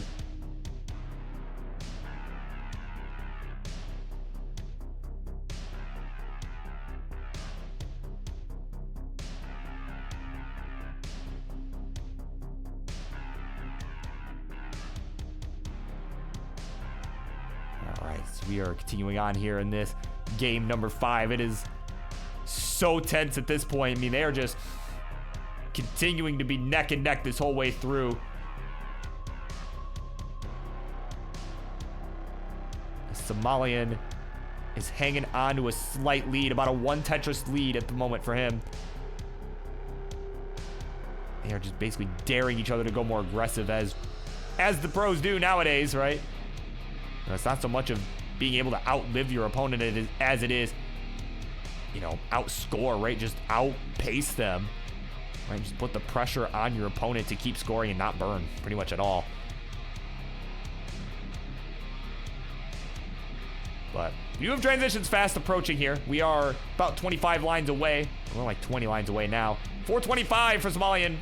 All right, so we are continuing on here in this game number 5. It is so tense at this point. They are just continuing to be neck and neck this whole way through. Somalian is hanging on to a slight lead, about a 1 Tetris lead at the moment for him. They are just basically daring each other to go more aggressive as the pros do nowadays, right? It's not so much of being able to outlive your opponent as it is, outscore, right? Just outpace them. Right, just put the pressure on your opponent to keep scoring and not burn pretty much at all. But you have transitions fast approaching here. We are about 25 lines away. We're like 20 lines away now. 425 for Somalian.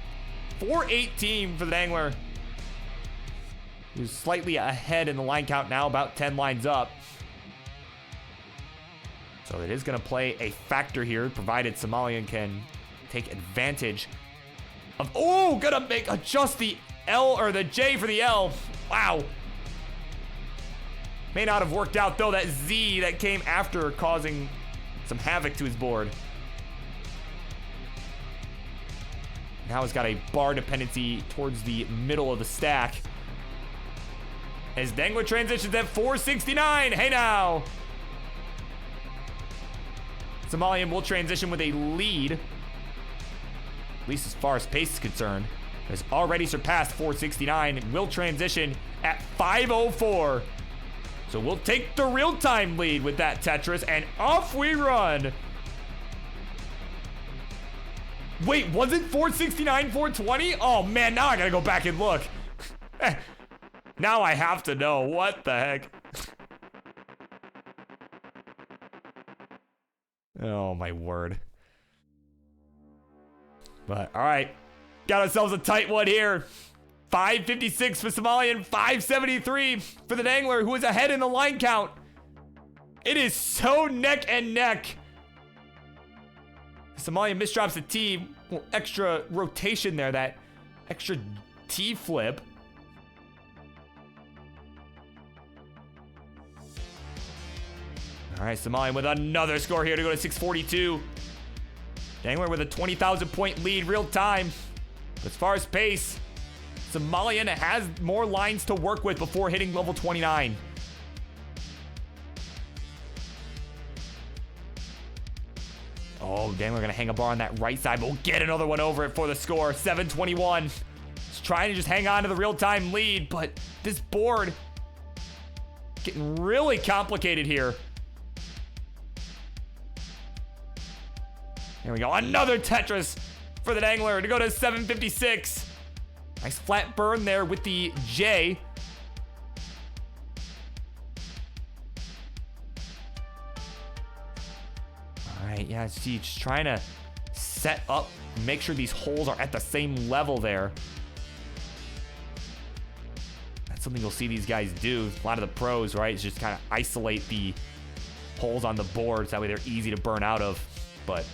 418 for the Dangler. He's slightly ahead in the line count now, about 10 lines up. So it is going to play a factor here, provided Somalian can take advantage of, gonna adjust the L or the J for the L. Wow. May not have worked out though. That Z that came after causing some havoc to his board. Now he's got a bar dependency towards the middle of the stack. As Dangler transitions at 469. Hey now. Somalian will transition with a lead, at least as far as pace is concerned. Has already surpassed 469 and will transition at 504. So we'll take the real-time lead with that Tetris, and off we run. Wait, was it 469, 420? Oh man, now I gotta go back and look. Now I have to know. What the heck? Oh my word. But all right, got ourselves a tight one here. 556 for Somalian, 573 for the Dangler, who is ahead in the line count. It is so neck and neck. Somalian misdrops the T. Extra rotation there, that extra T flip. All right, Somalian with another score here to go to 642. Dangler with a 20,000 point lead real time. As far as pace, Somalian has more lines to work with before hitting level 29. Oh, Dangler gonna hang a bar on that right side, but we'll get another one over it for the score. 721. He's trying to just hang on to the real-time lead, but this board getting really complicated here. There we go. Another Tetris for the Dangler to go to 756. Nice flat burn there with the J. All right, yeah, see, just trying to set up, make sure these holes are at the same level there. That's something you'll see these guys do. A lot of the pros, right, is just kind of isolate the holes on the boards. That way they're easy to burn out of. But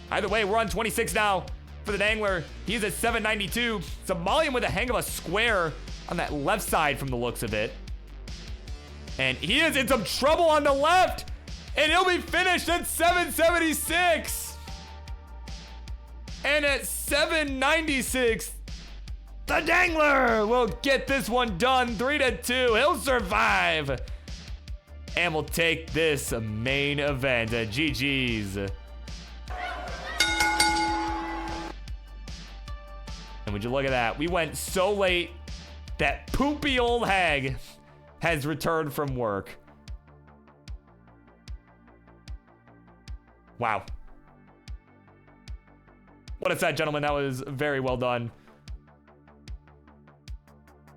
either way, we're on 26 now for the Dangler. He's at 792. Somalian with a hang of a square on that left side from the looks of it. And he is in some trouble on the left. And he'll be finished at 776. And at 796, the Dangler will get this one done. 3-2. He'll survive. And we'll take this main event. GG's. And would you look at that? We went so late that poopy old hag has returned from work. Wow. What a set, gentlemen. That was very well done.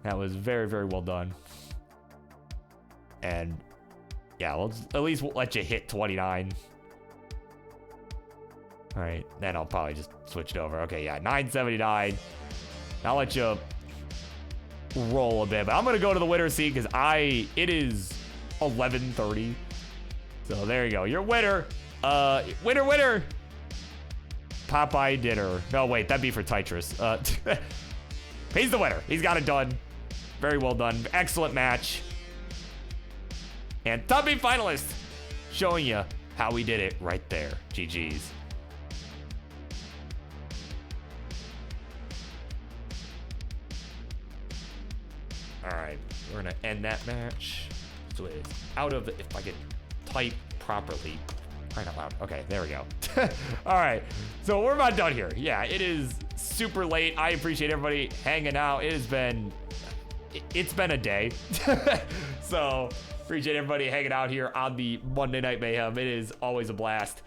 That was very, very well done. And yeah, at least we'll let you hit 29. All right, then I'll probably just switch it over. Okay, yeah, 979. I'll let you roll a bit, but I'm gonna go to the winner seat because it is 11:30. So there you go. Your winner. Winner. Popeye dinner. No, wait, that'd be for Tetris. He's the winner. He's got it done. Very well done. Excellent match. And Tubby finalist showing you how we did it right there. GG's. All right, we're gonna end that match. So it's out of, if I could type properly. Crying out loud. Okay, there we go. All right, so we're about done here. Yeah, it is super late. I appreciate everybody hanging out. It's been a day. So appreciate everybody hanging out here on the Monday Night Mayhem. It is always a blast.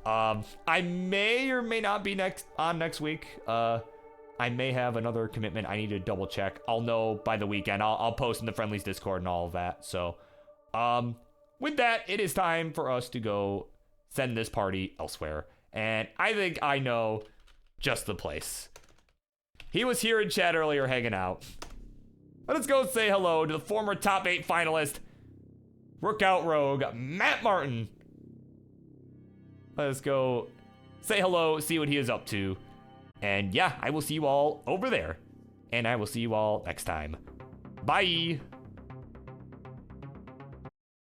I may or may not be next week. I may have another commitment. I need to double check. I'll know by the weekend. I'll post in the Friendlies Discord and all of that. So, with that, it is time for us to go send this party elsewhere. And I think I know just the place. He was here in chat earlier hanging out. Let's go say hello to the former top 8 finalist, Workout Rogue, Matt Martin. Let's go say hello, see what he is up to. And yeah, I will see you all over there. And I will see you all next time. Bye.